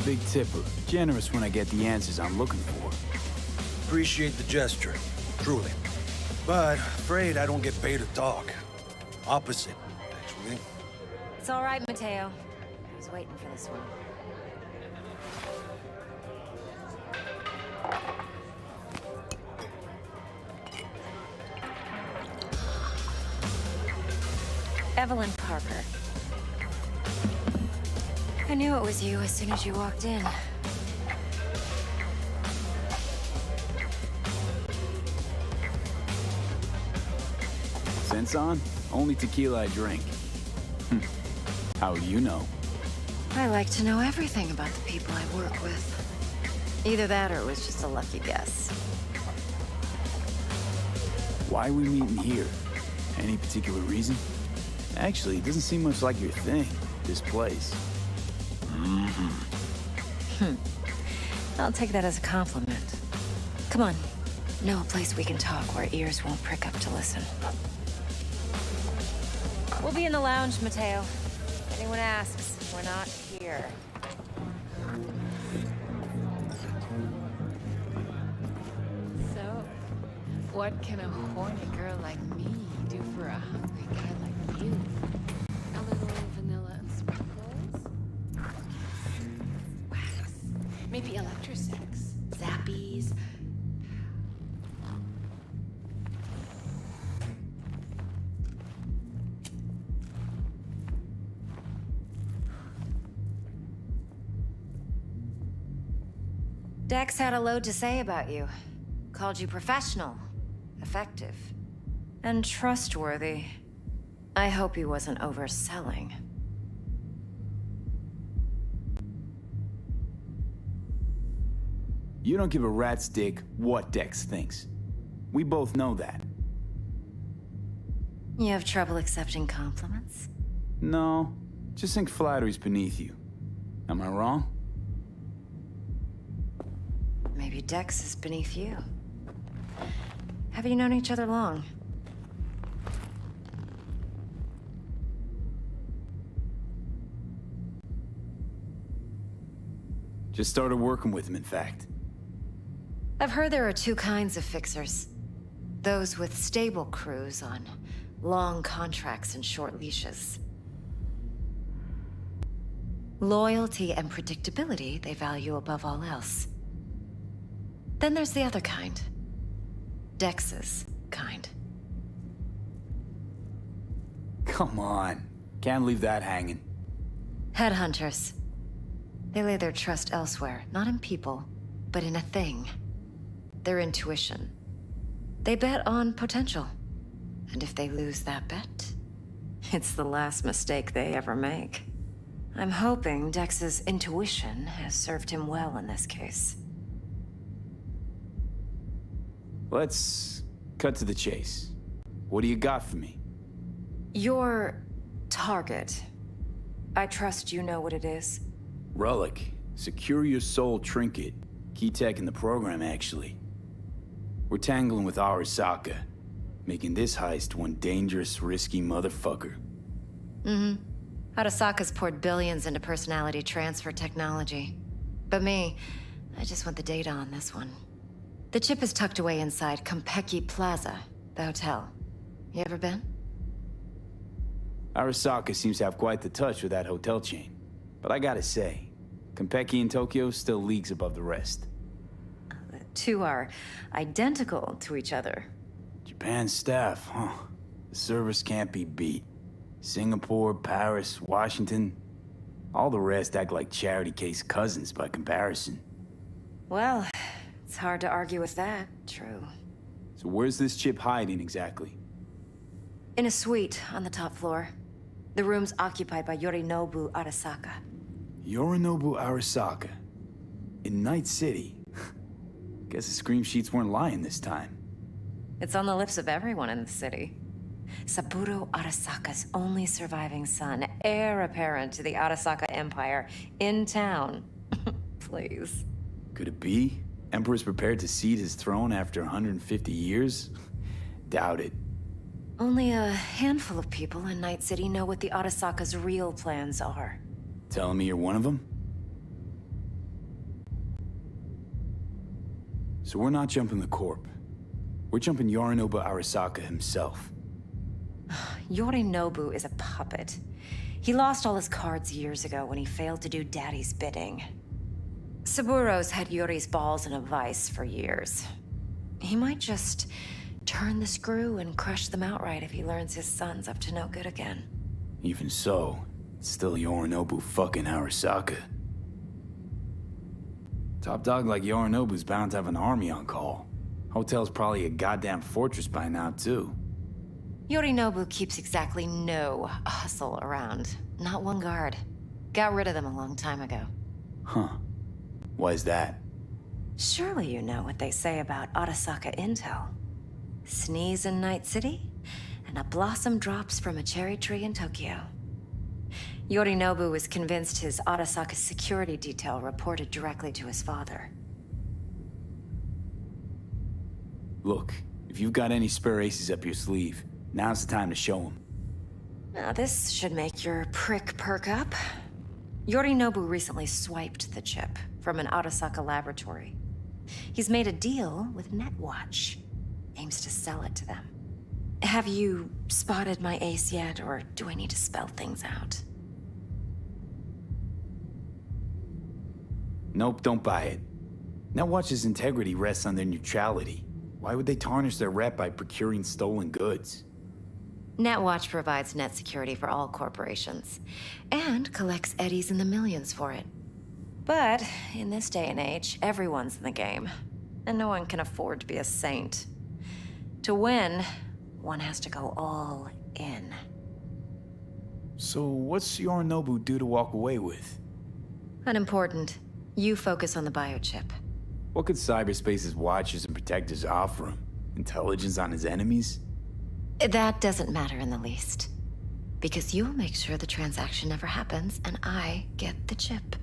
Big tipper. Generous when I get the answers I'm looking for. Appreciate the gesture, truly. But afraid I don't get paid to talk. Opposite, actually. It's all right, Mateo. I was waiting for this one. Evelyn Parker. I knew it was you as soon as you walked in. Sense on? Only tequila I drink. How do you know? I like to know everything about the people I work with. Either that or it was just a lucky guess. Why are we meeting here? Any particular reason? Actually, it doesn't seem much like your thing, this place. I'll take that as a compliment. Come on. Know a place we can talk where ears won't prick up to listen. We'll be in the lounge, Mateo. If anyone asks, we're not here. So, what can a horny girl like me do for a hungry guy like you? A little vanilla and sprinkles? Wax. Maybe electrosex. Zappies. Dex had a load to say about you. Called you professional, effective, and trustworthy. I hope he wasn't overselling. You don't give a rat's dick what Dex thinks. We both know that. You have trouble accepting compliments? No, just think flattery's beneath you. Am I wrong? Maybe Dex is beneath you. Have you known each other long? Just started working with him, in fact. I've heard there are two kinds of fixers. Those with stable crews on long contracts and short leashes. Loyalty and predictability they value above all else. Then there's the other kind. Dex's kind. Come on. Can't leave that hanging. Headhunters. They lay their trust elsewhere, not in people, but in a thing. Their intuition. They bet on potential. And if they lose that bet, it's the last mistake they ever make. I'm hoping Dex's intuition has served him well in this case. Let's cut to the chase. What do you got for me? Your target. I trust you know what it is. Relic. Secure your soul trinket. Key tech in the program, actually. We're tangling with Arasaka, making this heist one dangerous, risky motherfucker. Mm-hmm. Arasaka's poured billions into personality transfer technology. But me, I just want the data on this one. The chip is tucked away inside Konpeki Plaza, the hotel. You ever been? Arasaka seems to have quite the touch with that hotel chain. But I gotta say, Konpeki in Tokyo still leagues above the rest. The two are identical to each other. Japan's staff, huh? The service can't be beat. Singapore, Paris, Washington. All the rest act like charity case cousins by comparison. Well, it's hard to argue with that, true. So where's this chip hiding exactly? In a suite on the top floor. The room's occupied by Yorinobu Arasaka. Yorinobu Arasaka. In Night City. Guess the scream sheets weren't lying this time. It's on the lips of everyone in the city. Saburo Arasaka's only surviving son, heir apparent to the Arasaka Empire, in town. Please. Could it be? Emperor's prepared to cede his throne after 150 years? Doubt it. Only a handful of people in Night City know what the Arasaka's real plans are. Telling me you're one of them? So we're not jumping the Corp. We're jumping Yorinobu Arasaka himself. Yorinobu is a puppet. He lost all his cards years ago when he failed to do Daddy's bidding. Saburo's had Yuri's balls in a vice for years. He might just turn the screw and crush them outright if he learns his son's up to no good again. Even so, it's still Yorinobu fucking Arasaka. Top dog like Yorinobu's bound to have an army on call. Hotel's probably a goddamn fortress by now, too. Yorinobu keeps exactly no hustle around. Not one guard. Got rid of them a long time ago. Huh. Why is that? Surely you know what they say about Arasaka intel. Sneeze in Night City, and a blossom drops from a cherry tree in Tokyo. Yorinobu was convinced his Arasaka security detail reported directly to his father. Look, if you've got any spare aces up your sleeve, now's the time to show them. Now this should make your prick perk up. Yorinobu recently swiped the chip from an Arasaka laboratory. He's made a deal with Netwatch. Aims to sell it to them. Have you spotted my ace yet, or do I need to spell things out? Nope, don't buy it. Netwatch's integrity rests on their neutrality. Why would they tarnish their rep by procuring stolen goods? Netwatch provides net security for all corporations, and collects eddies in the millions for it. But in this day and age, everyone's in the game, and no one can afford to be a saint. To win, one has to go all in. So what's Yorinobu due to walk away with? Unimportant. You focus on the biochip. What could cyberspace's watchers and protectors offer him? Intelligence on his enemies? That doesn't matter in the least. Because you'll make sure the transaction never happens, and I get the chip.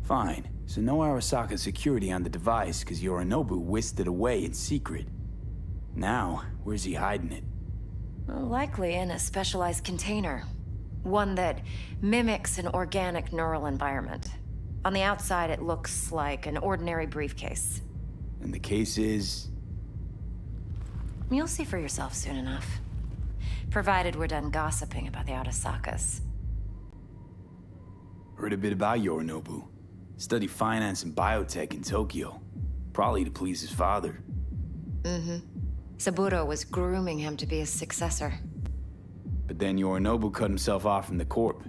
Fine. So no Arasaka security on the device because Yorinobu whisked it away in secret. Now, where's he hiding it? Well, likely in a specialized container. One that mimics an organic neural environment. On the outside, it looks like an ordinary briefcase. And the case is... You'll see for yourself soon enough. Provided we're done gossiping about the Arasakas. Heard a bit about Yorinobu. Studied finance and biotech in Tokyo. Probably to please his father. Mm-hmm. Saburo was grooming him to be his successor. But then Yorinobu cut himself off from the Corp.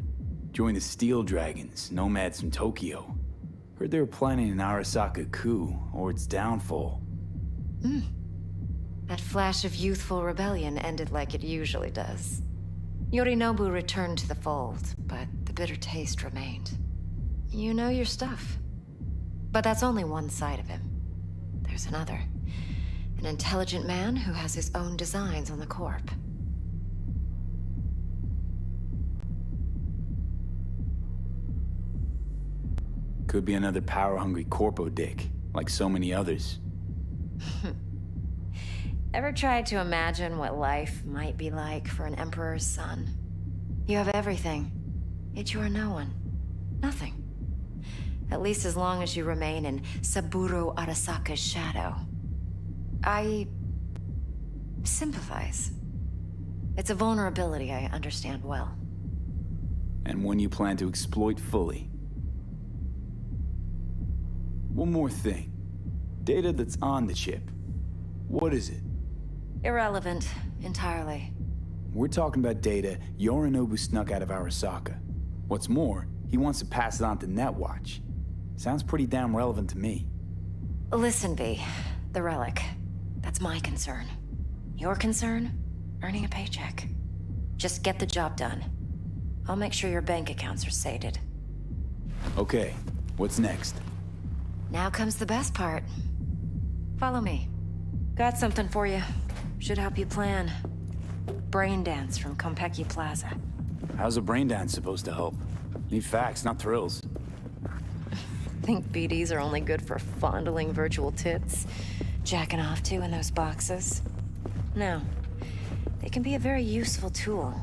Joined the Steel Dragons, nomads from Tokyo. Heard they were planning an Arasaka coup, or its downfall. That flash of youthful rebellion ended like it usually does. Yorinobu returned to the fold, but the bitter taste remained. You know your stuff. But that's only one side of him. There's another. An intelligent man who has his own designs on the Corp. Could be another power-hungry corpo dick, like so many others. Ever tried to imagine what life might be like for an emperor's son? You have everything, yet you are no one. Nothing. At least as long as you remain in Saburo Arasaka's shadow. I sympathize. It's a vulnerability I understand well. And one you plan to exploit fully. One more thing. Data that's on the chip. What is it? Irrelevant, entirely. We're talking about data Yorinobu snuck out of Arasaka. What's more, he wants to pass it on to Netwatch. Sounds pretty damn relevant to me. Listen, V. The relic. That's my concern. Your concern? Earning a paycheck. Just get the job done. I'll make sure your bank accounts are sated. Okay, what's next? Now comes the best part. Follow me. Got something for you. Should help you plan. Brain dance from Konpeki Plaza. How's a brain dance supposed to help? Need facts, not thrills. Think BDs are only good for fondling virtual tits? Jacking off to in those boxes? No. They can be a very useful tool.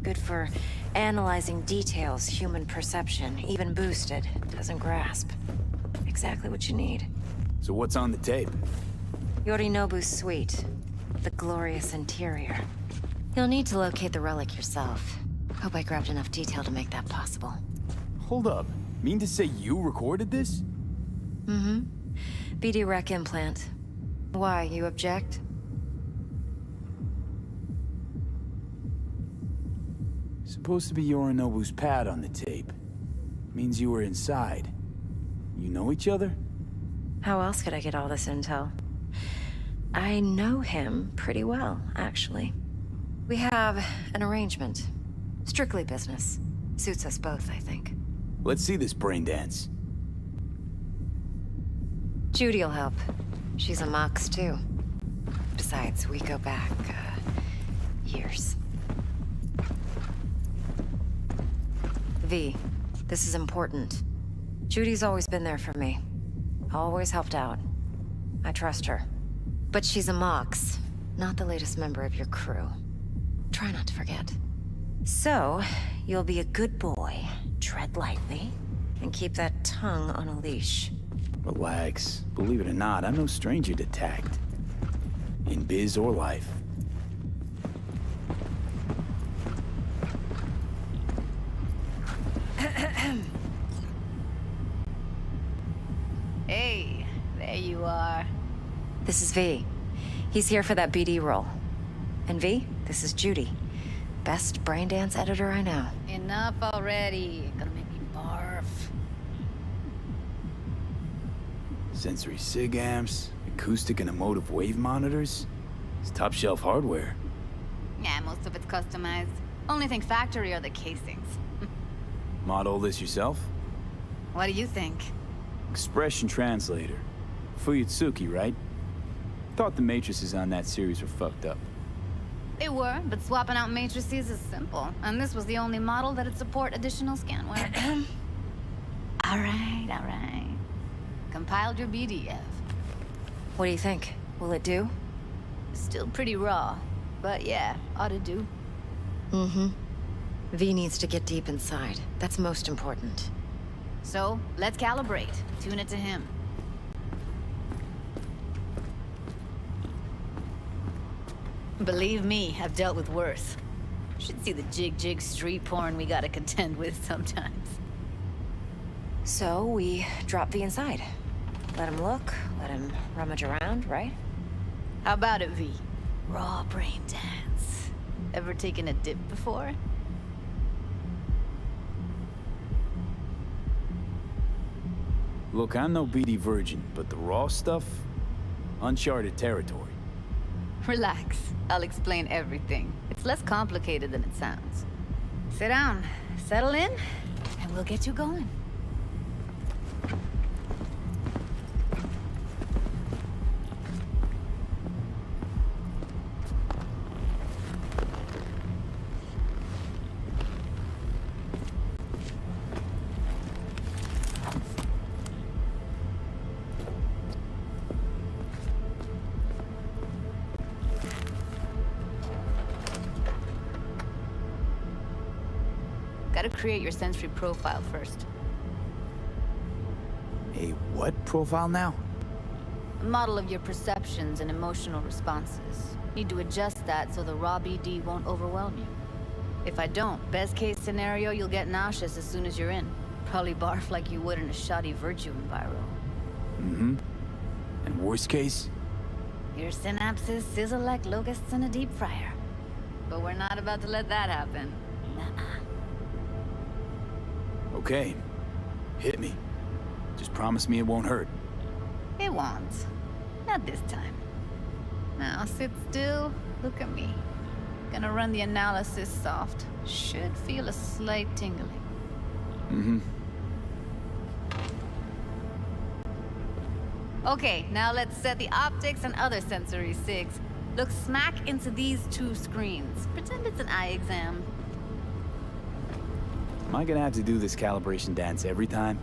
Good for analyzing details human perception, even boosted, doesn't grasp. Exactly what you need. So what's on the tape? Yorinobu's suite. The glorious interior. You'll need to locate the relic yourself. Hope I grabbed enough detail to make that possible. Hold up. Mean to say you recorded this? Mm-hmm. BD rec implant. Why, you object? Supposed to be Yorinobu's pad on the tape. Means you were inside. You know each other? How else could I get all this intel? I know him pretty well, actually. We have an arrangement. Strictly business. Suits us both, I think. Let's see this brain dance. Judy'll help. She's a Mox, too. Besides, we go back, years. V, this is important. Judy's always been there for me. Always helped out. I trust her. But she's a Mox, not the latest member of your crew. Try not to forget. So, you'll be a good boy, tread lightly, and keep that tongue on a leash. Relax. Believe it or not, I'm no stranger to tact. In biz or life. Hey, there you are. This is V. He's here for that BD role. And V, this is Judy. Best brain dance editor I know. Enough already. Gonna make me barf. Sensory sig amps, acoustic and emotive wave monitors. It's top shelf hardware. Yeah, most of it's customized. Only thing factory are the casings. Model this yourself? What do you think? Expression translator. Fuyutsuki, right? Thought the matrices on that series were fucked up. They were, but swapping out matrices is simple. And this was the only model that'd support additional scanware. All right, all right. compiled your BDF. What do you think? Will it do? Still pretty raw, but yeah, ought to do. Mm-hmm. V needs to get deep inside. That's most important. So, let's calibrate. Tune it to him. Believe me, I've dealt with worse. Should see the jig street porn we gotta contend with sometimes. So, we drop V inside. Let him look, let him rummage around, right? How about it, V? Raw brain dance. Ever taken a dip before? Look, I'm no BD virgin, but the raw stuff, uncharted territory. Relax. I'll explain everything. It's less complicated than it sounds. Sit down, settle in, and we'll get you going. Gotta create your sensory profile first. A what profile now? A model of your perceptions and emotional responses. Need to adjust that so the raw BD won't overwhelm you. If I don't, best case scenario, you'll get nauseous as soon as you're in. Probably barf like you would in a shoddy Virtue enviro. Mm-hmm. And worst case? Your synapses sizzle like locusts in a deep fryer. But we're not about to let that happen. Nuh-uh. Okay. Hit me. Just promise me it won't hurt. It won't. Not this time. Now sit still, look at me. Gonna run the analysis soft. Should feel a slight tingling. Mm-hmm. Okay, now let's set the optics and other sensory sigs. Look smack into these two screens. Pretend it's an eye exam. Am I gonna have to do this calibration dance every time?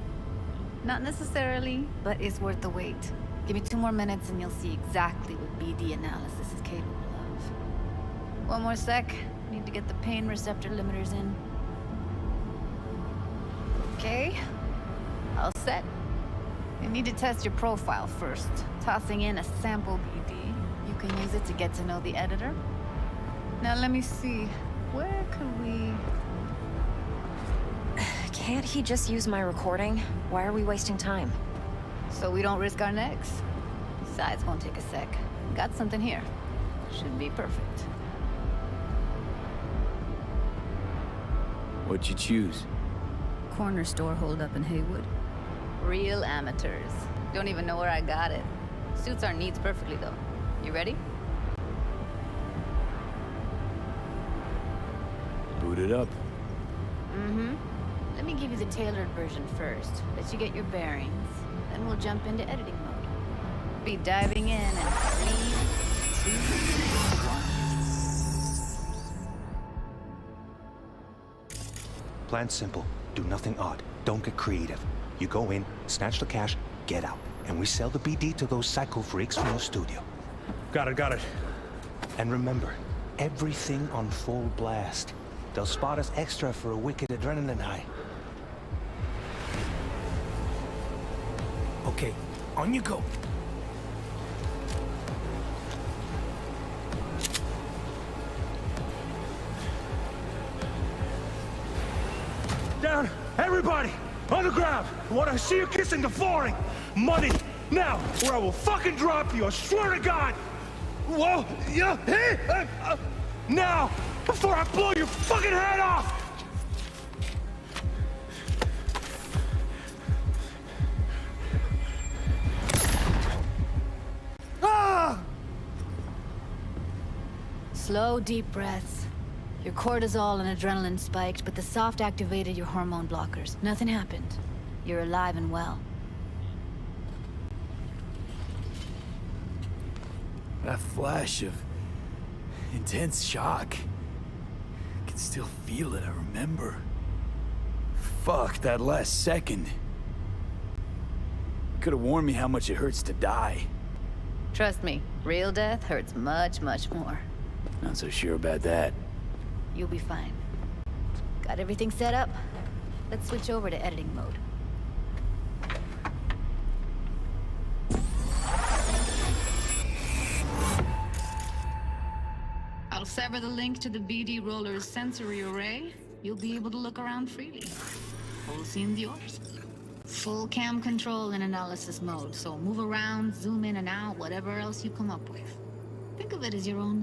Not necessarily, but it's worth the wait. Give me 2 more minutes and you'll see exactly what BD analysis is capable of. One more sec. Need to get the pain receptor limiters in. Okay. All set. You need to test your profile first. Tossing in a sample BD. You can use it to get to know the editor. Now let me see. Where could we... Can't he just use my recording? Why are we wasting time? So we don't risk our necks. Besides, won't take a sec. Got something here. Should be perfect. What'd you choose? Corner store holdup in Haywood. Real amateurs. Don't even know where I got it. Suits our needs perfectly, though. You ready? Boot it up. Mm-hmm. Let me give you the tailored version first. Let you get your bearings. Then we'll jump into editing mode. Be diving in in 3, 2, 1. Plan simple. Do nothing odd. Don't get creative. You go in, snatch the cash, get out. And we sell the BD to those psycho freaks from the studio. Got it. And remember, everything on full blast. They'll spot us extra for a wicked adrenaline high. Okay, on you go. Down, everybody, on the ground. I want to see you kissing the flooring. Money, now, or I will fucking drop you. I swear to God. Whoa, yeah, hey, now, before I blow your fucking head off. Slow, deep breaths. Your cortisol and adrenaline spiked, but the soft activated your hormone blockers. Nothing happened. You're alive and well. That flash of intense shock. I can still feel it, I remember. Fuck, that last second. Could have warned me how much it hurts to die. Trust me, real death hurts much, much more. Not so sure about that. You'll be fine. Got everything set up? Let's switch over to editing mode. I'll sever the link to the BD Roller's sensory array. You'll be able to look around freely. Whole scene's yours. Full cam control in analysis mode, so move around, zoom in and out, whatever else you come up with. Think of it as your own.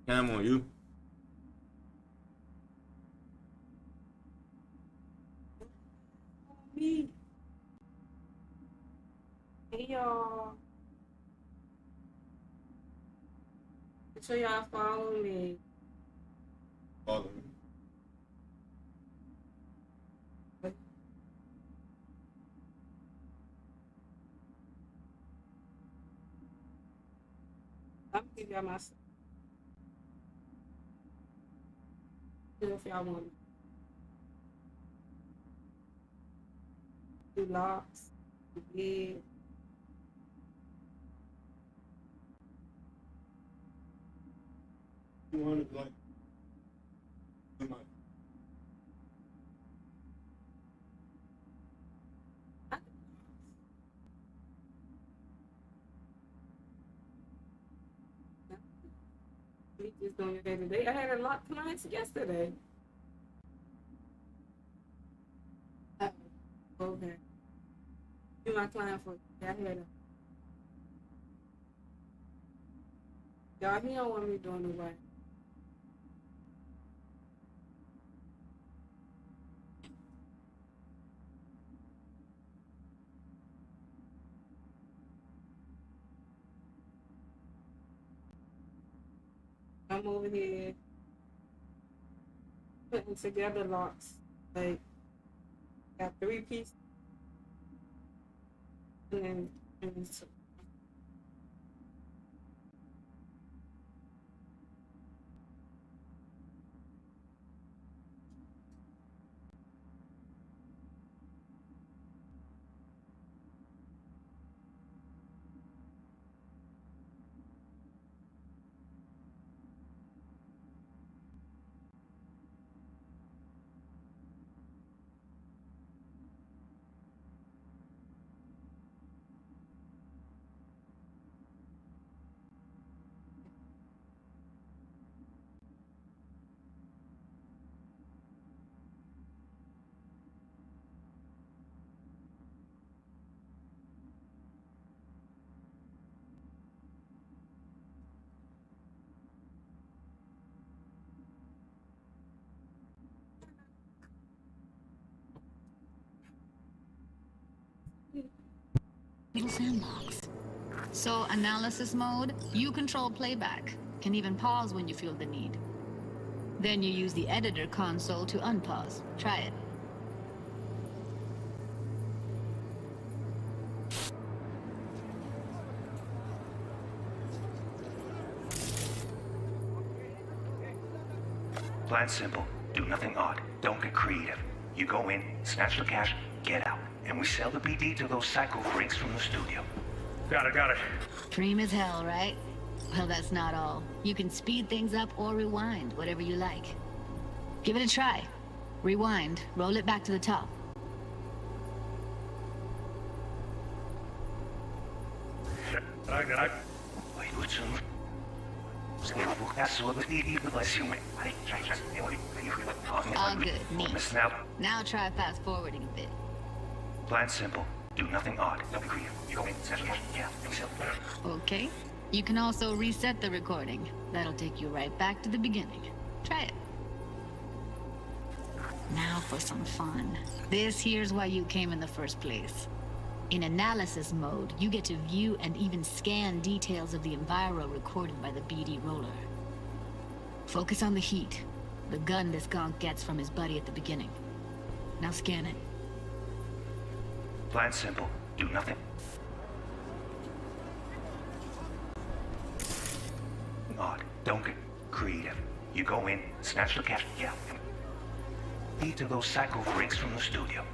Cam on you. Me. Hey y'all. Make sure y'all follow me. Follow me. I'm gonna give y'all my stuff. If y'all want do locks, bed. You want it like come on. We just doing your day to day. I had a lot of clients yesterday. Okay. You my client for I had a y'all he don't want me doing the right. I'm over here putting together locks. Like, got 3 pieces. And so Little sandbox. So, analysis mode, you control playback. Can even pause when you feel the need. Then you use the editor console to unpause. Try it. Plan simple. Do nothing odd. Don't get creative. You go in, snatch the cash, get out. And we sell the BD to those psycho freaks from the studio. Got it. Dream as hell, right? Well, that's not all. You can speed things up or rewind, whatever you like. Give it a try. Rewind, roll it back to the top. All good, neat. Now try fast forwarding a bit. Plan simple. Do nothing odd. Don't be creative. You go in, snatch the cash, get out. And we sell the Okay. You can also reset the recording. That'll take you right back to the beginning. Try it. Now for some fun. This here's why you came in the first place. In analysis mode, you get to view and even scan details of the enviro recorded by the BD roller. Focus on the heat, the gun this gonk gets from his buddy at the beginning. Now scan it. Plan simple. Do nothing odd. Don't get creative. You go in, snatch the cash, get out. Lead to those psycho freaks from the studio.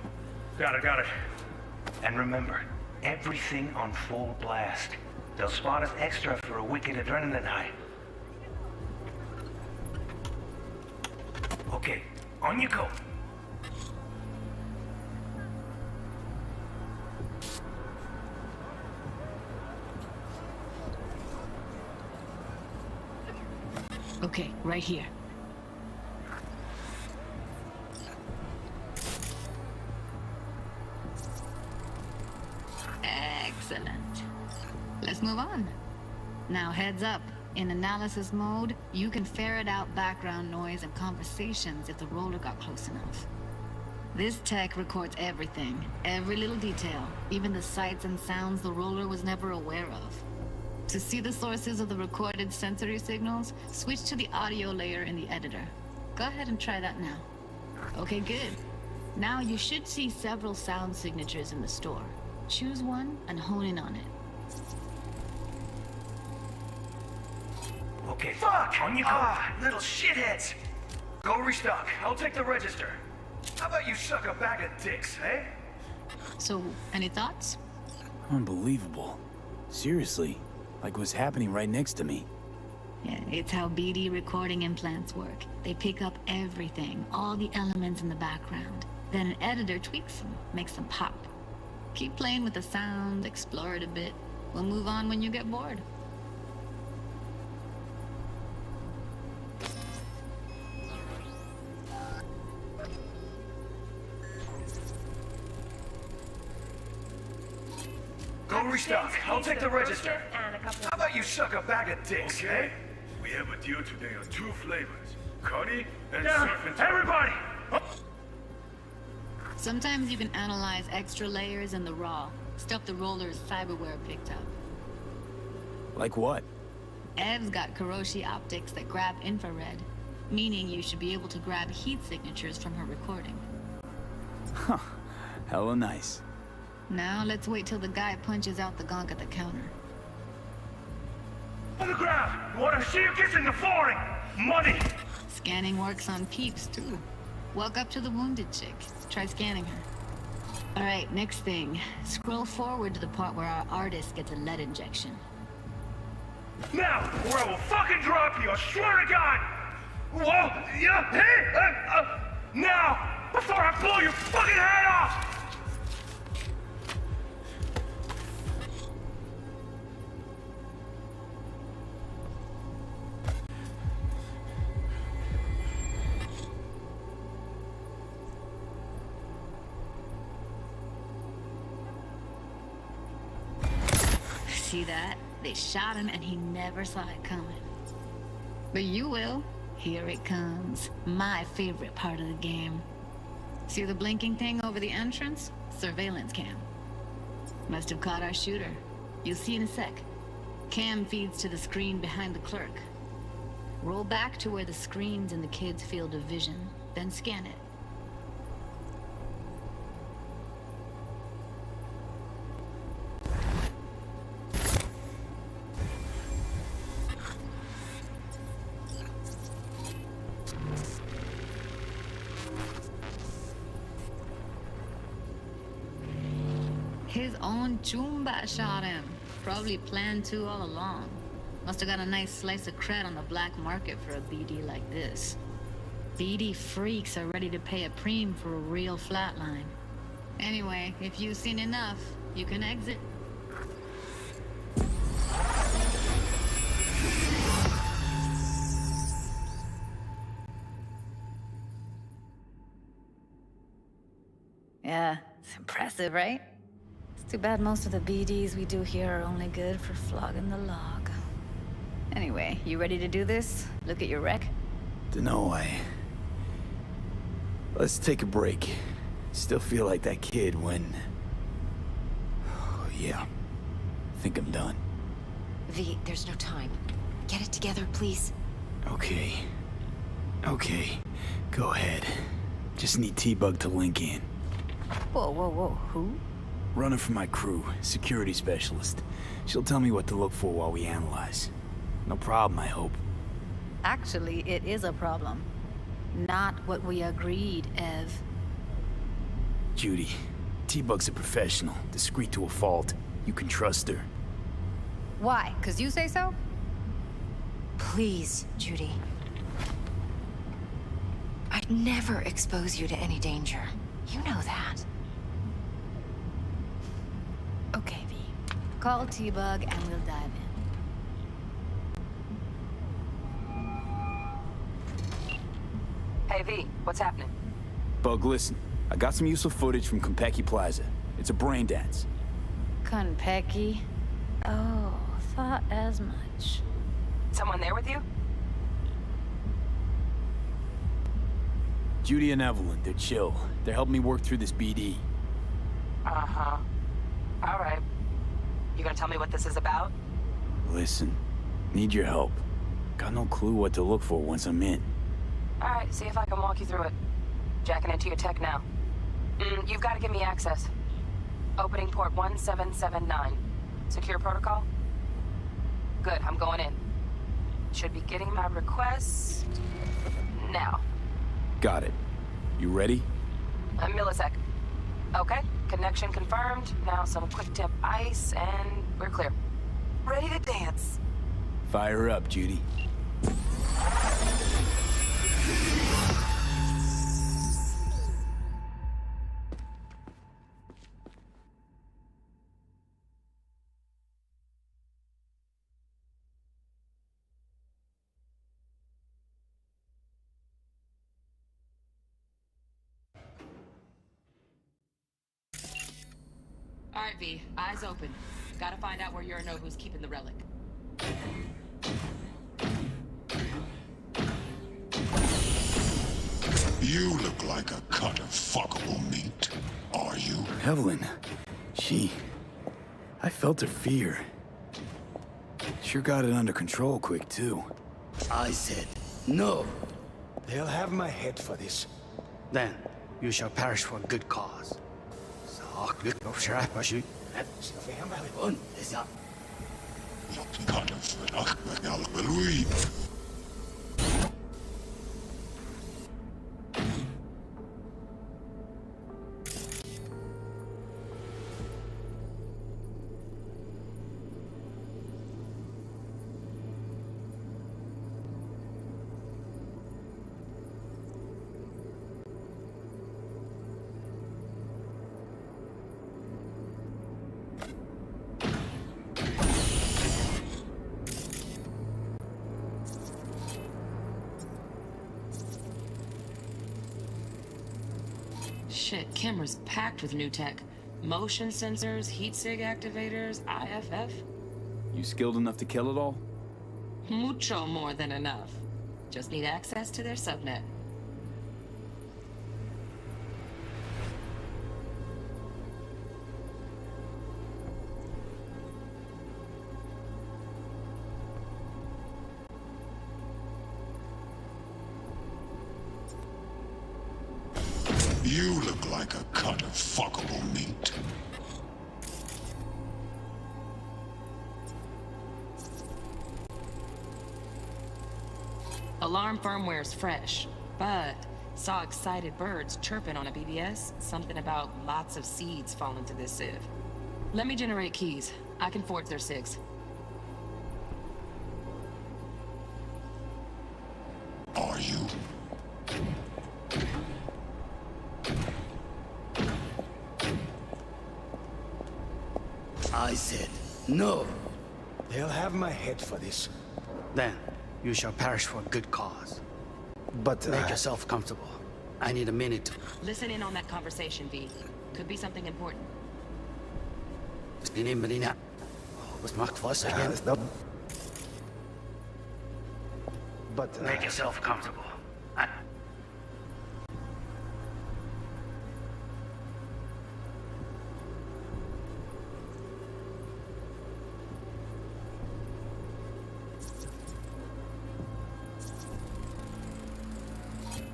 Got it. And remember, everything on full blast. They'll spot us extra for a wicked adrenaline high. Okay, on you go. Okay, right here. Excellent. Let's move on. Now heads up. In analysis mode, you can ferret out background noise and conversations if the roller got close enough. This tech records everything, every little detail, even the sights and sounds the roller was never aware of. To see the sources of the recorded sensory signals, switch to the audio layer in the editor. Go ahead and try that now. Okay, good. Now you should see several sound signatures in the store. Choose one and hone in on it. Okay, fuck! On you go! Little shitheads! Go restock. I'll take the register. How about you suck a bag of dicks, eh? So, any thoughts? Unbelievable. Seriously. Like what's happening right next to me. Yeah, it's how BD recording implants work. They pick up everything, all the elements in the background. Then an editor tweaks them, makes them pop. Keep playing with the sound, explore it a bit. We'll move on when you get bored. Go restock. I'll take the register. How about you suck a bag of dicks, Okay. eh? We have a deal today on 2 flavors. Curry and Down! surf and Everybody! Sometimes you can analyze extra layers in the raw, stuff the roller's cyberware picked up. Like what? Ev's got Kiroshi optics that grab infrared, meaning you should be able to grab heat signatures from her recording. Huh. Hella nice. Now let's wait till the guy punches out the gonk at the counter. On the ground! You wanna see you kissing the flooring! Money! Scanning works on peeps, too. Walk up to the wounded chick. Try scanning her. Alright, next thing. Scroll forward to the part where our artist gets a lead injection. Now, or I will fucking drop you, I swear to God! Whoa! Yeah! Hey! Now! Before I blow your fucking head off! See that? They shot him and he never saw it coming. But you will. Here it comes. My favorite part of the game. See the blinking thing over the entrance? Surveillance cam. Must have caught our shooter. You'll see in a sec. Cam feeds to the screen behind the clerk. Roll back to where the screen's in the kid's field of vision, then scan it. His own Chumba shot him. Probably planned to all along. Must have got a nice slice of cred on the black market for a BD like this. BD freaks are ready to pay a preem for a real flatline. Anyway, if you've seen enough, you can exit. Yeah, it's impressive, right? It's too bad most of the BDs we do here are only good for flogging the log. Anyway, you ready to do this? Look at your rec? Dunno, Let's take a break. Still feel like that kid when... Oh, yeah. Think I'm done. V, there's no time. Get it together, please. Okay. Okay. Go ahead. Just need T-Bug to link in. Whoa, whoa, whoa. Who? Runner for my crew. Security specialist. She'll tell me what to look for while we analyze. No problem, I hope. Actually, it is a problem. Not what we agreed, Ev. Judy, T-Bug's a professional, discreet to a fault. You can trust her. Why? 'Cause you say so? Please, Judy. I'd never expose you to any danger. You know that. Okay, V. Call T-Bug and we'll dive in. Hey, V, what's happening? Bug, listen. I got some useful footage from Konpeki Plaza. It's a brain dance. Konpeki? Oh, thought as much. Someone there with you? Judy and Evelyn, they're chill. They're helping me work through this BD. Uh-huh. All right. You gonna tell me what this is about? Listen, need your help. Got no clue what to look for once I'm in. All right, see if I can walk you through it. Jacking into your tech now. You've got to give me access. Opening port 1779. Secure protocol? Good, I'm going in. Should be getting my request now. Got it. You ready? A millisec. Okay, connection confirmed. Now some quick tip ice, and we're clear. Ready to dance. Fire up, Judy. All right, V. Eyes open. Gotta find out where Yorinobu's keeping the relic. You look like a cut of fuckable meat. Are you? Evelyn. I felt her fear. Sure got it under control quick, too. I said no. They'll have my head for this. Then you shall perish for a good cause. Shit, camera's packed with new tech. Motion sensors, heat sig activators, IFF. You skilled enough to kill it all? Mucho more than enough. Just need access to their subnet. You look like a cut of fuckable meat. Alarm firmware's fresh, but saw excited birds chirping on a BBS. Something about lots of seeds falling to this sieve. Let me generate keys. I can forge their SIGs. Are you? I said no. They'll have my head for this. Then you shall perish for a good cause. But, Make yourself comfortable. I need a minute to... Listen in on that conversation, V. Could be something important. But, Make yourself comfortable.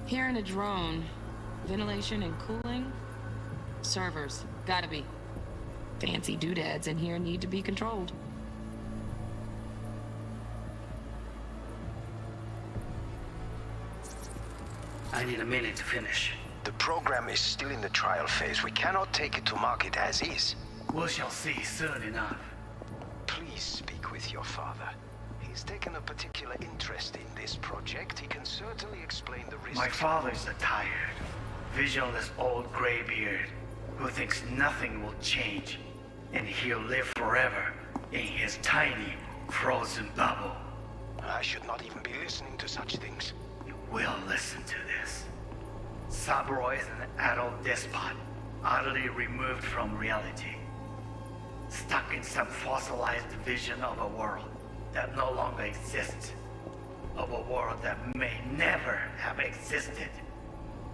Hearing a drone. Ventilation and cooling? Servers. Gotta be. Fancy doodads in here need to be controlled. I need a minute to finish. the program is still in the trial phase. We cannot take it to market as is. We shall see soon enough. Please speak with your father. He's taken a particular interest in this project. He can certainly explain the risks. My father's a tired, visionless old graybeard who thinks nothing will change, and he'll live forever in his tiny, frozen bubble. I should not even be listening to such things. You will listen to this. Saburo is an adult despot, utterly removed from reality. Stuck in some fossilized vision of a world that no longer exists. Of a world that may never have existed.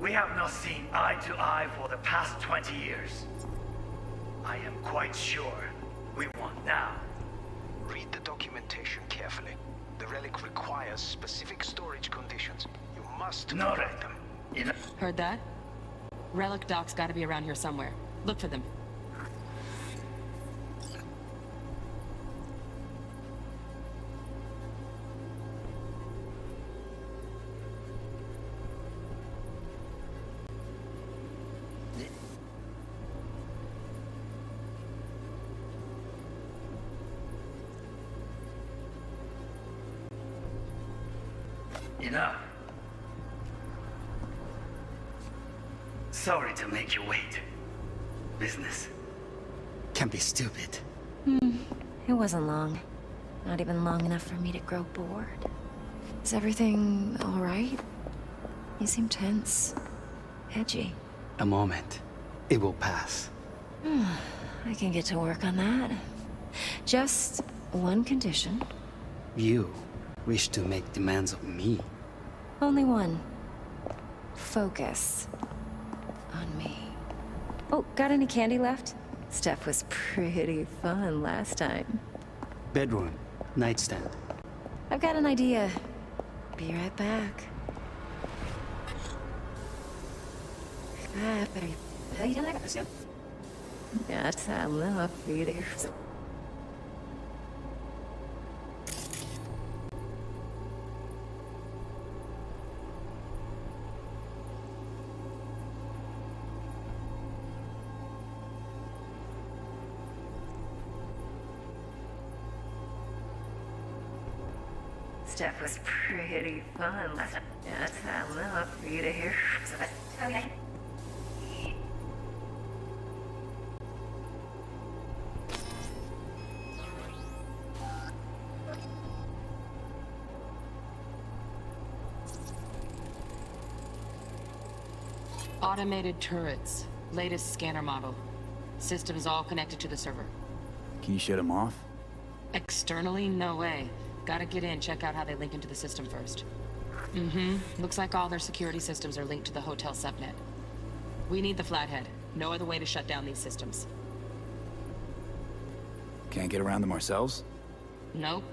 We have not seen eye to eye for the past 20 years. I am quite sure we won't now. Read the documentation carefully. The relic requires specific storage conditions. You must provide them. Heard that? Relic doc's gotta be around here somewhere. Look for them. Enough. Sorry to make you wait. Business can be stupid. It wasn't long. Not even long enough for me to grow bored. Is everything all right? You seem tense. Edgy. A moment. It will pass. I can get to work on that. Just one condition. You wish to make demands of me. Only one. Focus on me. Oh, got any candy left? Stuff was pretty fun last time. Bedroom. Nightstand. I've got an idea. Be right back. That's I love you. Stuff was pretty fun last time. That's I love for you to hear. Okay. Automated turrets. Latest scanner model. Systems all connected to the server. Can you shut them off? Externally, no way. Gotta get in, check out how they link into the system first. Looks like all their security systems are linked to the hotel subnet. We need the Flathead. No other way to shut down these systems. Can't get around them ourselves? Nope.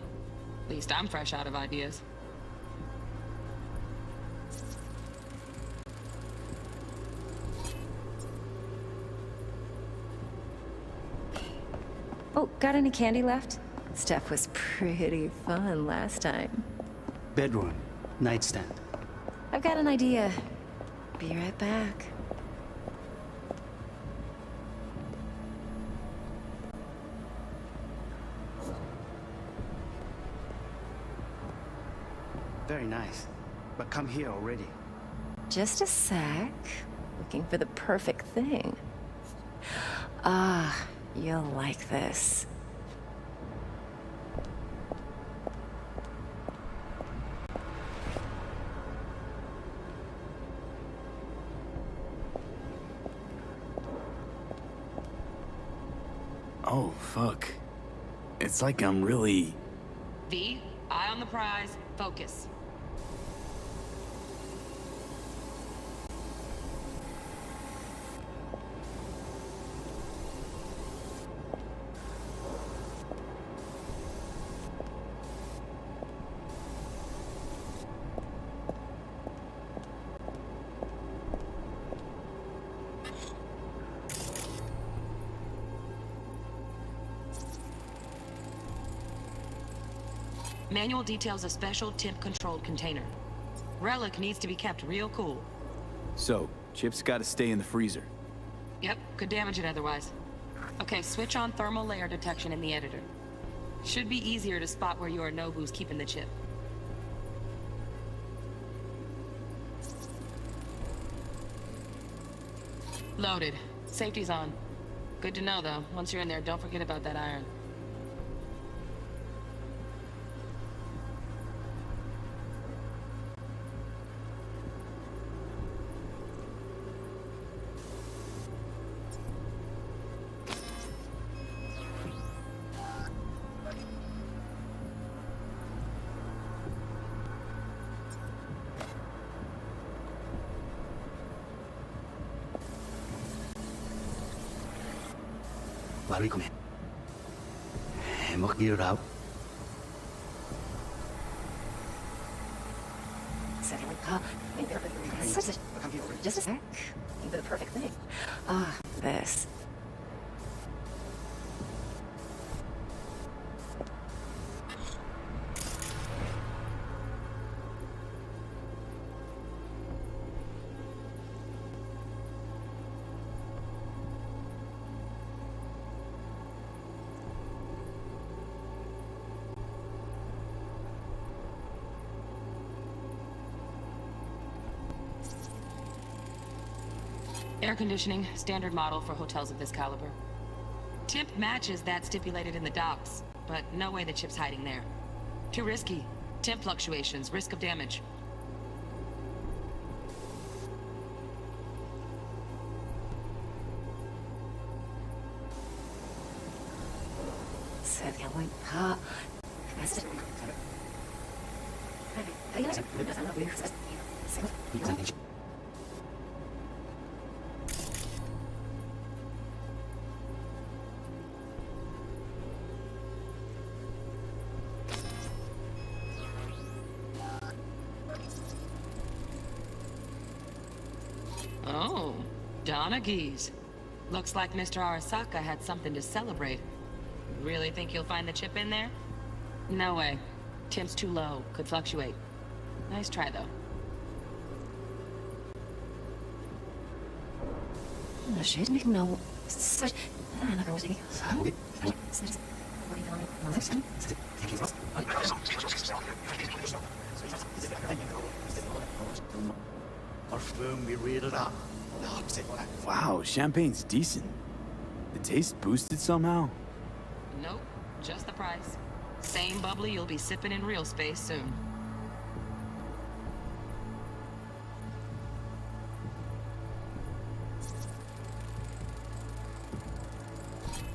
At least I'm fresh out of ideas. Oh, got any candy left? Stuff was pretty fun last time. Bedroom. Nightstand. I've got an idea. Be right back. Very nice. But come here already. Just a sec. Looking for the perfect thing. Ah, you'll like this. Oh, fuck. It's like I'm really... V, eye on the prize, focus. Manual details a special temp-controlled container. Relic needs to be kept real cool. So, Chip's gotta stay in the freezer. Yep, could damage it otherwise. Okay, switch on thermal layer detection in the editor. Should be easier to spot where Yorinobu's keeping the chip. Loaded. Safety's on. Good to know, though. Once you're in there, don't forget about that iron. Get out. Just a sec. The perfect thing. Ah, this. Air conditioning, standard model for hotels of this caliber. Temp matches that stipulated in the docs, but no way the chip's hiding there. Too risky. Temp fluctuations, risk of damage. Donna Geese. Looks like Mr. Arasaka had something to celebrate. Really think you'll find the chip in there? No way. Temp's too low. Could fluctuate. Nice try, though. Wow, champagne's decent. The taste boosted somehow? Nope, just the price. Same bubbly you'll be sipping in real space soon.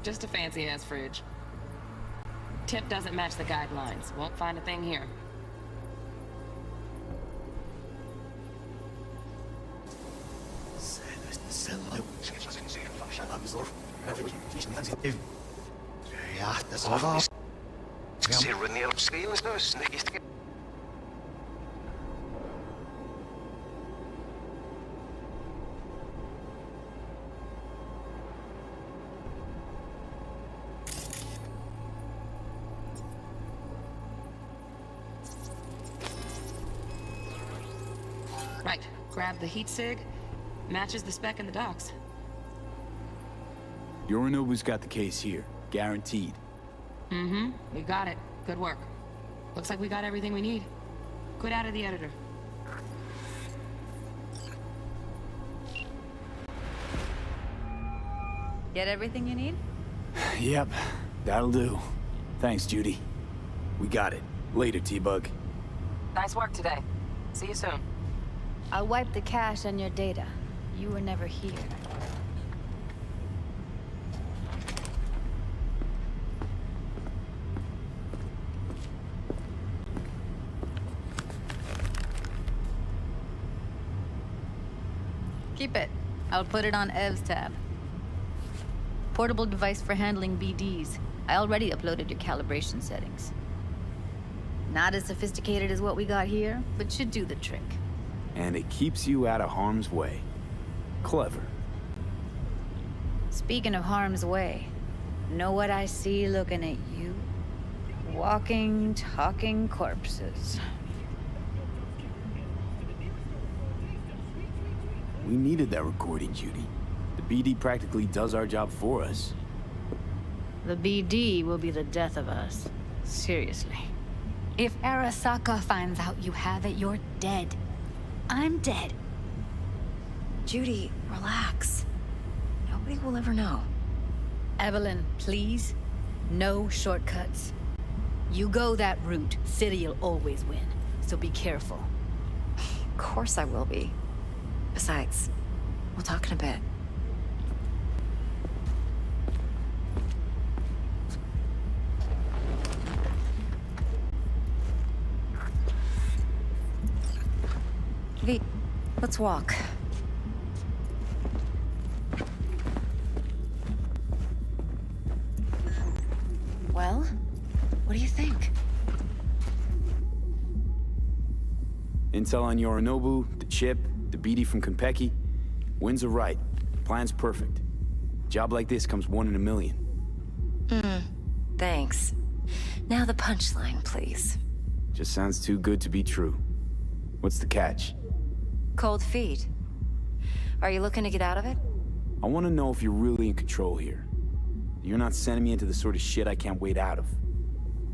Just a fancy-ass fridge. Tip doesn't match the guidelines. Won't find a thing here. Right, grab the heat sig. Matches the spec in the docs. Yorinobu's got the case here, guaranteed. Mm-hmm, we got it. Good work. Looks like we got everything we need. Good out of the editor. Get everything you need? Yep, that'll do. Thanks, Judy. We got it. Later, T-Bug. Nice work today. See you soon. I'll wipe the cache on your data. You were never here. Keep it. I'll put it on Ev's tab. Portable device for handling BDs. I already uploaded your calibration settings. Not as sophisticated as what we got here, but should do the trick. And it keeps you out of harm's way. Clever. Speaking of harm's way, know what I see looking at you? Walking, talking corpses. We needed that recording, Judy. The BD practically does our job for us. The BD will be the death of us. Seriously. If Arasaka finds out you have it, you're dead. I'm dead. Judy, relax. Nobody will ever know. Evelyn, please. No shortcuts. You go that route, City'll always win. So be careful. Of course I will be. Besides, we'll talk in a bit. V, let's walk. Well, what do you think? Intel on Yorinobu, the chip, the BD from Konpeki. Winds are right. Plan's perfect. Job like this comes 1 in a million. Thanks. Now the punchline, please. Just sounds too good to be true. What's the catch? Cold feet. Are you looking to get out of it? I want to know if you're really in control here. You're not sending me into the sort of shit I can't wait out of.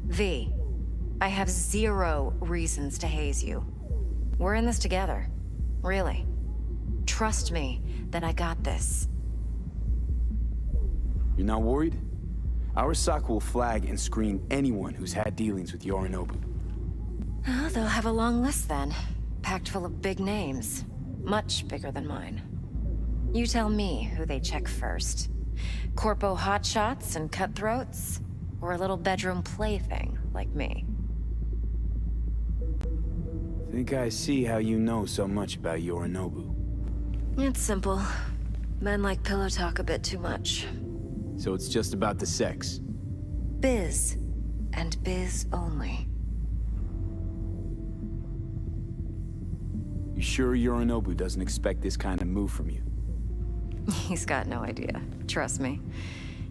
V, I have 0 reasons to haze you. We're in this together. Really. Trust me that I got this. You're not worried? Arasaka will flag and screen anyone who's had dealings with Yorinobu. Oh, they'll have a long list then. Packed full of big names. Much bigger than mine. You tell me who they check first. Corpo hotshots and cutthroats? Or a little bedroom plaything like me? Think I see how you know so much about Yorinobu. It's simple. Men like pillow talk a bit too much. So it's just about the sex? Biz. And biz only. You sure Yorinobu doesn't expect this kind of move from you? He's got no idea. Trust me.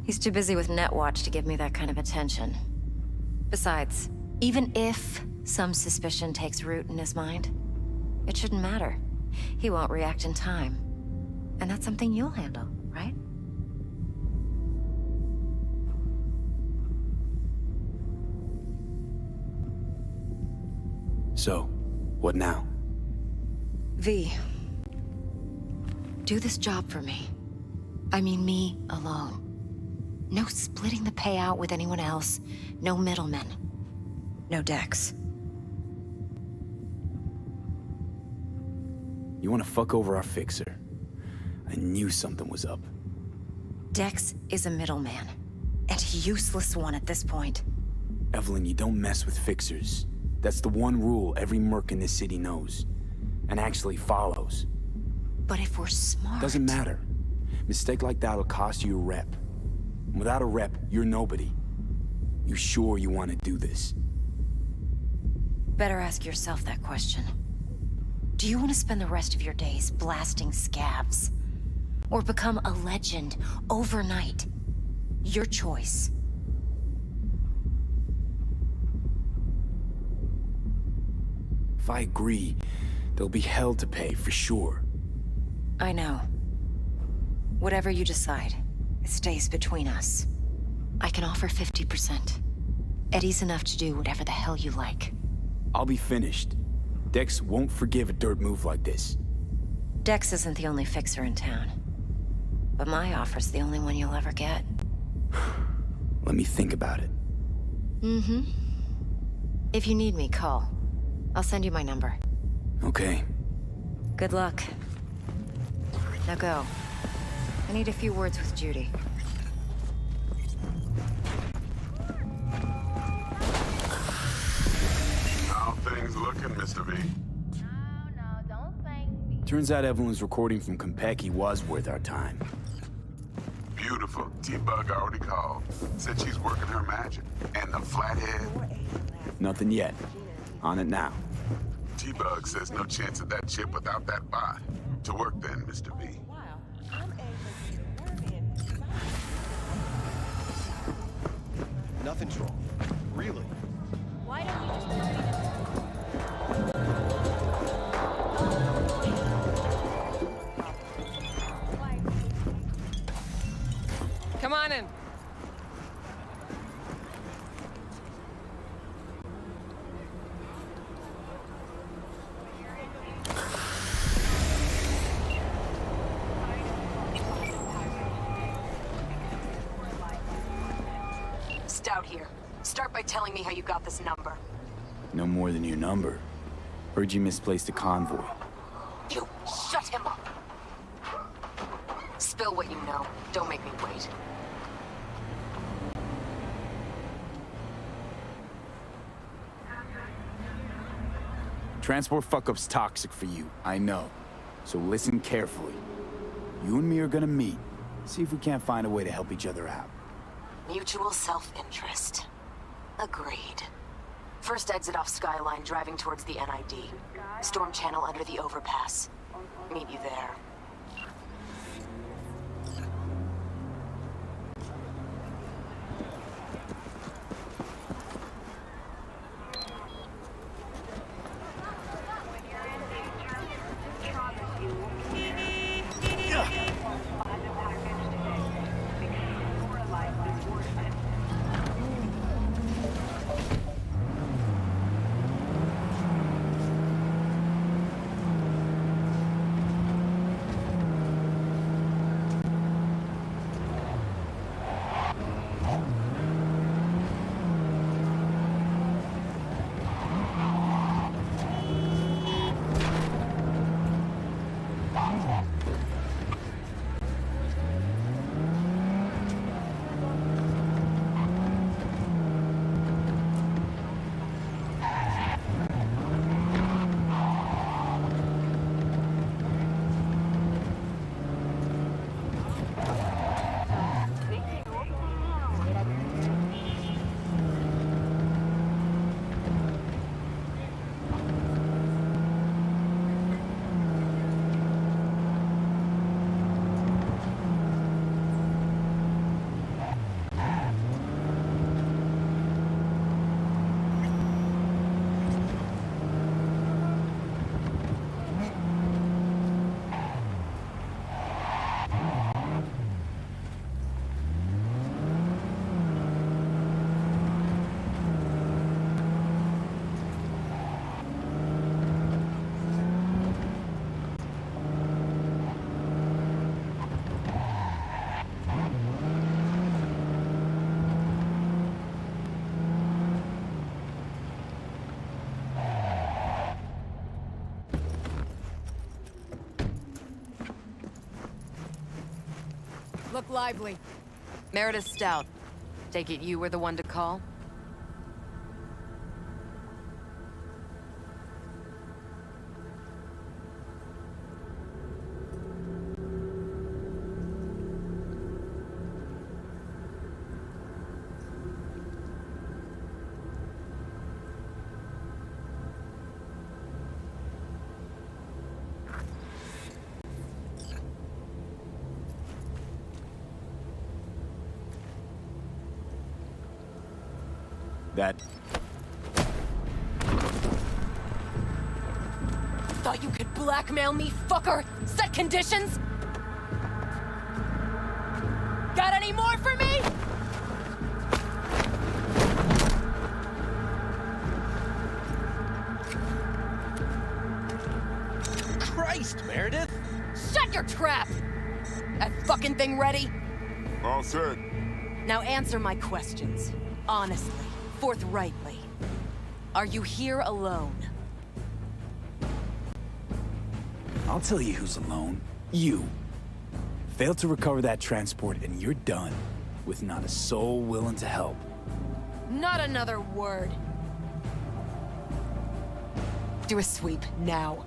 He's too busy with Netwatch to give me that kind of attention. Besides, even if some suspicion takes root in his mind, it shouldn't matter. He won't react in time. And that's something you'll handle, right? So, what now? V, do this job for me. I mean me alone. No splitting the payout with anyone else. No middlemen. No Dex. You want to fuck over our fixer? I knew something was up. Dex is a middleman. And a useless one at this point. Evelyn, you don't mess with fixers. That's the one rule every merc in this city knows. And actually follows. But if we're smart... Doesn't matter. Mistake like that'll cost you a rep. Without a rep, you're nobody. You sure you want to do this? Better ask yourself that question. Do you want to spend the rest of your days blasting scabs? Or become a legend overnight? Your choice. If I agree, there'll be hell to pay for sure. I know. Whatever you decide, it stays between us. I can offer 50%. Eddie's enough to do whatever the hell you like. I'll be finished. Dex won't forgive a dirt move like this. Dex isn't the only fixer in town. But my offer's the only one you'll ever get. Let me think about it. Mm-hmm. If you need me, call. I'll send you my number. Okay. Good luck. Now go. I need a few words with Judy. How things looking, Mr. V? Turns out Evelyn's recording from Konpeki was worth our time. Beautiful. T-Bug already called. Said she's working her magic. And the flathead? Nothing yet. On it now. T-Bug says no chance of that chip without that bot. To work then, Mr. V. Nothing's wrong. Really. Why don't you just tell me Come on in. Stout here. Start by telling me how you got this number. No more than your number. Heard you misplaced a convoy. You shut him up. Spill what you know. Don't make me wait. Transport fuck-up's toxic for you, I know. So listen carefully. You and me are gonna meet. See if we can't find a way to help each other out. Mutual self-interest. Agreed. First exit off Skyline, driving towards the NID. Storm channel under the overpass. Meet you there. look lively. Meredith Stout. Take it you were the one to call? That... Thought you could blackmail me, fucker? Set conditions? Got any more for me? Christ, Meredith! Shut your trap! That fucking thing ready? All set. Now answer my questions. Honestly, forthrightly. Are you here alone? I'll tell you who's alone. You. Failed to recover that transport and you're done. With not a soul willing to help. Not another word. Do a sweep, now.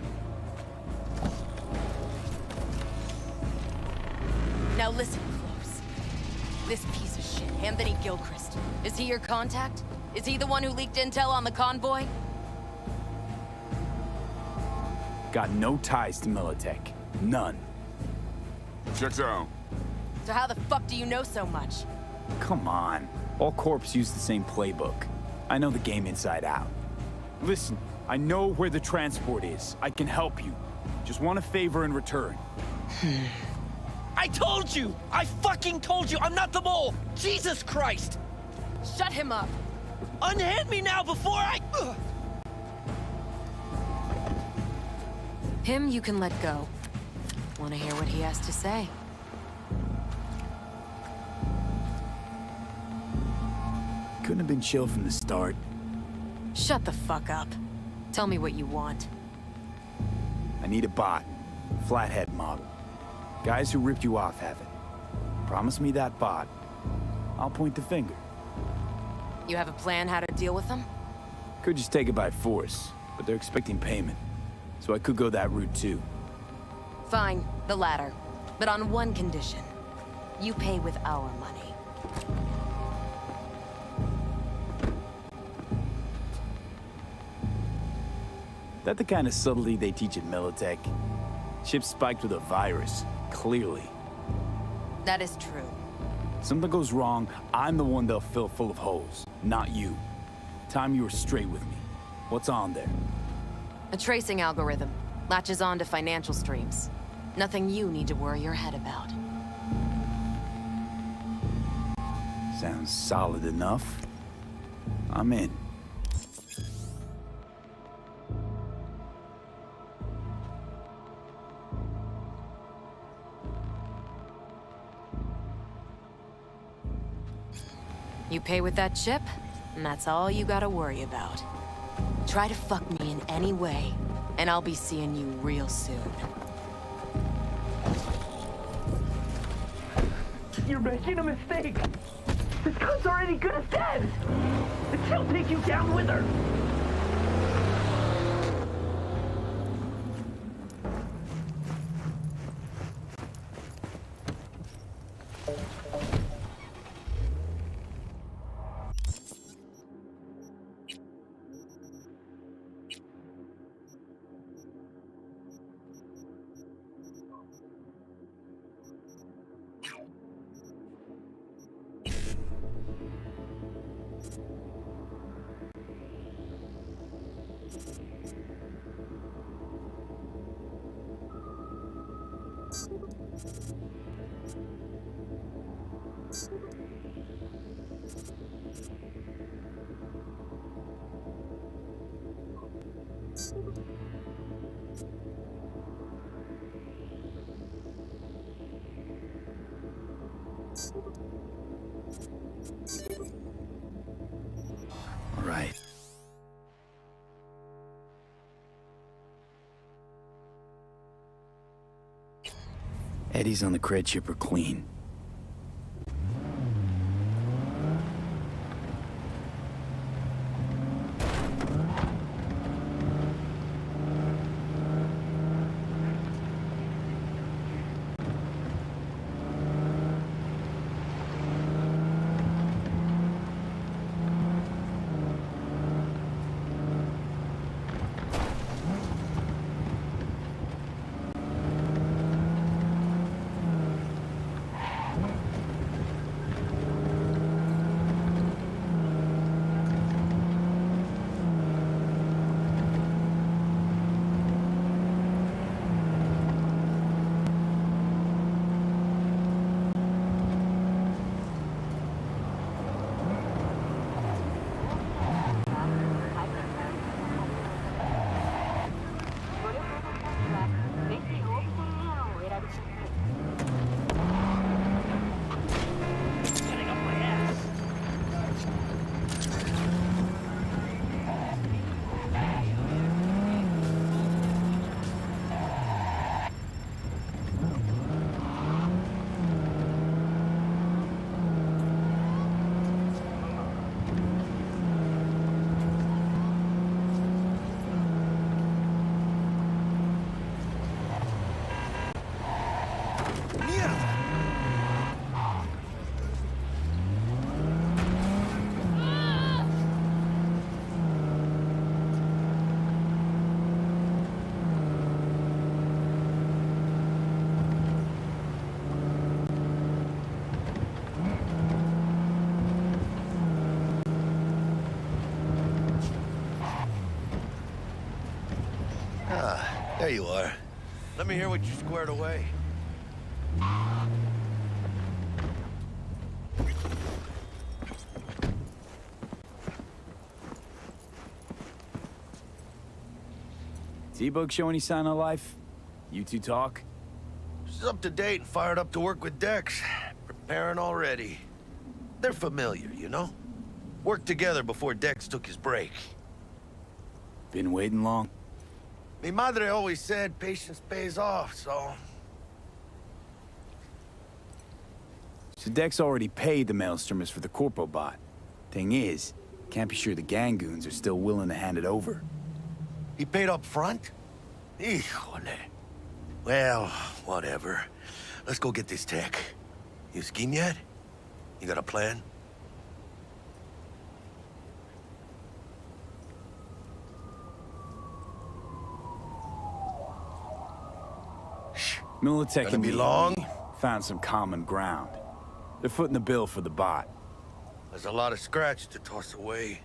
Now listen close. This piece of shit, Anthony Gilchrist. Is he your contact? Is he the one who leaked intel on the convoy? Got no ties to Militech. None. Checks out. So how the fuck do you know so much? Come on. All corps use the same playbook. I know the game inside out. Listen, I know where the transport is. I can help you. Just want a favor in return. I told you! I fucking told you! I'm not the mole! Jesus Christ! Shut him up! Unhand me now before I... Ugh. Him you can let go. Want to hear what he has to say? Couldn't have been chill from the start. Shut the fuck up. Tell me what you want. I need a bot. Flathead model. Guys who ripped you off have it. Promise me that bot. I'll point the finger. You have a plan how to deal with them? Could just take it by force, but they're expecting payment. So I could go that route too. Fine, the latter. But on one condition. You pay with our money. That the kind of subtlety they teach at Militech? Ship spiked with a virus, clearly. That is true. Something goes wrong, I'm the one they'll fill full of holes, not you. Time you were straight with me. What's on there? A tracing algorithm. Latches on to financial streams. Nothing you need to worry your head about. Sounds solid enough. I'm in. You pay with that chip, and that's all you gotta worry about. Try to fuck me in any way, and I'll be seeing you real soon. You're making a mistake. This cunt's already good as dead. And she'll take you down with her. All right. Eddie's on the cred chipper clean. There you are. Let me hear what you squared away. T-Bug show any sign of life? You two talk? She's up to date and fired up to work with Dex. Preparing already. They're familiar, you know? Worked together before Dex took his break. Been waiting long? Mi madre always said patience pays off, so... So Dex already paid the Maelstromers for the Corpo bot. Thing is, can't be sure the Gangoons are still willing to hand it over. He paid up front? Híjole. Well, whatever. Let's go get this tech. You scheme yet? You got a plan? Militech Gonna and be me long? found some common ground. They're footing the bill for the bot. There's a lot of scratch to toss away.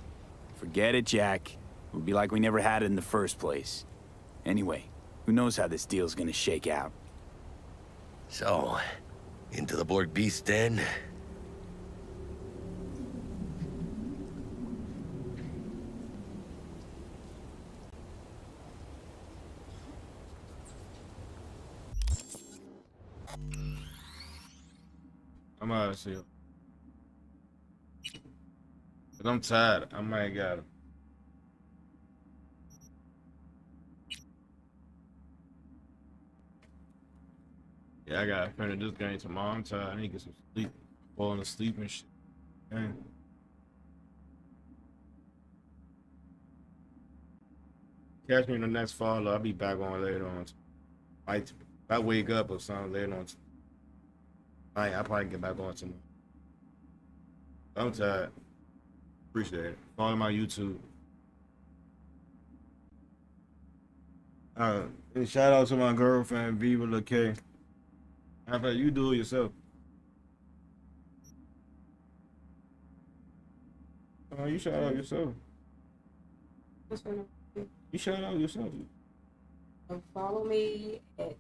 Forget it, Jack. It would be like we never had it in the first place. Anyway, who knows how this deal's gonna shake out. So, into the Borg Beast Den? I'm out of here. But I'm tired. I might got him. Yeah, I gotta finish this game tomorrow. I'm tired. I need to get some sleep. Falling asleep and shit. Dang. Catch me in the next follow. I'll be back on later on. If I wake up or something later on. I'll probably get back on tomorrow. I'm tired. Appreciate it. Follow my YouTube. And shout out to my girlfriend, Viva La K. How about you do it yourself? Oh, you shout out yourself. What's going on? You shout out yourself. Follow me at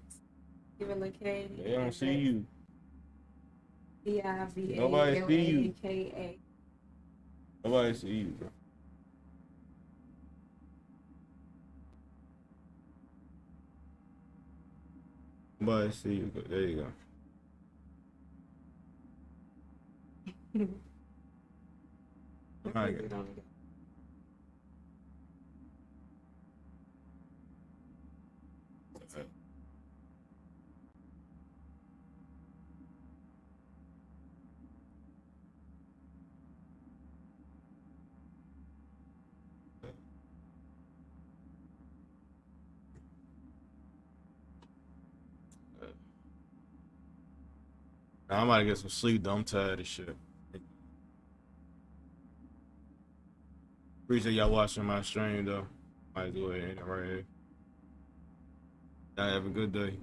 Viva La K. They don't see you. Viva Nobody see you. LAKA. Nobody see you, bro. Nobody see you. There you go. All right. Now, I'm about to get some sleep though. I'm tired of shit. Appreciate y'all watching my stream though. Might do it right here. Y'all have a good day.